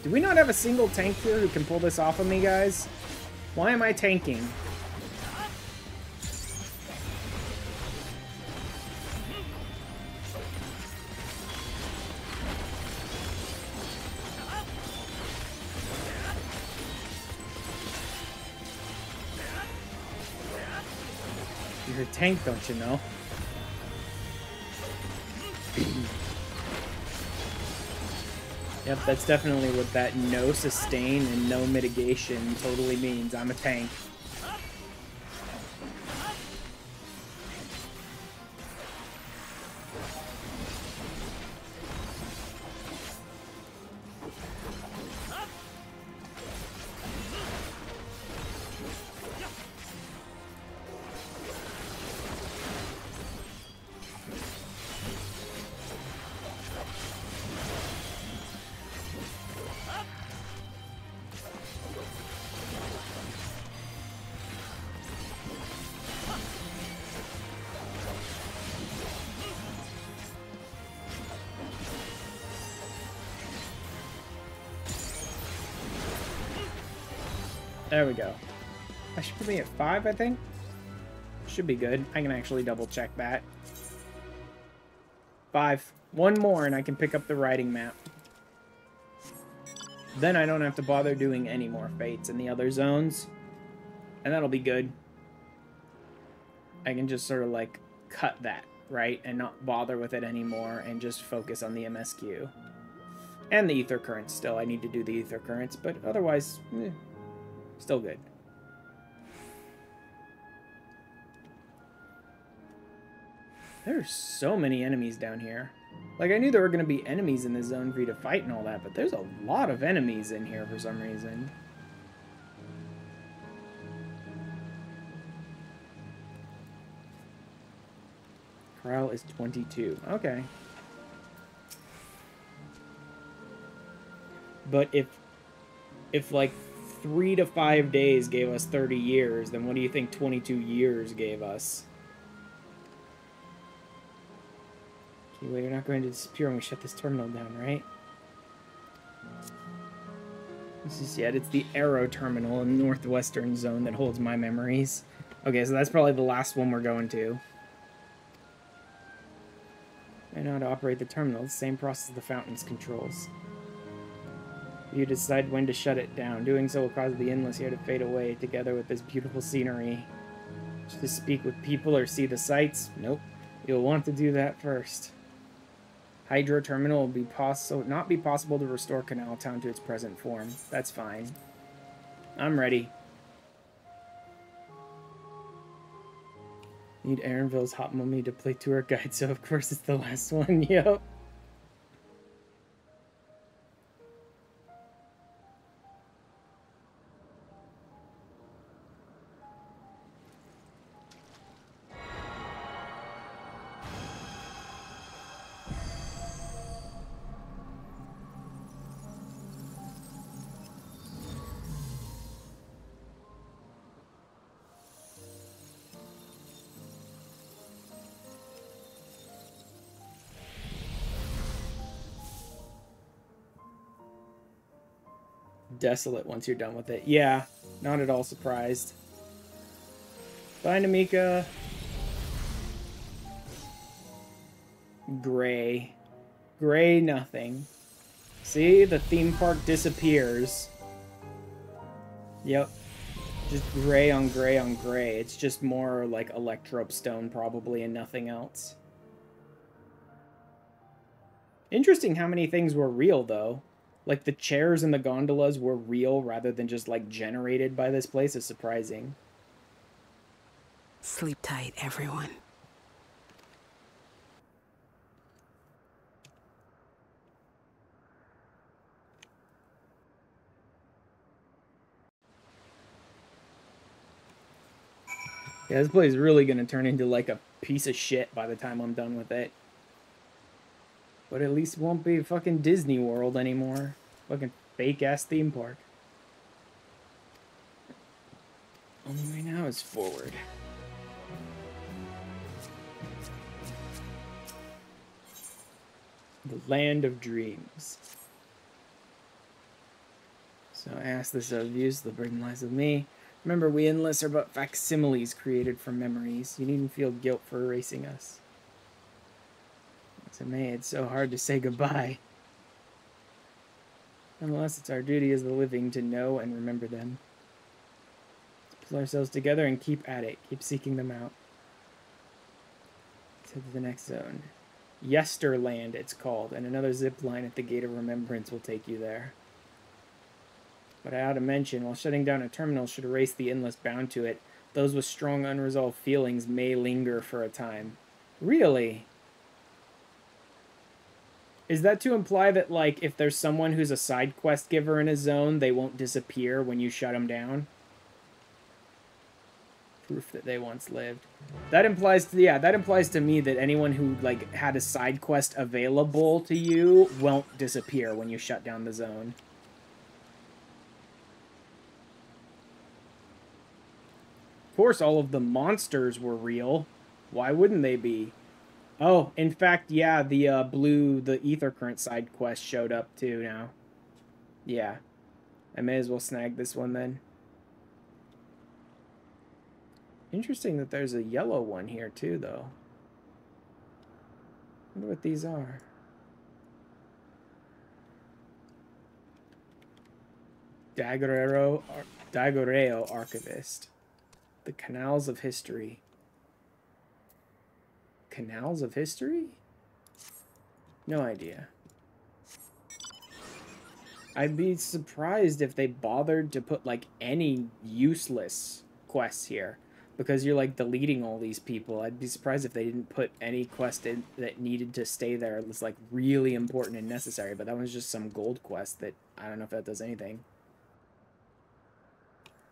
Do we not have a single tank here who can pull this off of me, guys? Why am I tanking? You're a tank, don't you know? Yep, that's definitely what that no sustain and no mitigation totally means. I'm a tank. There we go. That should put me at 5, I think. Should be good. I can actually double check that. 5. One more and I can pick up the writing map. Then I don't have to bother doing any more fates in the other zones. And that'll be good. I can just sort of like cut that, right? And not bother with it anymore and just focus on the MSQ. And the ether currents still. I need to do the ether currents, but otherwise, still good. There's so many enemies down here. Like, I knew there were going to be enemies in this zone for you to fight and all that, but there's a lot of enemies in here for some reason. Trial is 22. Okay. But if like 3 to 5 days gave us 30 years, then what do you think 22 years gave us? Okay, well, you're not going to disappear when we shut this terminal down, right? This is yet. It's the Aero terminal in the northwestern zone that holds my memories. Okay, so that's probably the last one we're going to. I know how to operate the terminal. It's the same process the fountains controls. You decide when to shut it down. Doing so will cause the endless here to fade away together with this beautiful scenery. Just to speak with people or see the sights? Nope. You'll want to do that first. Hydro terminal will be not be possible to restore Canal Town to its present form. That's fine. I'm ready. Need Aaronville's Hot Mummy to play tour guide, so of course it's the last one. Yep. Desolate once you're done with it. Yeah, not at all surprised. Bye, Namika. Gray. Gray, nothing. See? The theme park disappears. Yep. Just gray on gray on gray. It's just more like electrope stone probably and nothing else. Interesting how many things were real, though. Like, the chairs and the gondolas were real rather than just, like, generated by this place is surprising. Sleep tight, everyone. Yeah, this place is really going to turn into, like, a piece of shit by the time I'm done with it. But at least it won't be fucking Disney World anymore. Fucking fake-ass theme park. Only way now is forward. The land of dreams. So I ask this of you, so the burden lies with me. Remember, we endless are but facsimiles created from memories. You needn't feel guilt for erasing us. As it may, it's so hard to say goodbye. Nonetheless, it's our duty as the living to know and remember them. Let's pull ourselves together and keep at it. Keep seeking them out. To the next zone. Yesterland, it's called, and another zip line at the Gate of Remembrance will take you there. But I ought to mention, while shutting down a terminal should erase the endless bound to it, those with strong unresolved feelings may linger for a time. Really? Is that to imply that, like, if there's someone who's a side quest giver in a zone, they won't disappear when you shut them down? Proof that they once lived. That implies, yeah, that implies to me that anyone who, like, had a side quest available to you won't disappear when you shut down the zone. Of course, all of the monsters were real. Why wouldn't they be? Oh, in fact, yeah, the the ether current side quest showed up too now. Yeah. I may as well snag this one then. Interesting that there's a yellow one here too, though. I wonder what these are. Daguerreo Archivist. The Canals of History. Canals of History? No idea. I'd be surprised if they bothered to put, like, any useless quests here. Because you're, like, deleting all these people. I'd be surprised if they didn't put any quest in that needed to stay there. It was, like, really important and necessary. But that one's just some gold quest that, I don't know if that does anything.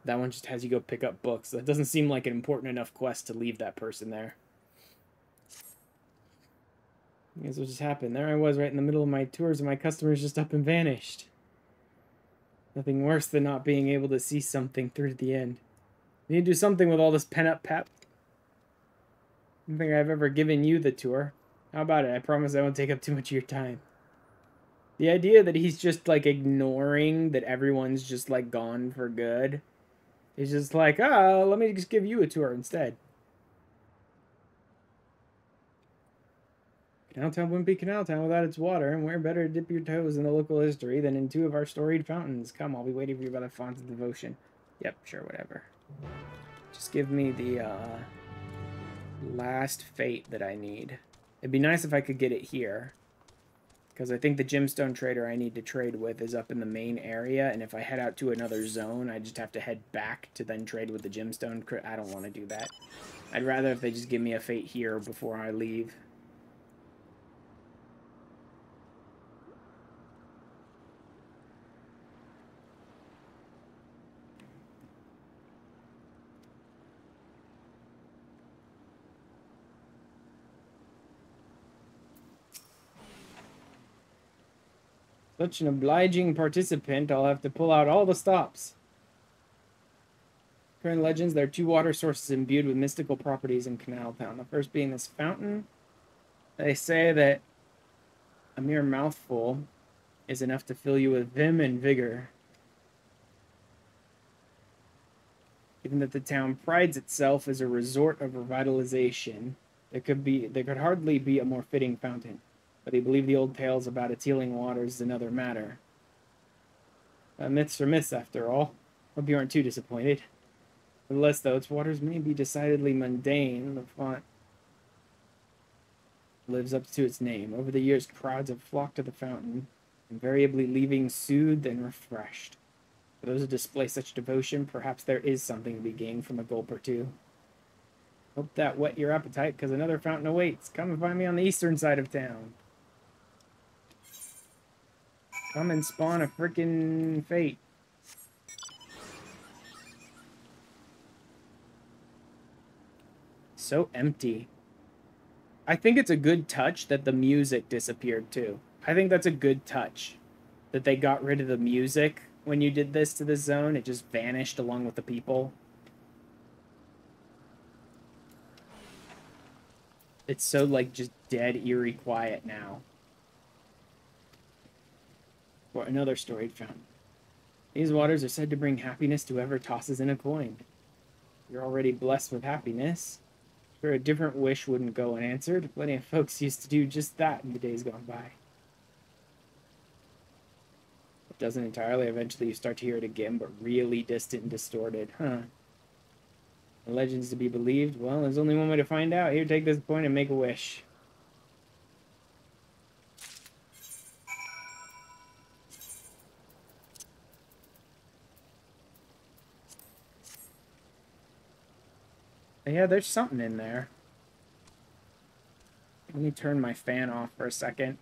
That one just has you go pick up books. That doesn't seem like an important enough quest to leave that person there. Guess what just happened? There I was right in the middle of my tours and my customers just up and vanished. Nothing worse than not being able to see something through to the end. We need to do something with all this pent-up pep. I don't think I've ever given you the tour. How about it? I promise I won't take up too much of your time. The idea that he's just, like, ignoring that everyone's just, like, gone for good. He's just like, let me just give you a tour instead. Canaltown wouldn't be Canaltown without its water, and where better to dip your toes in the local history than in 2 of our storied fountains. Come, I'll be waiting for you by the font of devotion. Yep, sure, whatever. Just give me the, last fate that I need. It'd be nice if I could get it here. Because I think the gemstone trader I need to trade with is up in the main area, and if I head out to another zone, I just have to head back to then trade with the gemstone. I don't want to do that. I'd rather if they just give me a fate here before I leave. Such an obliging participant, I'll have to pull out all the stops. Current legends, there are 2 water sources imbued with mystical properties in Canaltown. The first being this fountain. They say that a mere mouthful is enough to fill you with vim and vigor. Given that the town prides itself as a resort of revitalization, there could hardly be a more fitting fountain. But they believe the old tales about its healing waters is another matter. Myths are myths, after all. Hope you aren't too disappointed. Nevertheless, though, its waters may be decidedly mundane. The font lives up to its name. Over the years, crowds have flocked to the fountain, invariably leaving soothed and refreshed. For those who display such devotion, perhaps there is something to be gained from a gulp or 2. Hope that whet your appetite, because another fountain awaits. Come and find me on the eastern side of town. Come and spawn a frickin' fate. So empty. I think it's a good touch that the music disappeared too. I think that's a good touch. That they got rid of the music when you did this to the zone. It just vanished along with the people. It's so, like, just dead, eerie quiet now. Or another storied fountain. These waters are said to bring happiness to whoever tosses in a coin. You're already blessed with happiness. Sure, a different wish wouldn't go unanswered. Plenty of folks used to do just that in the days gone by. It doesn't entirely. Eventually you start to hear it again, but really distant and distorted. Huh. The legend's to be believed? Well, there's only one way to find out. Here, take this coin and make a wish. Yeah, there's something in there. Let me turn my fan off for a second.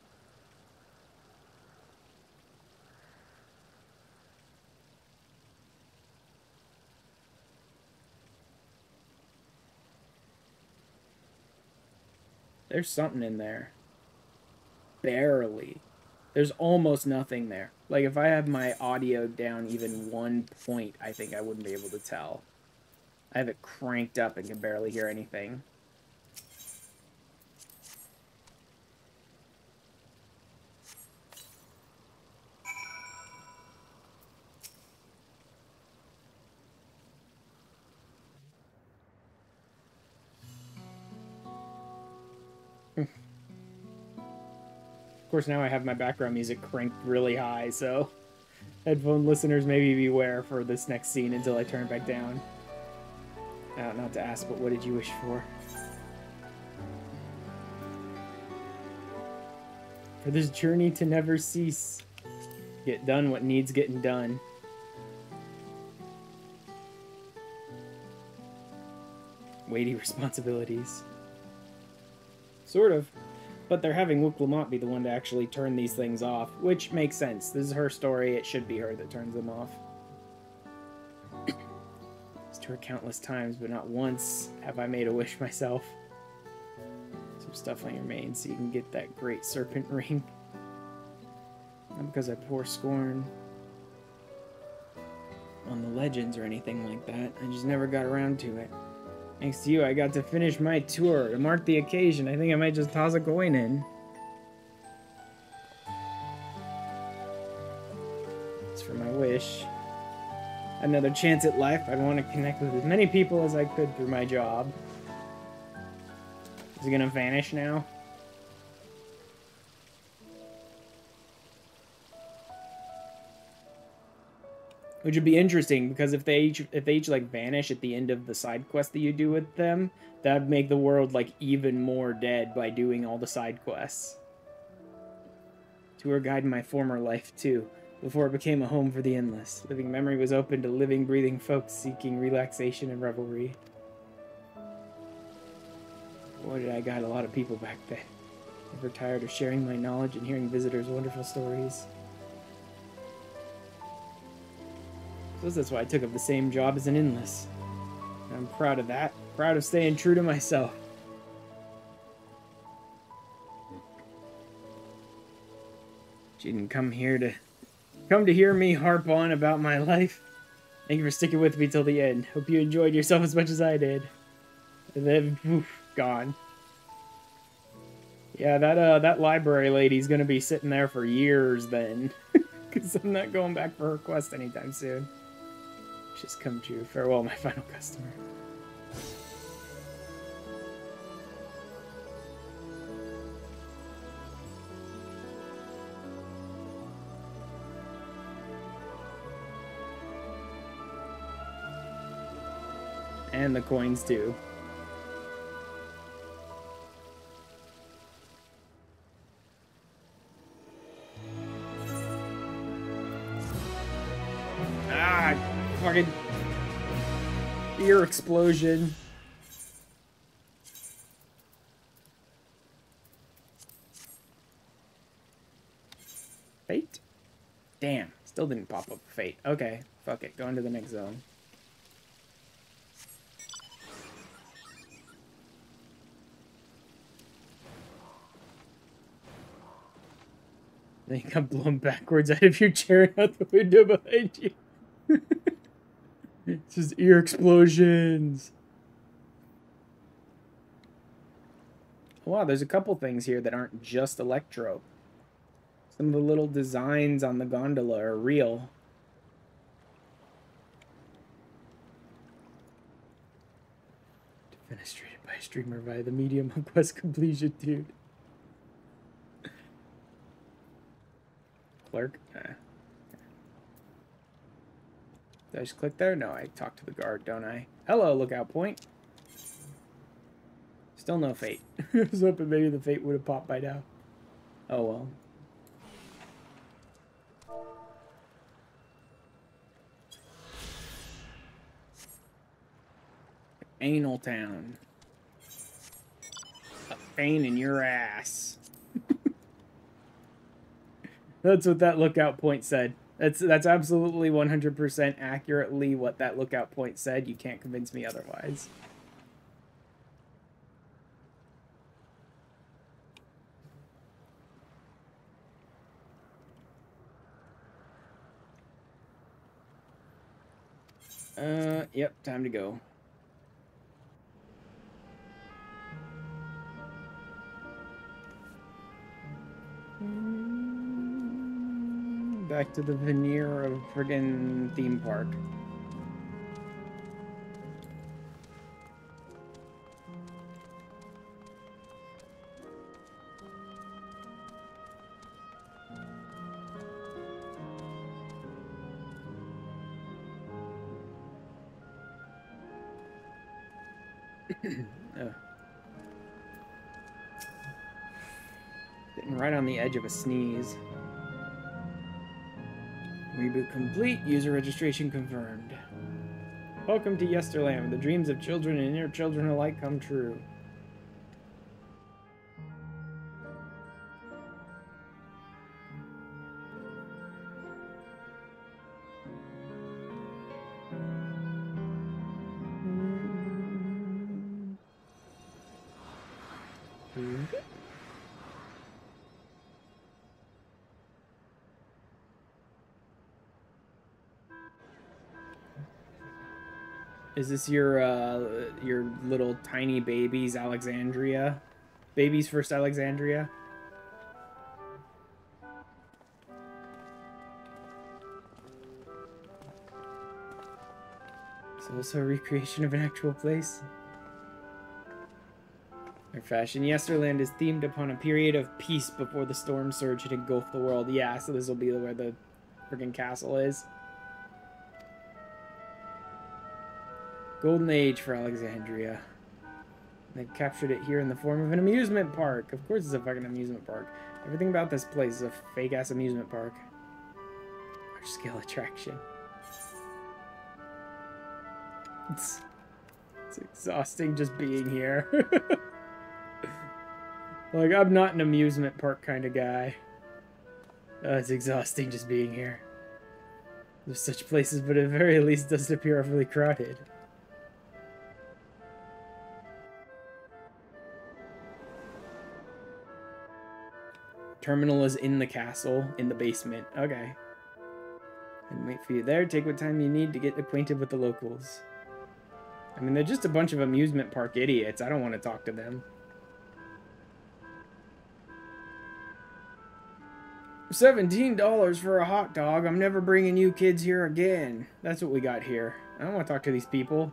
There's something in there. Barely. There's almost nothing there. Like, if I had my audio down even 1 point, I think I wouldn't be able to tell. I have it cranked up and can barely hear anything. Of course, now I have my background music cranked really high, so headphone listeners maybe beware for this next scene until I turn it back down. Not to ask, but what did you wish for? For this journey to never cease. Get done what needs getting done. Weighty responsibilities. Sort of. But they're having Wook Lamont be the one to actually turn these things off, which makes sense. This is her story. It should be her that turns them off. To her countless times, but not once have I made a wish myself. some stuff on your main so you can get that great serpent ring. Not because I pour scorn on the legends or anything like that. I just never got around to it. Thanks to you, I got to finish my tour. To mark the occasion, I think I might just toss a coin in. It's for my wish. Another chance at life. I want to connect with as many people as I could through my job. Is it gonna vanish now? Which would be interesting, because if they each like vanish at the end of the side quest that you do with them, that'd make the world like even more dead by doing all the side quests. Tour guide in my former life too, before it became a home for the endless. Living memory was open to living, breathing folks seeking relaxation and revelry. Boy, did I guide a lot of people back then. Never tired of sharing my knowledge and hearing visitors' wonderful stories. So that's why I took up the same job as an endless. I'm proud of that. Proud of staying true to myself. She didn't come to hear me harp on about my life. Thank you for sticking with me till the end. Hope you enjoyed yourself as much as I did. And then, oof, gone. Yeah, that library lady's gonna be sitting there for years then. Because I'm not going back for her quest anytime soon. Just come true. Farewell, my final customer. And the coins too. Ah, fucking ear explosion. Fate? Damn, still didn't pop up fate. Okay, fuck it, going to the next zone. Then you got blown backwards out of your chair and out the window behind you. It's just ear explosions. Wow, there's a couple things here that aren't just electro. Some of the little designs on the gondola are real. Defenestrated by a streamer via the medium on quest completion, dude. Clerk? Nah. Did I just click there? No, I talk to the guard, don't I? Hello, lookout point. Still no fate. I was hoping maybe the fate would have popped by now. Oh well. Anal town. A pain in your ass. That's what that lookout point said. That's absolutely 100% accurately what that lookout point said. You can't convince me otherwise. Yep, time to go. Back to the veneer of friggin' theme park. Sitting right on the edge of a sneeze. Reboot complete. User registration confirmed. Welcome to Yesterland, where the dreams of children and inner children alike come true. Is this your little tiny babies, Alexandria? Baby's first Alexandria? It's also a recreation of an actual place. Their fashion, Yesterland is themed upon a period of peace before the storm surge had engulfed the world. Yeah, so this will be where the friggin' castle is. Golden Age for Alexandria. They've captured it here in the form of an amusement park. Of course it's a fucking amusement park. Everything about this place is a fake-ass amusement park. Large-scale attraction. It's exhausting just being here. Like, I'm not an amusement park kind of guy. It's exhausting just being here. There's such places, but at the very least it doesn't appear overly crowded. Terminal is in the castle, in the basement. Okay. And wait for you there. Take what time you need to get acquainted with the locals. I mean, they're just a bunch of amusement park idiots. I don't want to talk to them. $17 for a hot dog. I'm never bringing you kids here again. That's what we got here. I don't want to talk to these people.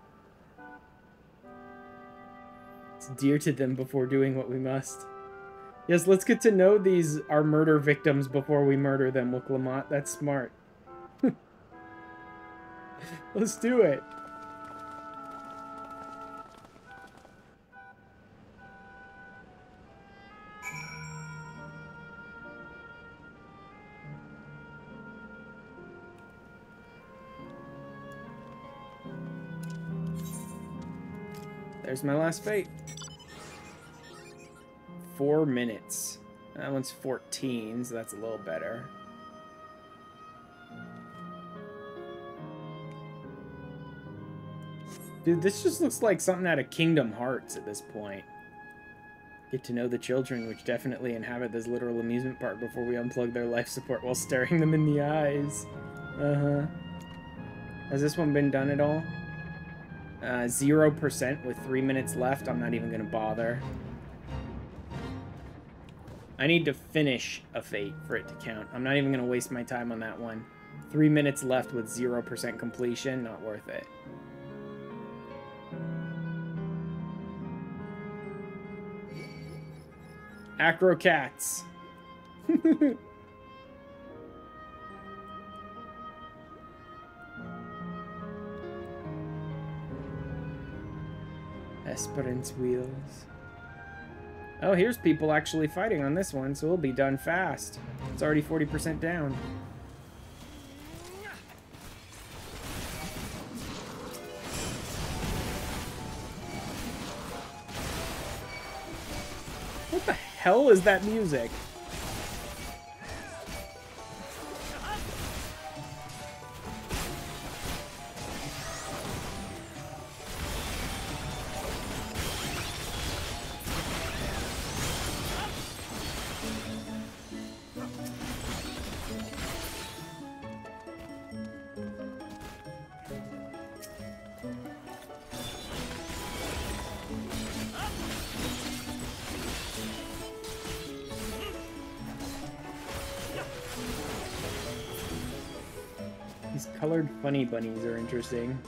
It's dear to them before doing what we must. Yes, let's get to know our murder victims before we murder them, Lamont. That's smart. Let's do it. There's my last fate. 4 minutes. That one's 14, so that's a little better. Dude, this just looks like something out of Kingdom Hearts at this point. Get to know the children, which definitely inhabit this literal amusement park before we unplug their life support while staring them in the eyes. Uh-huh. Has this one been done at all? 0% with 3 minutes left. I'm not even gonna bother. I need to finish a fate for it to count. I'm not even gonna waste my time on that one. 3 minutes left with 0% completion. Not worth it. Acro cats. Esperance wheels. Oh, here's people actually fighting on this one, so we'll be done fast. It's already 40% down. What the hell is that music? These colored funny bunnies are interesting.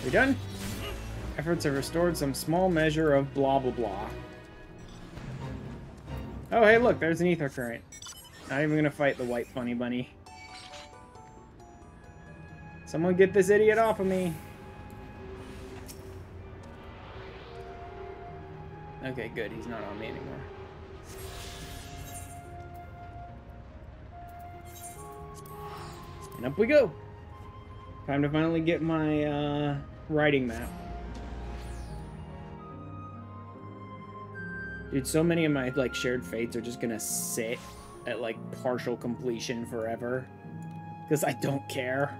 We done? Efforts have restored some small measure of blah blah blah. Oh hey look, there's an ether current. Not even gonna fight the white funny bunny. Someone get this idiot off of me. Okay, good. He's not on me anymore. And up we go. Time to finally get my riding map. Dude, so many of my, like, shared fates are just gonna sit at, like, partial completion forever. Because I don't care.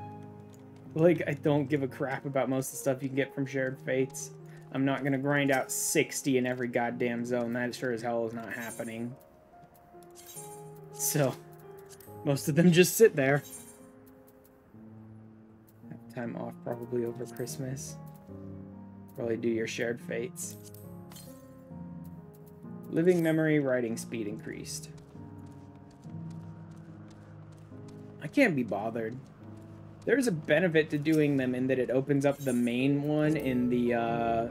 Like, I don't give a crap about most of the stuff you can get from shared fates. I'm not gonna grind out 60 in every goddamn zone. That sure as hell is not happening. So, most of them just sit there. Have time off probably over Christmas. Probably do your shared fates. Living memory, writing speed increased. I can't be bothered. There's a benefit to doing them in that it opens up the main one in the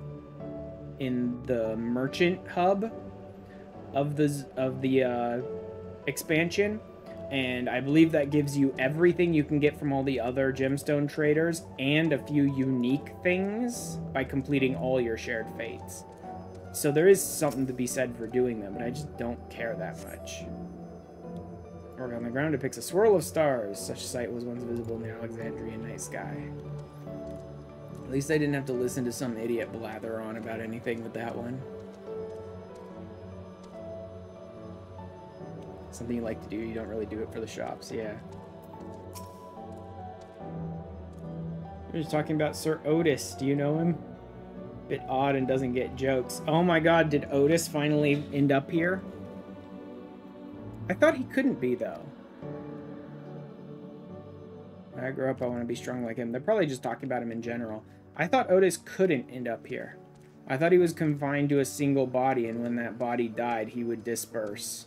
merchant hub of the expansion, and I believe that gives you everything you can get from all the other gemstone traders and a few unique things by completing all your shared fates. So there is something to be said for doing them, but I just don't care that much. Orb on the ground depicts a swirl of stars. Such sight was once visible in the Alexandrian night sky. At least I didn't have to listen to some idiot blather on about anything with that one. Something you like to do, you don't really do it for the shops, yeah. We're just talking about Sir Otis. Do you know him? Bit odd and doesn't get jokes. Oh my god, did Otis finally end up here? I thought he couldn't be, though. When I grow up, I want to be strong like him. They're probably just talking about him in general. I thought Otis couldn't end up here. I thought he was confined to a single body, and when that body died, he would disperse.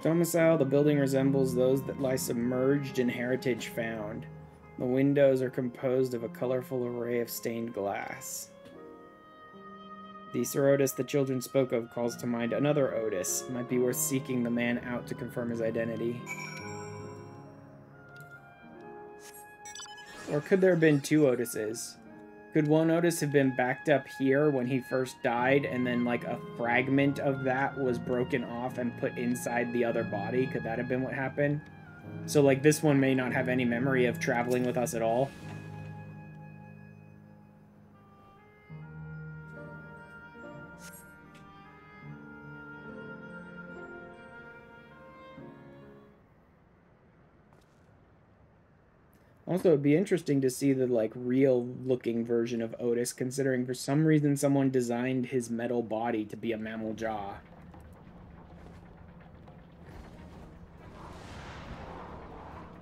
Domicile, the building resembles those that lie submerged in heritage found. The windows are composed of a colorful array of stained glass. The Sir Otis the children spoke of calls to mind another Otis. It might be worth seeking the man out to confirm his identity. Or could there have been two Otises? Could one Otis have been backed up here when he first died, and then like a fragment of that was broken off and put inside the other body? Could that have been what happened? So, like, this one may not have any memory of traveling with us at all. Also, it'd be interesting to see the, like, real-looking version of Otis, considering for some reason someone designed his metal body to be a mammal jaw.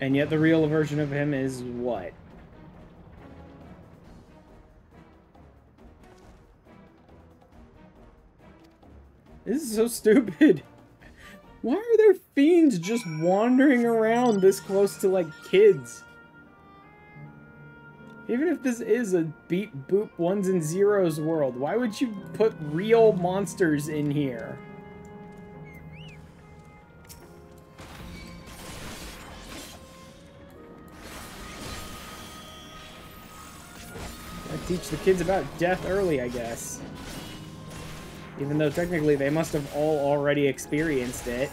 And yet the real version of him is what? This is so stupid. Why are there fiends just wandering around this close to, like, kids? Even if this is a beep boop ones and zeros world, why would you put real monsters in here? Teach the kids about death early, I guess. Even though technically they must have all already experienced it.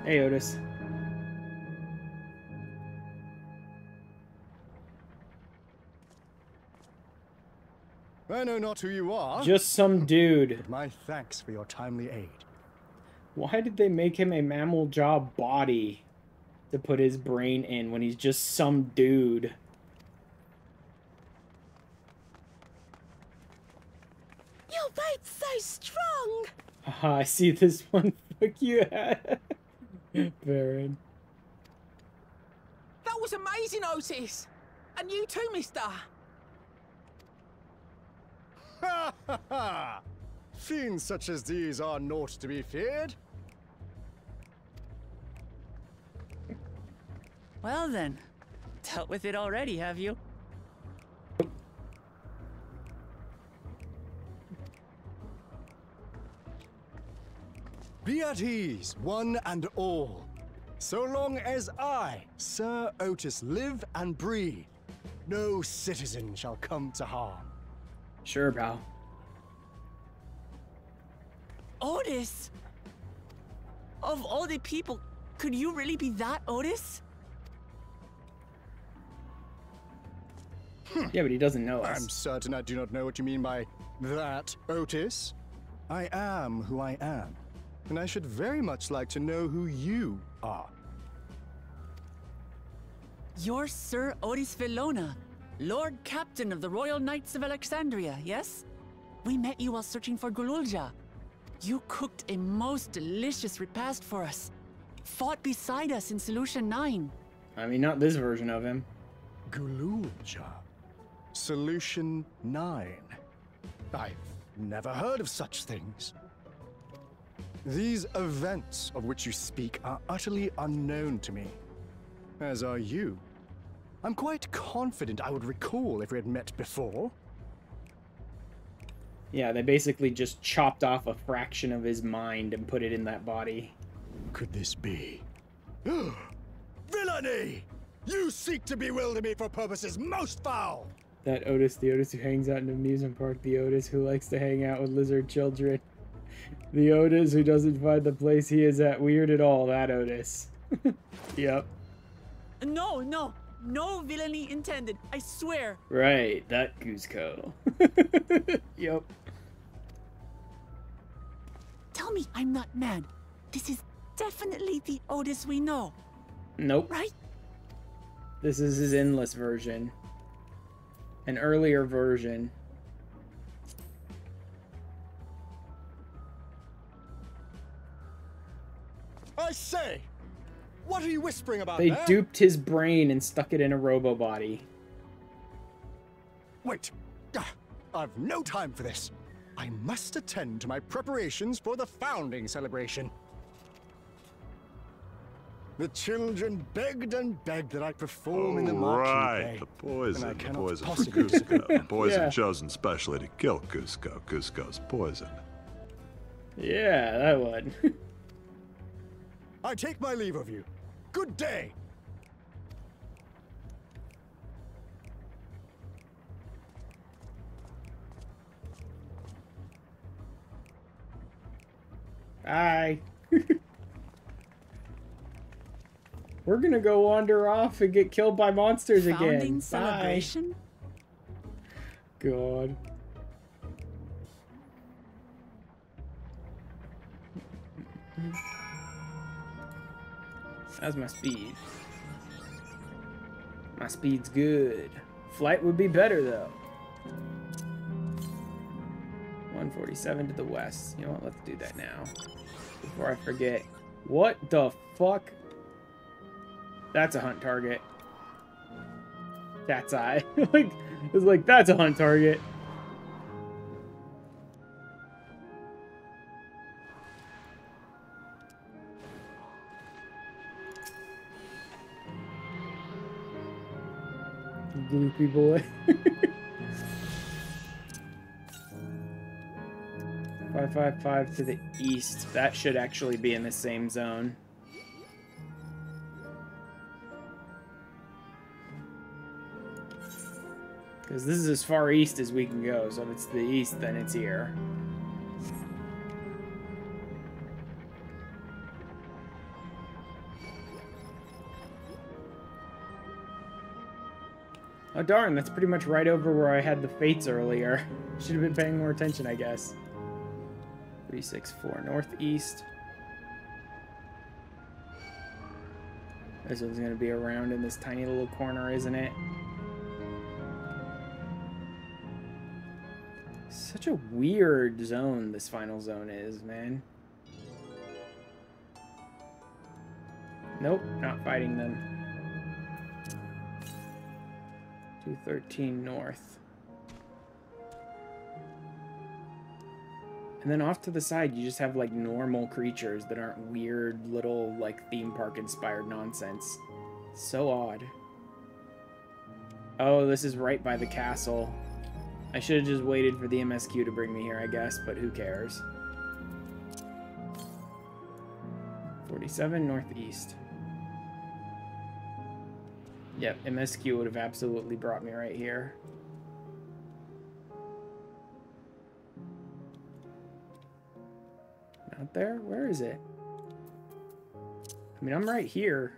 Hey, Otis. I know not who you are. Just some dude. But my thanks for your timely aid. Why did they make him a mammal jaw body to put his brain in when he's just some dude? Your bite's so strong. Haha, I see this one. Fuck you, Baron. That was amazing, Otis. And you too, mister. Ha ha ha! Fiends such as these are naught to be feared. Well then, dealt with it already, have you? Be at ease, one and all. So long as I, Sir Otis, live and breathe, No citizen shall come to harm. Sure, pal. Otis! Of all the people, could you really be that Otis? Yeah, but he doesn't know us. I'm certain I do not know what you mean by that, Otis. I am who I am, and I should very much like to know who you are. You're Sir Otis Villona, Lord Captain of the Royal Knights of Alexandria, yes? We met you while searching for Gululja. You cooked a most delicious repast for us. Fought beside us in Solution 9. I mean, not this version of him. Gululja. Solution 9. I've never heard of such things. These events of which you speak are utterly unknown to me. As are you. I'm quite confident I would recall if we had met before. Yeah, they basically just chopped off a fraction of his mind and put it in that body. Could this be? Villainy! You seek to bewilder me for purposes most foul! That Otis, the Otis who hangs out in an amusement park, the Otis who likes to hang out with lizard children, the Otis who doesn't find the place he is at weird at all, that Otis. Yep. No villainy intended, I swear. Right, that Cusco. Yep. Tell me I'm not mad. This is definitely the Otis we know. Nope. Right? This is his endless version. An earlier version. I say! What are you whispering about They there? duped his brain and stuck it in a robo body. Wait. I've no time for this. I must attend to my preparations for the founding celebration. The children begged and begged that I perform in the marquee right, day, the poison, and I the cannot poison for possibly Cusco. The poison Yeah. chosen specially to kill Cusco. Cusco's poison. Yeah, that one. I take my leave of you. Good day. Bye. We're gonna go wander off and get killed by monsters Founding again. celebration? Bye. God. How's my speed? My speed's good. Flight would be better though. 147 to the west. You know what? Let's do that now. Before I forget. What the fuck? That's a hunt target. Cat's eye. It's like, that's a hunt target. Gloopy boy. 555 to the east. That should actually be in the same zone. Because this is as far east as we can go, so if it's the east, then it's here. Oh darn, that's pretty much right over where I had the fates earlier. Should have been paying more attention, I guess. 364 northeast. This one's gonna be around in this tiny little corner, isn't it? Such a weird zone this final zone is, man. Nope, not fighting them. 213 north. And then off to the side, you just have like normal creatures that aren't weird little like theme park inspired nonsense. So odd. Oh, this is right by the castle. I should have just waited for the MSQ to bring me here, I guess, but who cares? 47 northeast. Yep, MSQ would have absolutely brought me right here. Not there? Where is it? I mean, I'm right here.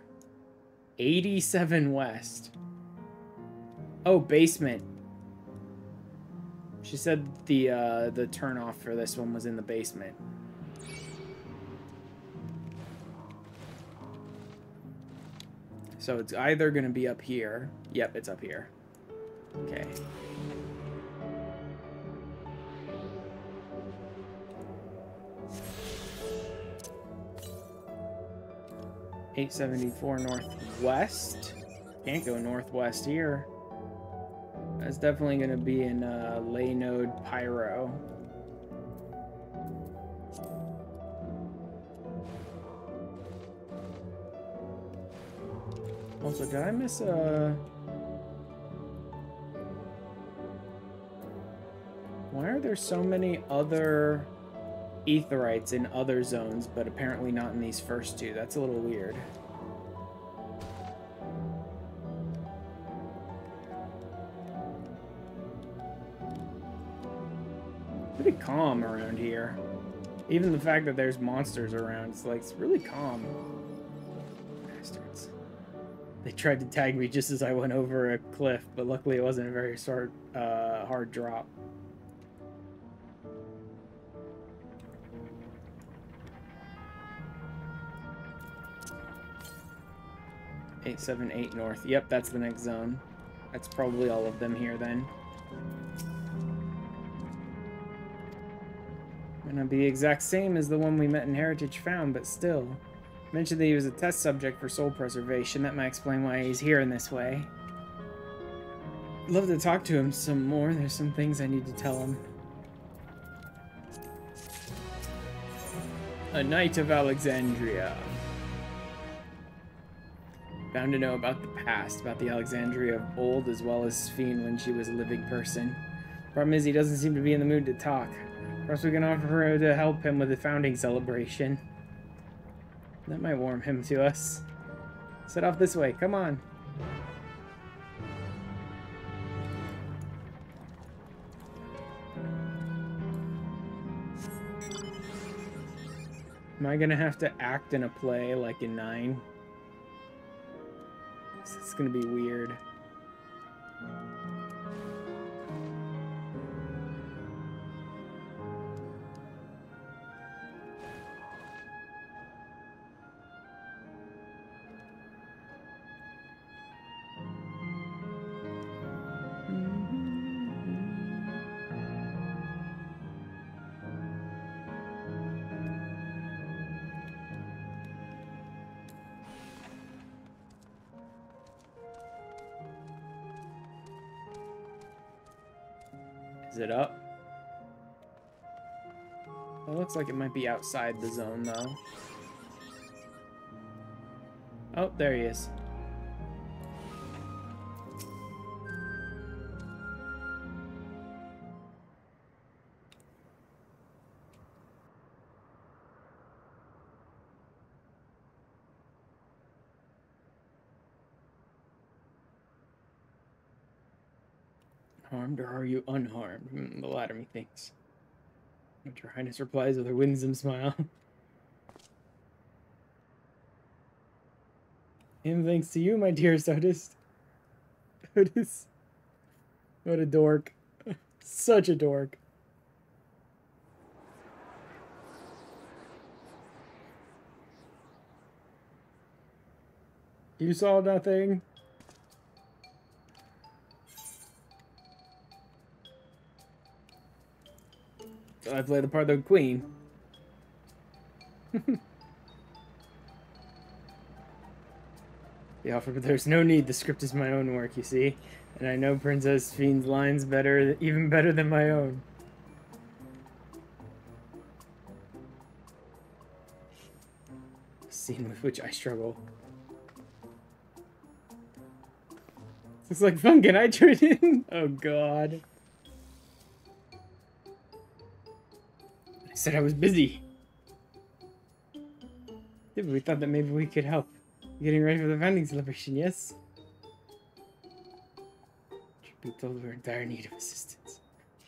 87 west. Oh, basement. She said the turnoff for this one was in the basement. So it's either going to be up here. Yep, it's up here. Okay. $874 northwest. Can't go northwest here. That's definitely going to be in Lay Node Pyro. Also, did I miss a... Why are there so many other Aetherites in other zones, but apparently not in these first two? That's a little weird. Pretty calm around here. Even the fact that there's monsters around, it's like, it's really calm. Bastards. They tried to tag me just as I went over a cliff, but luckily it wasn't a very hard drop. $878 north. Yep, that's the next zone. That's probably all of them here then. Might not be the exact same as the one we met in Heritage Found, but still. Mentioned that he was a test subject for soul preservation. That might explain why he's here in this way. I'd love to talk to him some more. There's some things I need to tell him. A Knight of Alexandria. Bound to know about the past, about the Alexandria of old, as well as Sphene when she was a living person. Problem is, he doesn't seem to be in the mood to talk. Perhaps we can offer her to help him with the founding celebration. That might warm him to us. Set off this way, come on. Am I gonna have to act in a play like in 9? It's gonna be weird. Is it up? It looks like it might be outside the zone, though. Oh, there he is. Harmed, or are you unharmed? The latter, methinks. But Your Highness replies with her winsome smile. And thanks to you, my dearest Otis. Otis. What a dork. Such a dork. You saw nothing? I play the part of the queen. The offer, but there's no need. The script is my own work, you see. And I know Princess Sphene's lines better, even better than my own. A scene with which I struggle. Looks like fun. Can I join in? Oh god. I said I was busy. Yeah, but we thought that maybe we could help. Getting ready for the founding celebration, yes? Be told we're in dire need of assistance.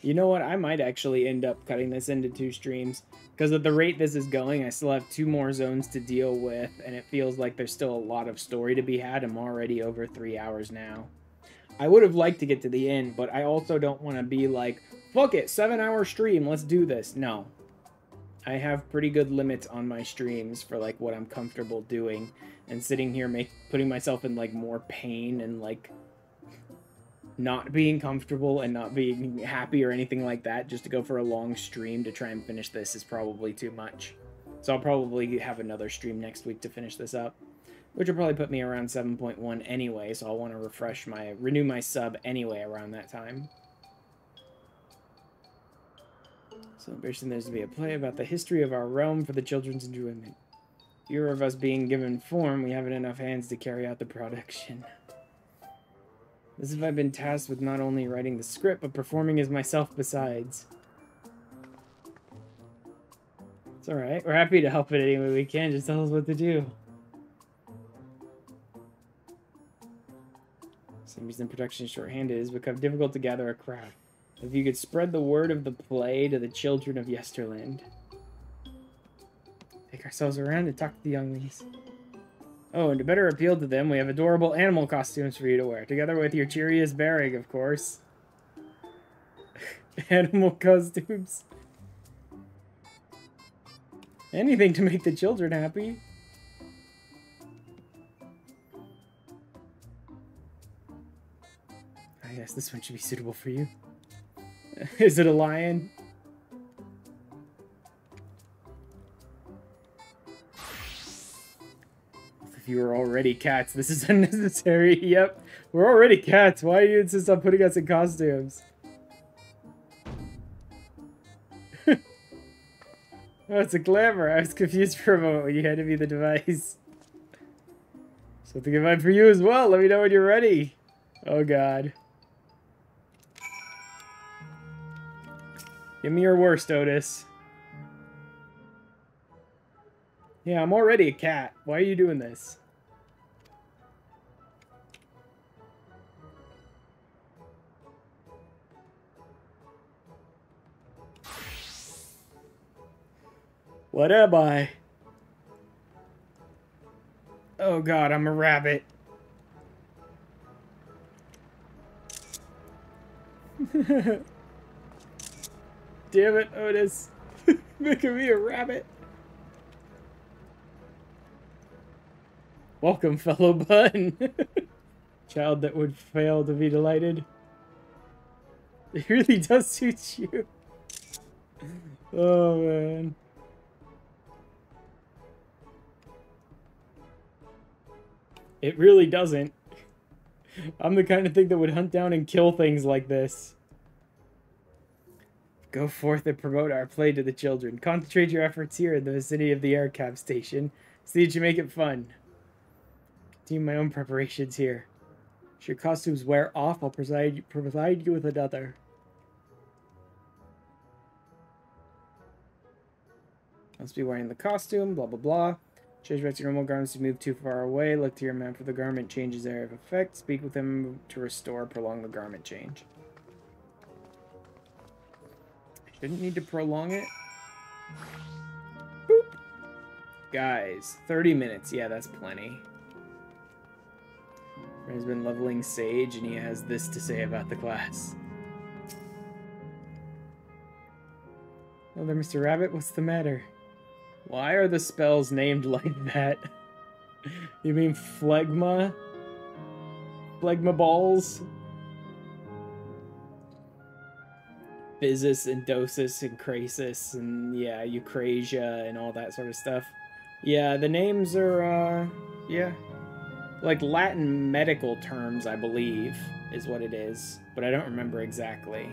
You know what? I might actually end up cutting this into 2 streams. Because at the rate this is going, I still have 2 more zones to deal with. And it feels like there's still a lot of story to be had. I'm already over 3 hours now. I would have liked to get to the end, but I also don't want to be like, fuck it, 7-hour stream, let's do this. No. I have pretty good limits on my streams for like what I'm comfortable doing. And sitting here putting myself in like more pain and like not being comfortable and not being happy or anything like that just to go for a long stream to try and finish this is probably too much. So I'll probably have another stream next week to finish this up, which will probably put me around 7.1 anyway, so I'll want to renew my sub anyway around that time. Celebration, there's to be a play about the history of our realm for the children's enjoyment. Fewer of us being given form, we haven't enough hands to carry out the production. As if I've been tasked with not only writing the script, but performing as myself besides. It's alright, we're happy to help it any way we can, just tell us what to do. Same reason production is short-handed, it's become difficult to gather a crowd. If you could spread the word of the play to the children of Yesterland. Take ourselves around and talk to the younglings. Oh, and to better appeal to them, we have adorable animal costumes for you to wear, together with your cheeriest bearing, of course. Animal costumes. Anything to make the children happy. Ah, yes, this one should be suitable for you. Is it a lion? If you were already cats, this is unnecessary. Yep, we're already cats. Why do you insist on putting us in costumes? Oh, it's a glamour. I was confused for a moment when you handed me the device. Something in mind for you as well. Let me know when you're ready. Oh, God. Give me your worst, Otis. Yeah, I'm already a cat. Why are you doing this? What am I? Oh God, I'm a rabbit. Damn it, Otis. Making me a rabbit. Welcome, fellow bun. Child that would fail to be delighted. It really does suit you. Oh, man. It really doesn't. I'm the kind of thing that would hunt down and kill things like this. Go forth and promote our play to the children. Concentrate your efforts here in the vicinity of the air cab station. See that you make it fun. Continue my own preparations here. If your costumes wear off, I'll provide you with another. Must be wearing the costume, blah blah blah. Change back to normal garments to move too far away. Look to your man for the garment changes area of effect. Speak with him to restore, prolong the garment change. Shouldn't need to prolong it. Boop. Guys, 30 minutes. Yeah, that's plenty. He's been leveling Sage, and he has this to say about the class. Oh there, Mr. Rabbit, what's the matter? Why are the spells named like that? You mean phlegma? Phlegma balls? Physis and Dosis and Crasis and, yeah, Eucrasia and all that sort of stuff. Yeah, the names are, yeah. Like Latin medical terms, I believe, is what it is. But I don't remember exactly.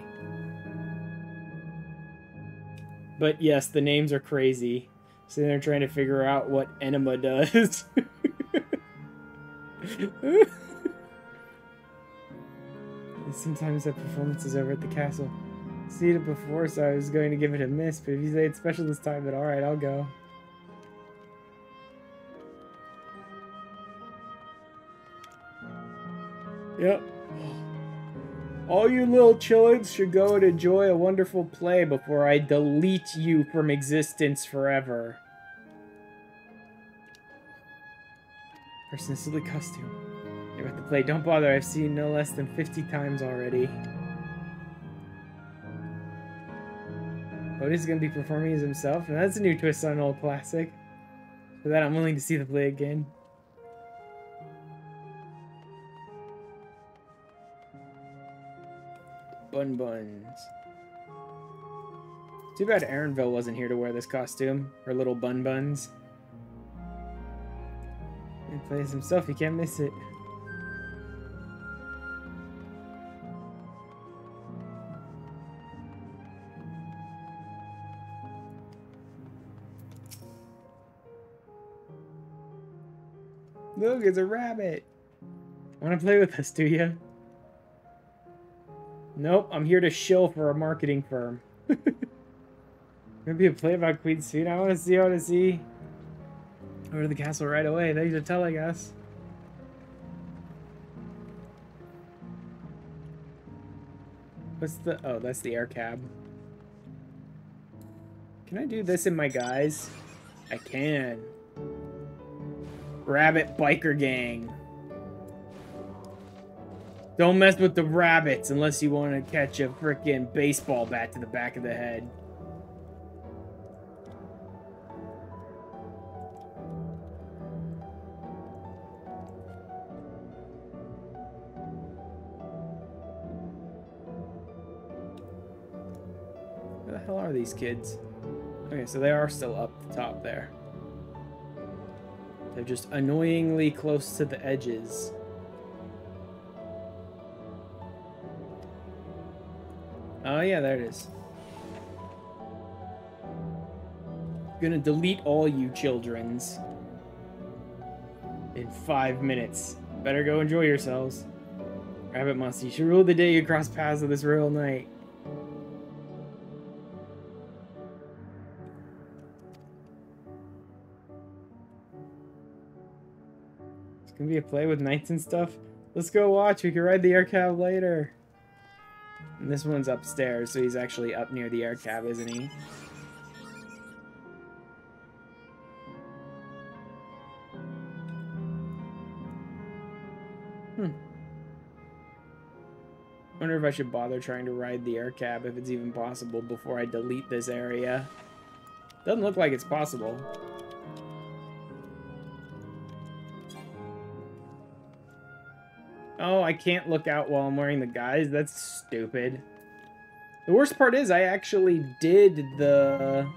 But yes, the names are crazy. So they're trying to figure out what enema does. Sometimes that performance is over at the castle. Seen it before, so I was going to give it a miss, but if you say it's special this time, then alright, I'll go. Yep. All you little chillins should go and enjoy a wonderful play before I delete you from existence forever. Person silly costume. You're about to play. Don't bother. I've seen no less than 50 times already. Otis is going to be performing as himself. And that's a new twist on an old classic. For that, I'm willing to see the play again. Bun buns. Too bad Aaronville wasn't here to wear this costume. Her little bun buns. He plays himself, you can't miss it. Look, it's a rabbit. Want to play with us, do you? Nope, I'm here to shill for a marketing firm. Maybe a play about Queen soon. I want to see Go to the castle right away. Thanks for telling us. What's the... Oh, that's the air cab. Can I do this in my guise? I can. Rabbit biker gang. Don't mess with the rabbits unless you want to catch a frickin' baseball bat to the back of the head. Where the hell are these kids? Okay, so they are still up the top there. They're just annoyingly close to the edges. Oh yeah, there it is. Gonna delete all you childrens in 5 minutes. Better go enjoy yourselves. Rabbit Monster, you should rule the day you cross paths with this royal knight. It's gonna be a play with knights and stuff. Let's go watch. We can ride the air cab later. And this one's upstairs, so he's actually up near the air cab, isn't he? Wonder if I should bother trying to ride the air cab, if it's even possible, before I delete this area. Doesn't look like it's possible. Oh, I can't look out while I'm wearing the guise? That's stupid. The worst part is I actually did the...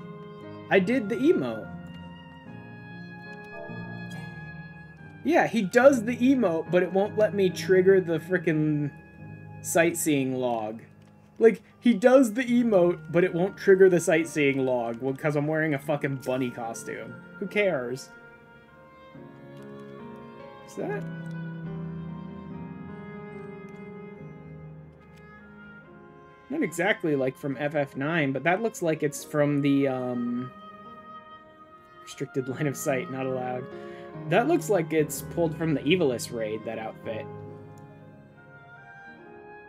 I did the emote. Yeah, he does the emote, but it won't let me trigger the frickin' sightseeing log. Like, he does the emote, but it won't trigger the sightseeing log because I'm wearing a fucking bunny costume. Who cares? Is that... Not exactly like from FF9, but that looks like it's from the, restricted line of sight, not allowed. That looks like it's pulled from the Evilist raid, that outfit.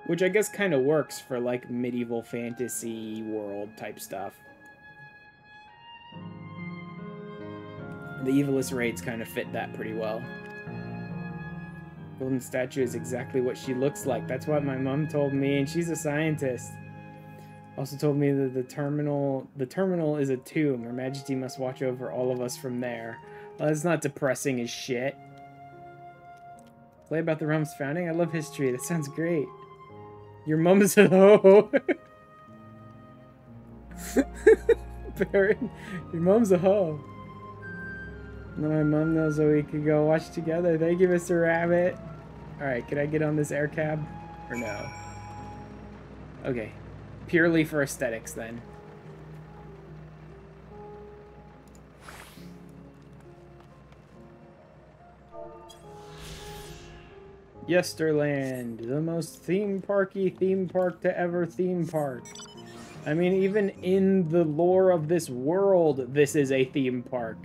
Which I guess kind of works for, like, medieval fantasy world type stuff. The Evilist raids kind of fit that pretty well. Golden statue is exactly what she looks like. That's what my mom told me, and she's a scientist. Also told me that the terminal is a tomb. Her Majesty must watch over all of us from there. Well, that's not depressing as shit. Play about the realm's founding? I love history. That sounds great. Your mom's a hoe. Baron, your mom's a hoe. Now my mom knows that we could go watch together. Thank you, Mr. Rabbit. Alright, can I get on this air cab? Or no? Okay. Purely for aesthetics, then. Yesterland, the most theme parky theme park to ever theme park. I mean, even in the lore of this world, this is a theme park.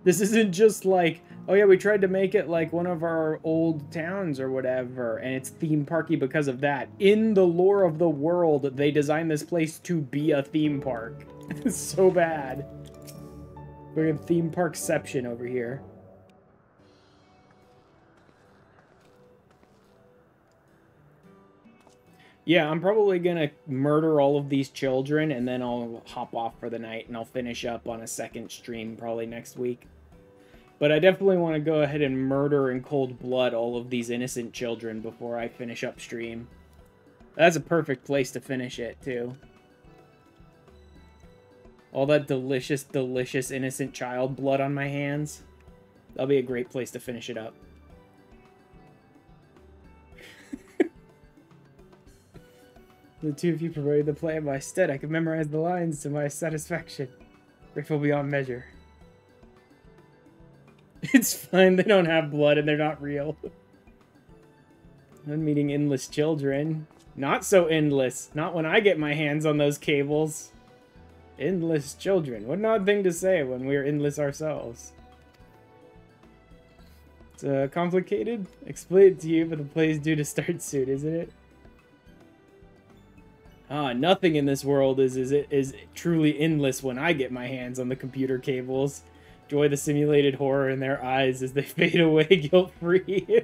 This isn't just like, oh yeah, we tried to make it like one of our old towns or whatever, and it's theme parky because of that. In the lore of the world, they designed this place to be a theme park. It's so bad. We're in theme parkception over here. Yeah, I'm probably gonna murder all of these children, and then I'll hop off for the night, and I'll finish up on a second stream probably next week. But I definitely want to go ahead and murder in cold blood all of these innocent children before I finish up stream. That's a perfect place to finish it, too. All that delicious, delicious innocent child blood on my hands. That'll be a great place to finish it up. The two of you provided the play. By instead, I could memorize the lines to my satisfaction. Grateful beyond measure. It's fine, they don't have blood and they're not real. I'm meeting endless children. Not so endless. Not when I get my hands on those cables. Endless children. What an odd thing to say when we're endless ourselves. It's complicated. Explain it to you, but the play is due to start soon, isn't it? Nothing in this world is truly endless when I get my hands on the computer cables. Enjoy the simulated horror in their eyes as they fade away guilt-free.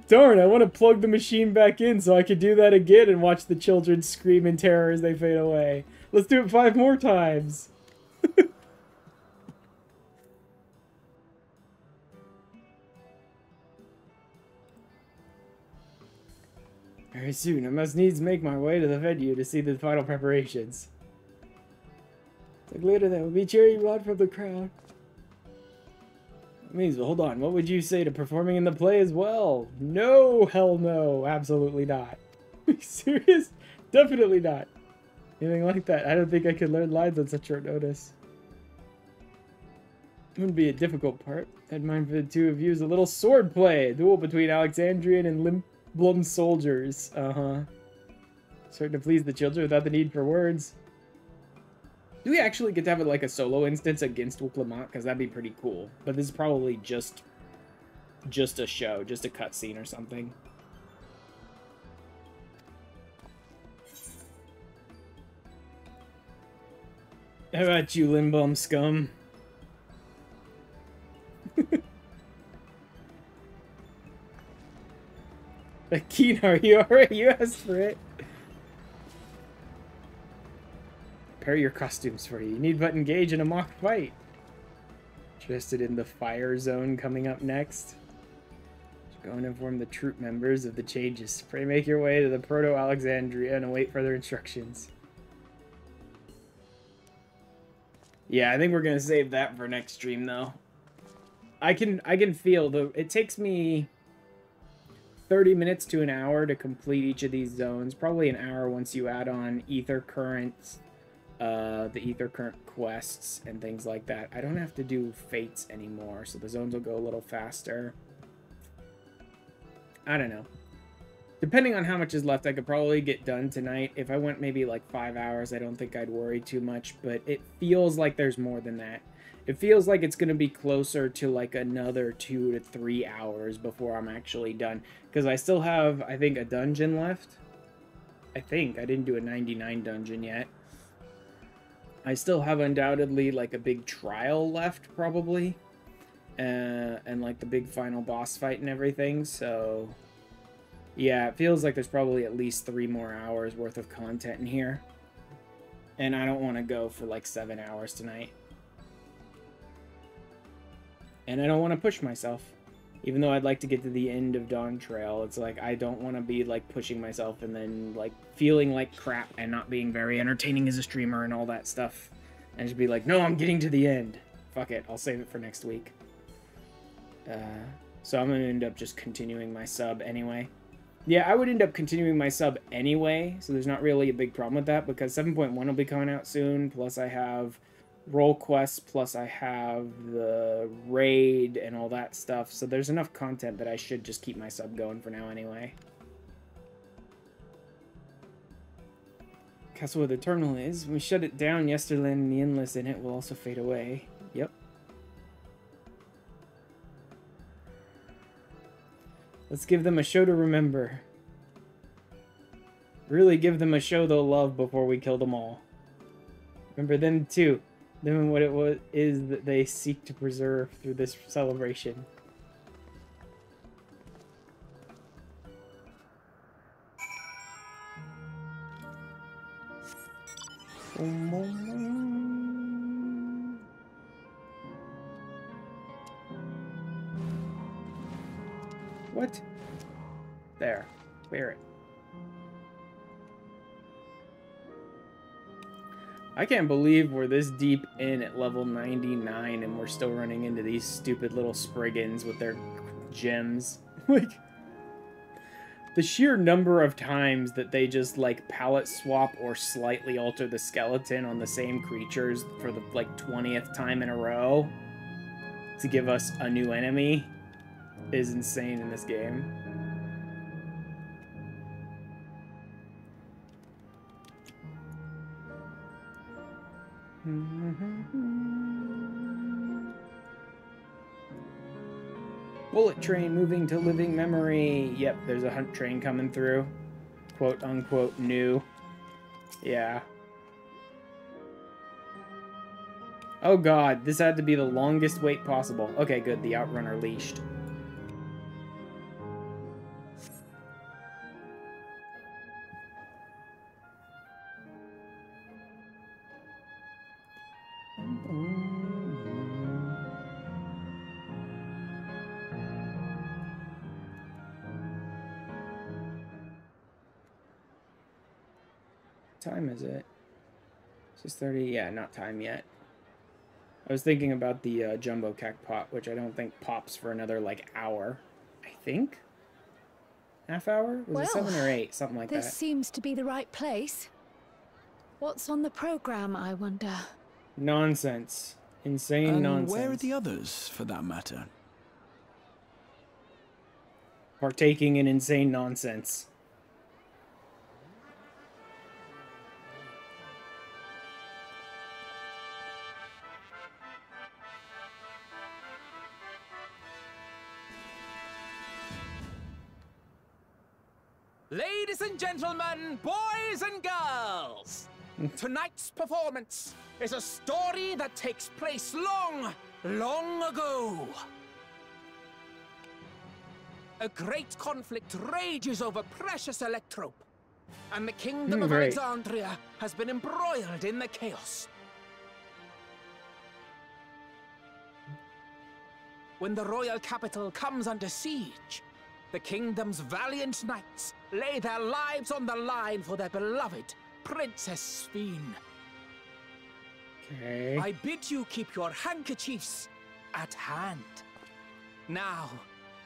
Darn, I want to plug the machine back in so I could do that again and watch the children scream in terror as they fade away. Let's do it 5 more times. Very soon, I must needs make my way to the venue to see the final preparations. Like later then, we'll be cheering you on from the crowd. That means, well, hold on, what would you say to performing in the play as well? No, hell no, absolutely not. Are you serious? Definitely not. Anything like that. I don't think I could learn lines on such short notice. It wouldn't be a difficult part. I'd mind for the two of you is a little sword play. A duel between Alexandrian and Blum soldiers. Certain to please the children without the need for words. Do we actually get to have like a solo instance against Wuklamont? Because that'd be pretty cool. But this is probably just a show, just a cutscene or something. How about you, Limbum scum? Keen, are you alright? You asked for it. Prepare your costumes for you. You need but engage in a mock fight. Interested in the fire zone coming up next? Go and inform the troop members of the changes. Pray make your way to the Proto-Alexandria and await further instructions. Yeah, I think we're gonna save that for next stream though. I can feel it takes me 30 minutes to an hour to complete each of these zones. Probably an hour once you add on ether currents, the ether current quests and things like that. I don't have to do fates anymore, so the zones will go a little faster. I don't know. Depending on how much is left, I could probably get done tonight. If I went maybe like 5 hours, I don't think I'd worry too much, but it feels like there's more than that. It feels like it's going to be closer to like another 2 to 3 hours before I'm actually done. Because I still have, I think, a dungeon left. I think. I didn't do a 99 dungeon yet. I still have undoubtedly like a big trial left, probably. And like the big final boss fight and everything, so... yeah, it feels like there's probably at least 3 more hours worth of content in here. And I don't want to go for like 7 hours tonight. And I don't want to push myself. Even though I'd like to get to the end of Dawntrail, it's like I don't want to be like pushing myself and then like feeling like crap and not being very entertaining as a streamer and all that stuff. And just be like, no, I'm getting to the end. Fuck it, I'll save it for next week. So I'm going to end up just continuing my sub anyway. Yeah, I would end up continuing my sub anyway, so there's not really a big problem with that, because 7.1 will be coming out soon, plus I have role quests, plus I have the raid and all that stuff, so there's enough content that I should just keep my sub going for now anyway. Castle where the terminal is. When we shut it down, Yesterland and the endless in it will also fade away. Yep. Let's give them a show to remember. Really give them a show they'll love before we kill them all. Remember them too. Them and what it is that they seek to preserve through this celebration. What? There. Clear it. I can't believe we're this deep in at level 99 and we're still running into these stupid little Spriggans with their gems. Like, the sheer number of times that they just, like, palette swap or slightly alter the skeleton on the same creatures for the, like, 20th time in a row to give us a new enemy is insane in this game. Bullet train moving to living memory. Yep, there's a hunt train coming through. Quote unquote new. Yeah. Oh god, this had to be the longest wait possible. Okay, good, the outrunner leashed. Time is it? 6:30. Yeah, not time yet. I was thinking about the jumbo cacpot, which I don't think pops for another like hour. I think. Half hour? Was it 7 or 8? Something like that. This seems to be the right place. What's on the program, I wonder? Nonsense. Insane nonsense. Where are the others, for that matter? Partaking in insane nonsense. Ladies and gentlemen, boys and girls, tonight's performance is a story that takes place long, long ago. A great conflict rages over precious electrope, and the kingdom of Alexandria has been embroiled in the chaos. When the royal capital comes under siege, the kingdom's valiant knights lay their lives on the line for their beloved Princess Sphene. Okay. I bid you keep your handkerchiefs at hand. Now,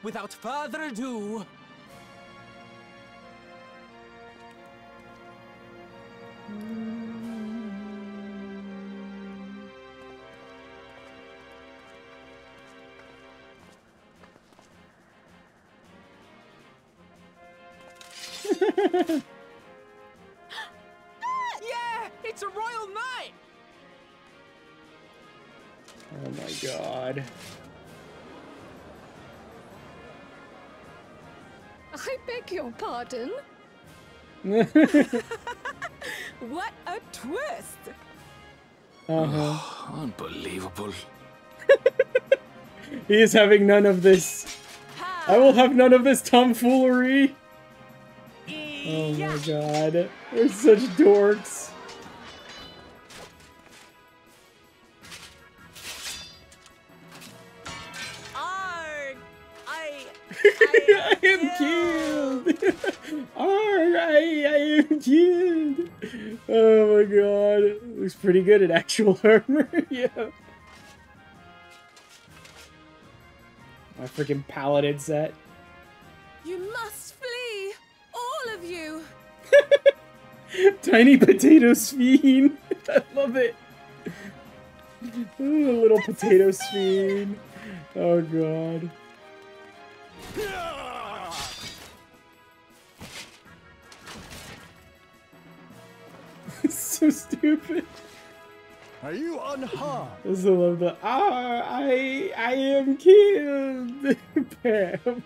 without further ado... Yeah, it's a royal knight. Oh my god. I beg your pardon? What a twist! Uh-huh. Unbelievable. He is having none of this. I will have none of this tomfoolery. Oh my god. We're such dorks. Arg! I am killed! Arg! I am killed! Oh my god. Looks pretty good at actual armor. Yeah. My freaking paladin set. You must flee! All of you! Tiny potato Sphene. I love it. Ooh, a little potato Sphene. Oh god. so stupid. Are you unharmed? I still love the I am killed. Pam.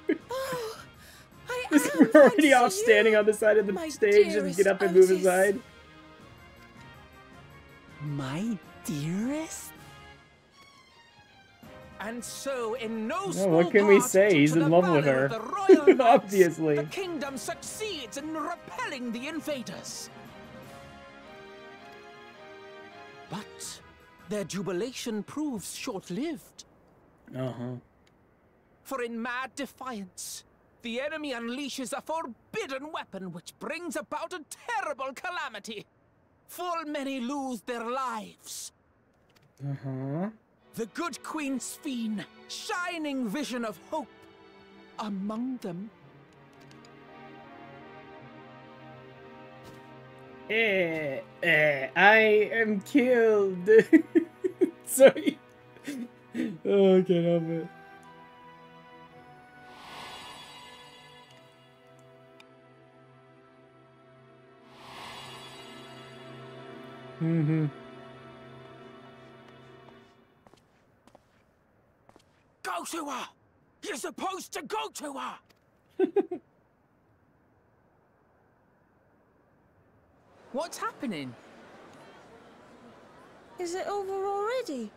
We're already off standing on the side of the stage. Just get up and move aside. My dearest? And so, in no Well, small what can we part say? due He's to in the love with valor her. of the royal knights, Obviously. the kingdom succeeds in repelling the invaders. But their jubilation proves short-lived. For in mad defiance, the enemy unleashes a forbidden weapon which brings about a terrible calamity. Full many lose their lives. The good Queen Sphene, shining vision of hope, among them. I am killed. Sorry. Oh, I can't help it. Go to her! You're supposed to go to her! What's happening? Is it over already?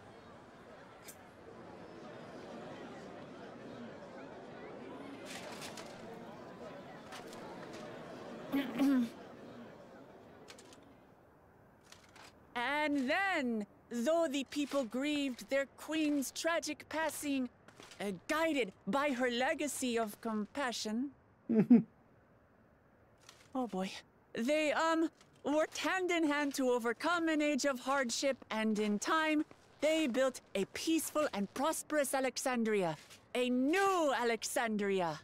And then, though the people grieved their queen's tragic passing, guided by her legacy of compassion. Oh boy. They, worked hand in hand to overcome an age of hardship, and in time, they built a peaceful and prosperous Alexandria. A new Alexandria.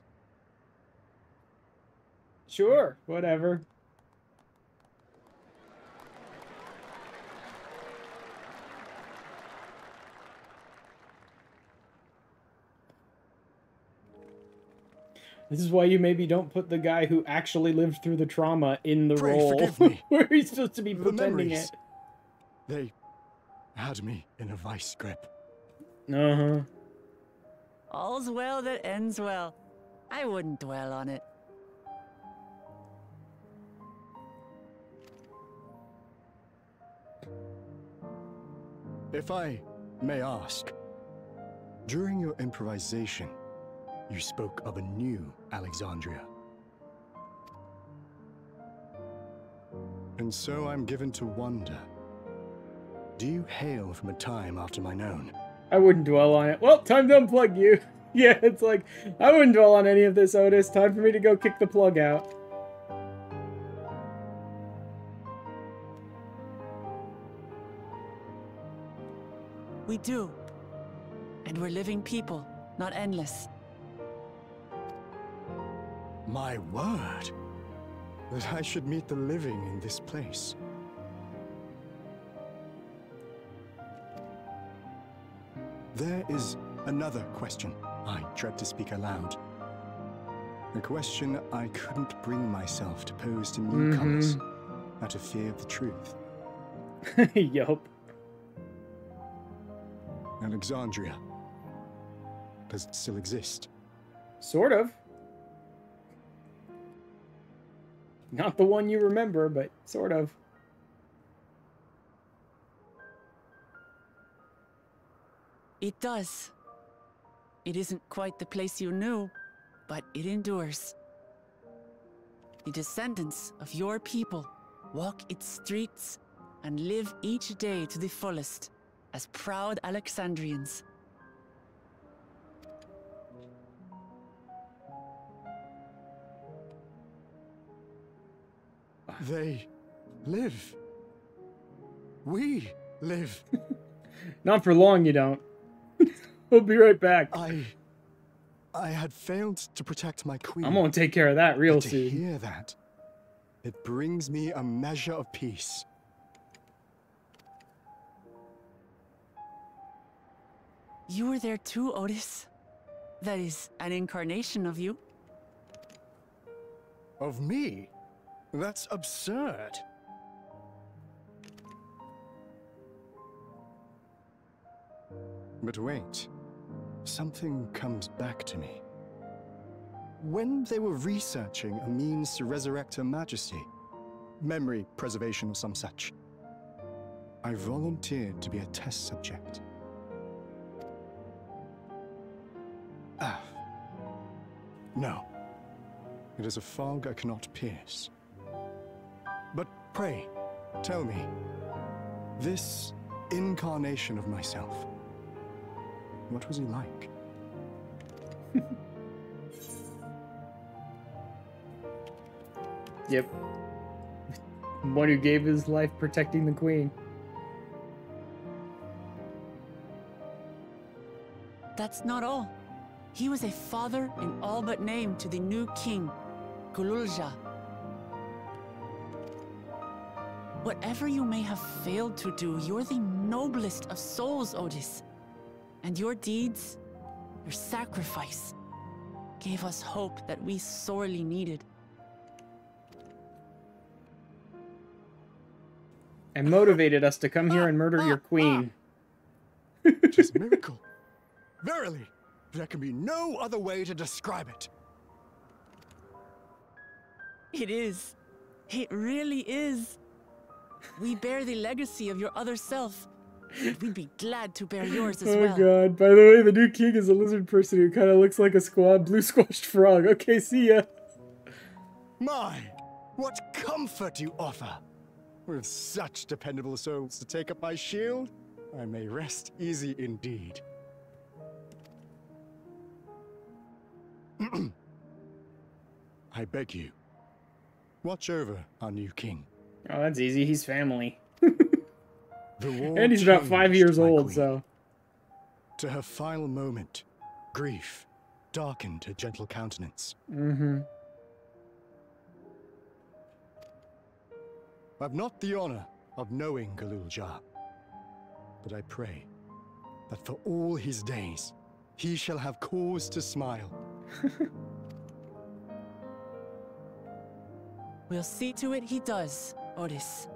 Sure, whatever. This is why you maybe don't put the guy who actually lived through the trauma in the role Forgive me. where he's supposed to be The pretending memories. it. They had me in a vice grip. All's well that ends well. I wouldn't dwell on it. If I may ask, during your improvisation, you spoke of a new Alexandria. And so I'm given to wonder, do you hail from a time after mine own? I wouldn't dwell on it. Well, time to unplug you. Yeah, it's like, I wouldn't dwell on any of this, Otis. Time for me to go kick the plug out. We do. And we're living people, not endless. My word, that I should meet the living in this place. There is another question I dread to speak aloud. A question I couldn't bring myself to pose to newcomers out of fear of the truth. Yup. Alexandria. Does it still exist? Sort of. Not the one you remember, but sort of. It does. It isn't quite the place you knew, but it endures. The descendants of your people walk its streets and live each day to the fullest as proud Alexandrians. They live. We live. Not for long, you don't. We'll be right back. I had failed to protect my queen. I'm gonna take care of that real But to soon. hear that, it brings me a measure of peace. You were there too, Otis. That is an incarnation of you. Of me? That's absurd. But wait, something comes back to me. When they were researching a means to resurrect Her Majesty, memory preservation or some such, I volunteered to be a test subject. Ah. No. It is a fog I cannot pierce. But pray, tell me, this incarnation of myself, what was he like? Yep. One who gave his life protecting the queen. That's not all. He was a father in all but name to the new king, Gululja. Whatever you may have failed to do, you're the noblest of souls, Otis. And your deeds, your sacrifice, gave us hope that we sorely needed. And motivated us to come here and murder your queen. It is a miracle. Verily, there can be no other way to describe it. It is. It really is. We bear the legacy of your other self. And we'd be glad to bear yours as well. Oh god, by the way, the new king is a lizard person who kind of looks like a blue squashed frog. Okay, see ya. My, what comfort you offer. With such dependable souls to take up my shield, I may rest easy indeed. I beg you, watch over our new king. Oh, that's easy. He's family. The war And he's about 5 years changed my old, queen. so... To her final moment, grief darkened her gentle countenance. Mm-hmm. I've not the honor of knowing Gululja, but I pray that for all his days, he shall have cause to smile. We'll see to it he does, Otis.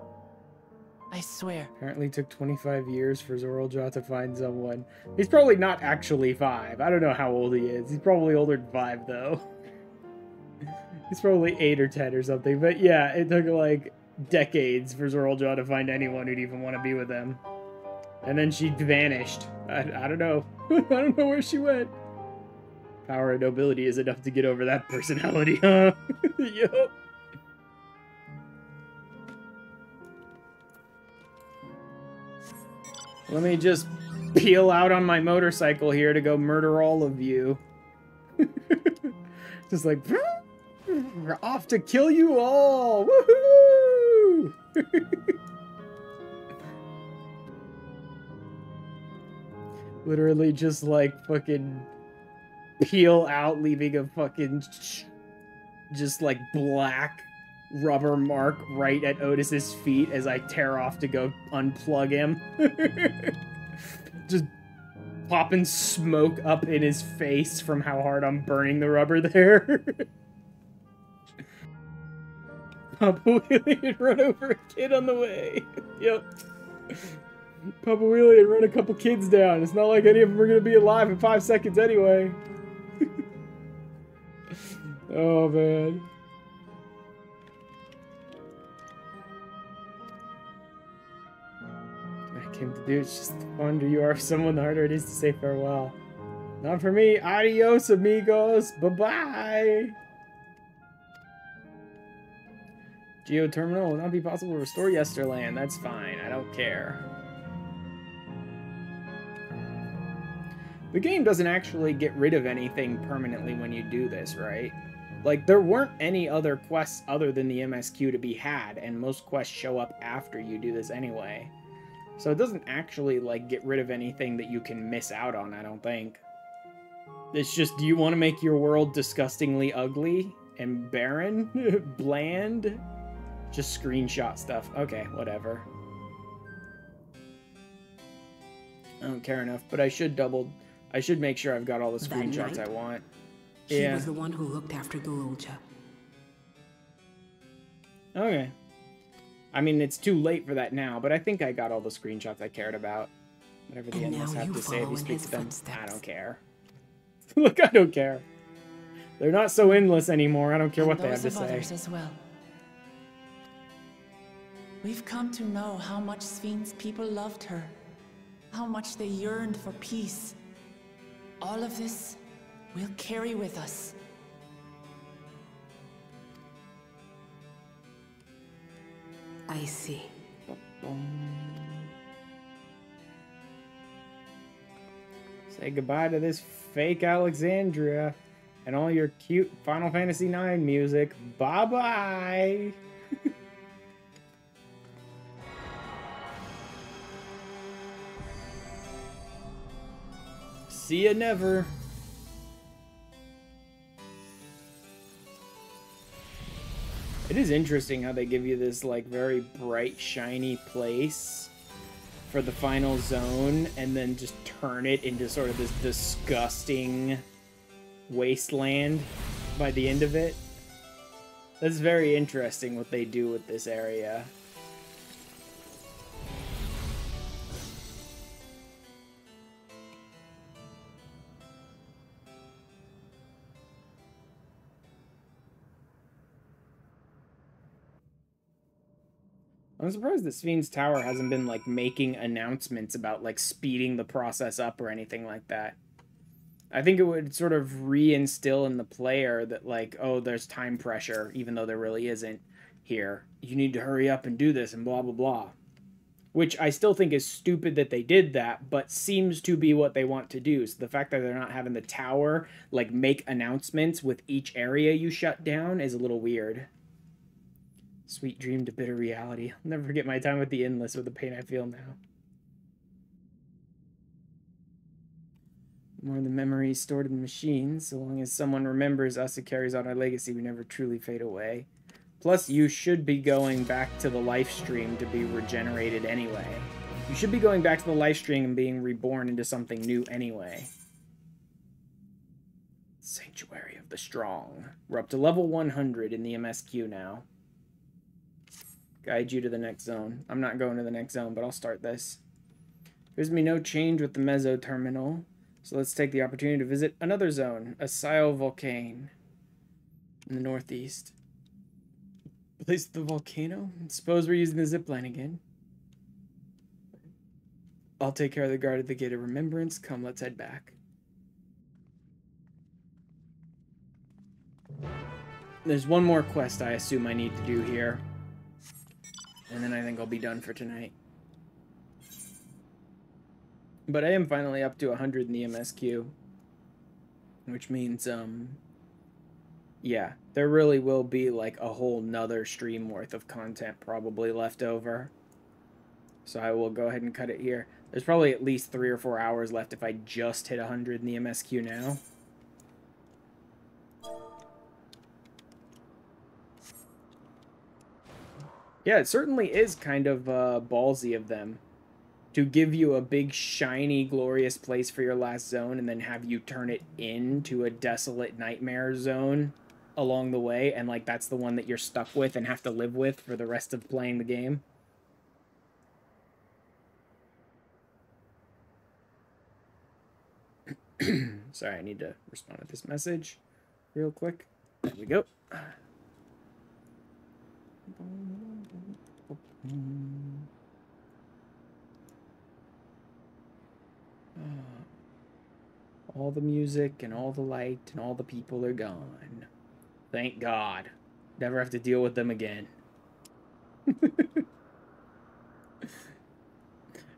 I swear. Apparently took 25 years for Zoralja to find someone. He's probably not actually 5. I don't know how old he is. He's probably older than 5, though. He's probably 8 or 10 or something. But yeah, it took, like, decades for Zoralja to find anyone who'd even want to be with him. And then she vanished. I don't know. I don't know where she went. Power and nobility is enough to get over that personality, huh? Yup. Let me just peel out on my motorcycle here to go murder all of you. Just like, we're off to kill you all! Woohoo! Literally just like fucking peel out, leaving a fucking just like black rubber mark right at Otis's feet as I tear off to go unplug him. Just popping smoke up in his face from how hard I'm burning the rubber there. Papa Wheelie and run over a kid on the way. Yep. Papa Wheelie and run a couple kids down. It's not like any of them are going to be alive in 5 seconds anyway. Oh, man. I came to do it's just the wonder you are someone, the harder it is to say farewell. Not for me. Adios, amigos. Bye-bye. Geoterminal will not be possible to restore Yesterland. That's fine. I don't care. The game doesn't actually get rid of anything permanently when you do this, right? Like, there weren't any other quests other than the MSQ to be had, and most quests show up after you do this anyway. So it doesn't actually, like, get rid of anything that you can miss out on, I don't think. It's just, do you want to make your world disgustingly ugly and barren? Bland? Just screenshot stuff. Okay, whatever. I don't care enough, but I should make sure I've got all the screenshots I want. He was the one who looked after Gululja. Okay. I mean, it's too late for that now, but I think I got all the screenshots I cared about. Whatever the And endless now have you to say if follow you in speak his to them. footsteps. I don't care. Look, I don't care. They're not so endless anymore. I don't care what they have to those of say. others as well. We've come to know how much Sven's people loved her, how much they yearned for peace. All of this we'll carry with us. I see. Say goodbye to this fake Alexandria and all your cute Final Fantasy IX music. Bye-bye! See ya never. It is interesting how they give you this like very bright, shiny place for the final zone and then just turn it into sort of this disgusting wasteland by the end of it. That's very interesting what they do with this area. I'm surprised that Sven's Tower hasn't been, like, making announcements about, like, speeding the process up or anything like that. I think it would sort of reinstill in the player that, like, oh, there's time pressure, even though there really isn't here. You need to hurry up and do this and blah, blah, blah. Which I still think is stupid that they did that, but seems to be what they want to do. So the fact that they're not having the tower, like, make announcements with each area you shut down is a little weird. Sweet dream to bitter reality. I'll never forget my time with the Endless with the pain I feel now. More than memories stored in machines. So long as someone remembers us, it carries on our legacy. We never truly fade away. Plus, you should be going back to the life stream to be regenerated anyway. You should be going back to the life stream and being reborn into something new anyway. Sanctuary of the Strong. We're up to level 100 in the MSQ now. Guide you to the next zone. I'm not going to the next zone, but I'll start this. There's me no change with the Meso Terminal, so let's take the opportunity to visit another zone, a Volcane in the northeast. Place the volcano? Suppose we're using the zipline again. I'll take care of the guard at the Gate of Remembrance. Come, let's head back. There's one more quest I assume I need to do here. And then I think I'll be done for tonight. But I am finally up to 100 in the MSQ. Which means, yeah, there really will be like a whole nother stream worth of content probably left over. So I will go ahead and cut it here. There's probably at least 3 or 4 hours left if I just hit 100 in the MSQ now. Yeah, it certainly is kind of ballsy of them to give you a big, shiny, glorious place for your last zone and then have you turn it into a desolate nightmare zone along the way, and like that's the one that you're stuck with and have to live with for the rest of playing the game. Sorry, I need to respond to this message real quick. There we go. All the music and all the light and all the people are gone. Thank God. Never have to deal with them again.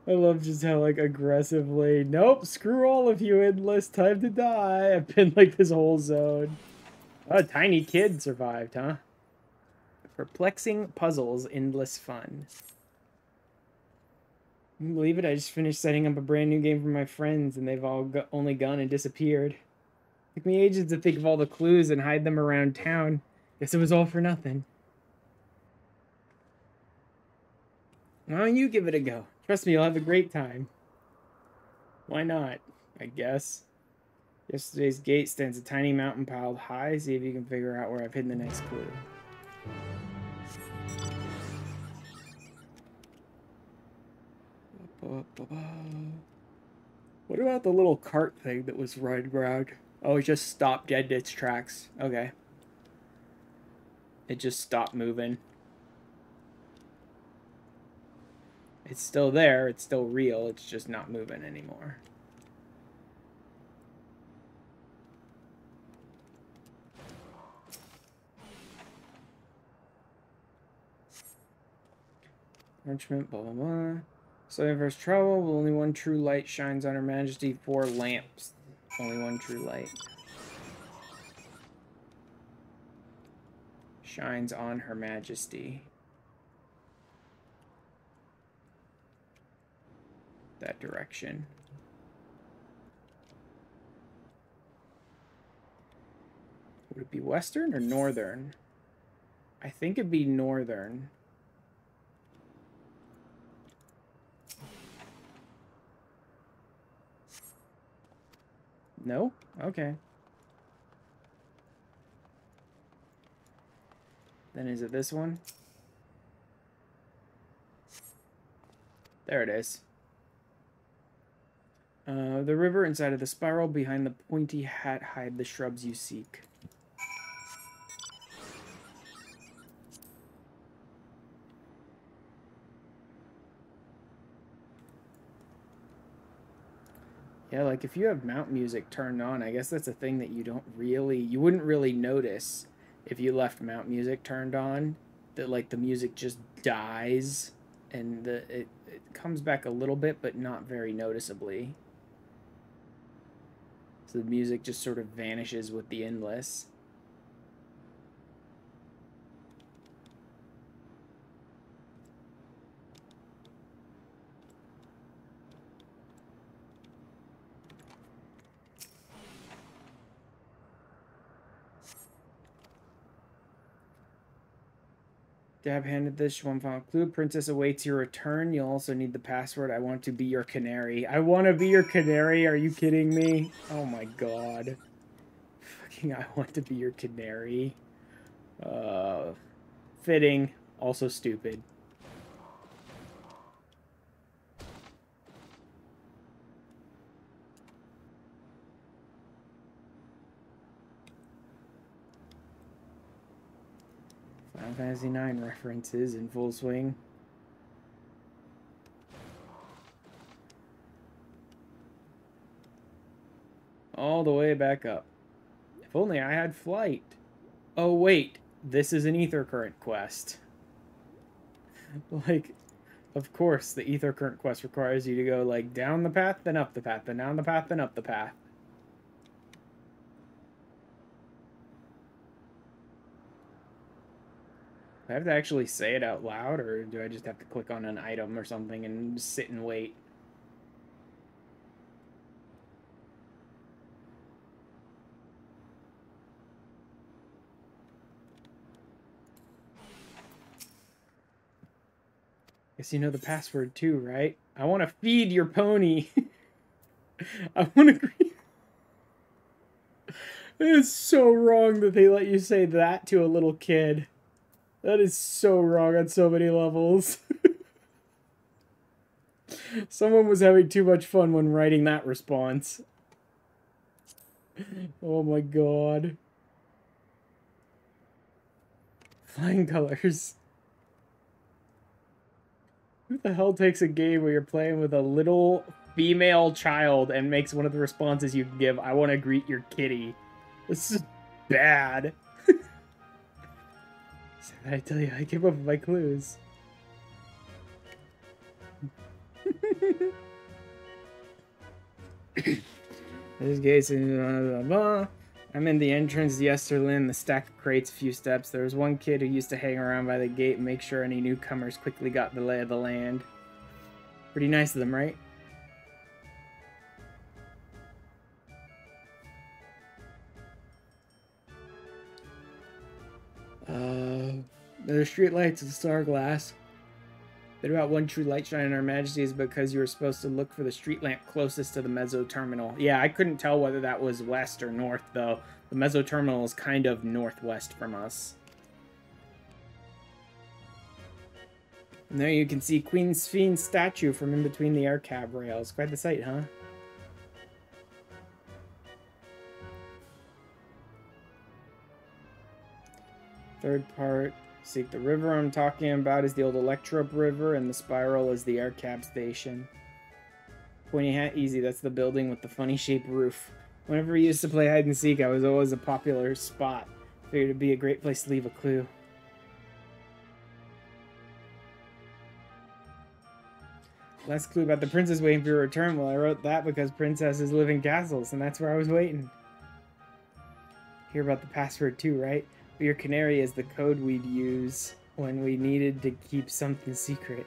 I love just how, like, aggressively, nope, screw all of you, Endless, time to die. I've been like this whole zone. Oh, a tiny kid survived, huh? Perplexing puzzles, endless fun. Can you believe it? I just finished setting up a brand new game for my friends, and they've all only gone and disappeared. It took me ages to think of all the clues and hide them around town. Guess it was all for nothing. Why don't you give it a go? Trust me, you'll have a great time. Why not? I guess. Yesterday's gate stands a tiny mountain piled high. See if you can figure out where I've hidden the next clue. What about the little cart thing that was running around? Oh, it just stopped dead in its tracks. Okay. It just stopped moving. It's still there, it's still real, it's just not moving anymore. Parchment, blah blah blah. So in first travel, only one true light shines on Her Majesty. 4 lamps. Only one true light shines on Her Majesty. That direction. Would it be western or northern? I think it'd be northern. No? Okay. Then is it this one? There it is. The river inside of the spiral behind the pointy hat hide the shrubs you seek. Yeah, like if you have mount music turned on, I guess that's a thing that you wouldn't really notice if you left mount music turned on, that like the music just dies and it comes back a little bit, but not very noticeably. So the music just sort of vanishes with the endless. Dab handed this one final clue. Princess awaits your return. You'll also need the password. I want to be your canary. I want to be your canary? Are you kidding me? Oh my god. Fucking I want to be your canary. Fitting. Also stupid. Final Fantasy IX references in full swing. All the way back up. If only I had flight. Oh wait, this is an ether current quest. Like, of course, the ether current quest requires you to go like down the path, then up the path, then down the path, then up the path. Do I have to actually say it out loud, or do I just have to click on an item or something and sit and wait? Guess you know the password too, right? I want to feed your pony. I want to... It's so wrong that they let you say that to a little kid. That is so wrong on so many levels. Someone was having too much fun when writing that response. Oh my god. Flying colors. Who the hell takes a game where you're playing with a little female child and makes one of the responses you can give, I want to greet your kitty? This is bad. I tell you, I came up with my clues. This case is blah, blah, blah. I'm in the entrance to Yesterland, the stack of crates, a few steps. There was one kid who used to hang around by the gate and make sure any newcomers quickly got the lay of the land. Pretty nice of them, right? There's street lights and star glass. Bit about one true light shine in Her Majesty is because you were supposed to look for the street lamp closest to the Mezzo Terminal. Yeah, I couldn't tell whether that was west or north, though. The Mezzo Terminal is kind of northwest from us. And there you can see Queen Sphinx's statue from in between the air cab rails. Quite the sight, huh? Third part. Seek the river I'm talking about is the old Electrope River, and the spiral is the air cab station. Pointy Hat, easy. That's the building with the funny shaped roof. Whenever we used to play hide and seek, I was always a popular spot. Figured it'd be a great place to leave a clue. Last clue about the princess waiting for your return. Well, I wrote that because princesses live in castles, and that's where I was waiting. Hear about the password too, right? But your canary is the code we'd use when we needed to keep something secret.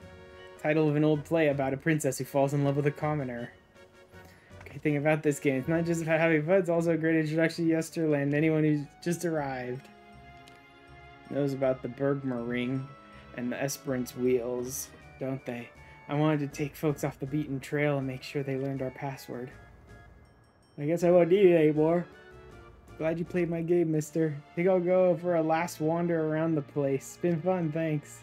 Title of an old play about a princess who falls in love with a commoner. Great thing about this game, it's not just about having fun, it's also a great introduction to Yesterland. Anyone who's just arrived knows about the Bergmer ring and the Esperance wheels, don't they? I wanted to take folks off the beaten trail and make sure they learned our password. I guess I won't need it anymore. Glad you played my game, mister. Think I'll go for a last wander around the place. It's been fun, thanks.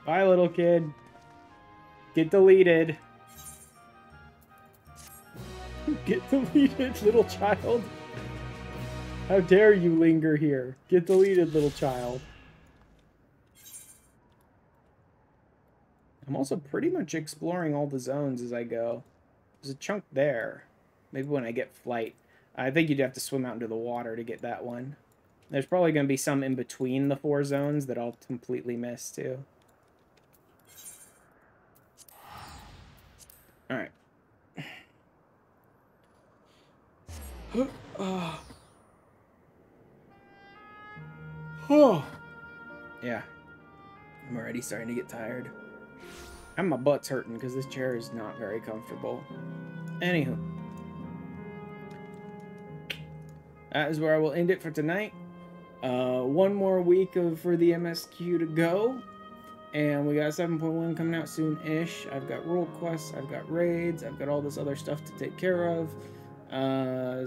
Bye, little kid. Get deleted. Get deleted, little child. How dare you linger here? Get deleted, little child. I'm also pretty much exploring all the zones as I go. There's a chunk there. Maybe when I get flight. I think you'd have to swim out into the water to get that one. There's probably going to be some in between the 4 zones that I'll completely miss too. Alright. Yeah. I'm already starting to get tired. And my butt's hurting because this chair is not very comfortable. Anywho. That is where I will end it for tonight. One more week for the MSQ to go. And we got 7.1 coming out soon-ish. I've got role quests, I've got raids, I've got all this other stuff to take care of.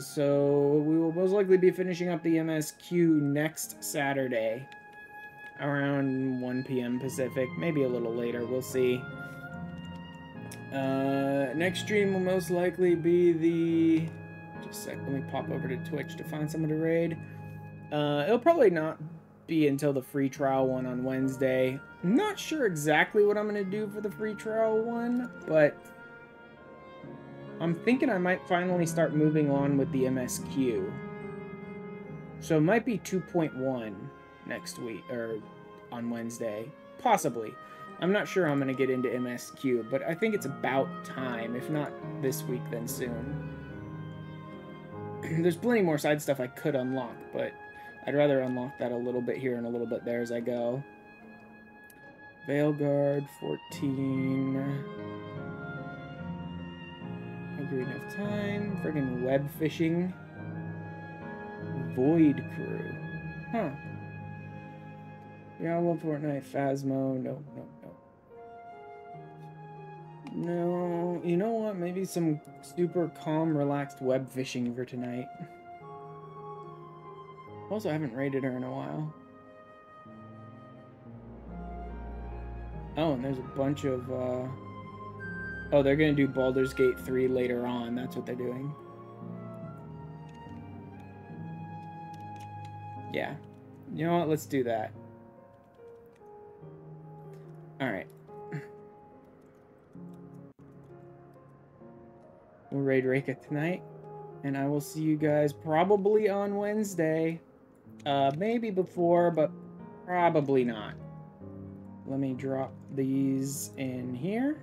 So we will most likely be finishing up the MSQ next Saturday. Around 1 p.m. Pacific, maybe a little later, we'll see. Next stream will most likely be the... Just a sec, let me pop over to Twitch to find someone to raid. It'll probably not be until the free trial one on Wednesday. I'm not sure exactly what I'm going to do for the free trial one, but I'm thinking I might finally start moving on with the MSQ. So it might be 2.1 next week, or on Wednesday. Possibly. I'm not sure I'm going to get into MSQ, but I think it's about time. If not this week, then soon. There's plenty more side stuff I could unlock, but I'd rather unlock that a little bit here and a little bit there as I go. Veilguard, 14. Agree enough time. Friggin' web fishing. Void crew. Huh. Yeah, I love Fortnite. Phasmo. No. No, you know what? Maybe some super calm, relaxed web fishing for tonight. Also, I haven't raided her in a while. Oh, and there's a bunch of, Oh, they're gonna do Baldur's Gate 3 later on. That's what they're doing. Yeah. You know what? Let's do that. Alright. We'll raid Reika tonight. And I will see you guys probably on Wednesday. Maybe before, but probably not. Let me drop these in here.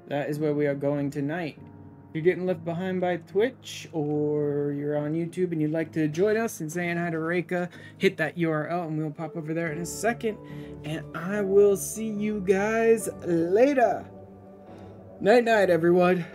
That is where we are going tonight. If you're getting left behind by Twitch, or you're on YouTube and you'd like to join us in saying hi to Reika, hit that URL and we'll pop over there in a second. And I will see you guys later. Night-night, everyone.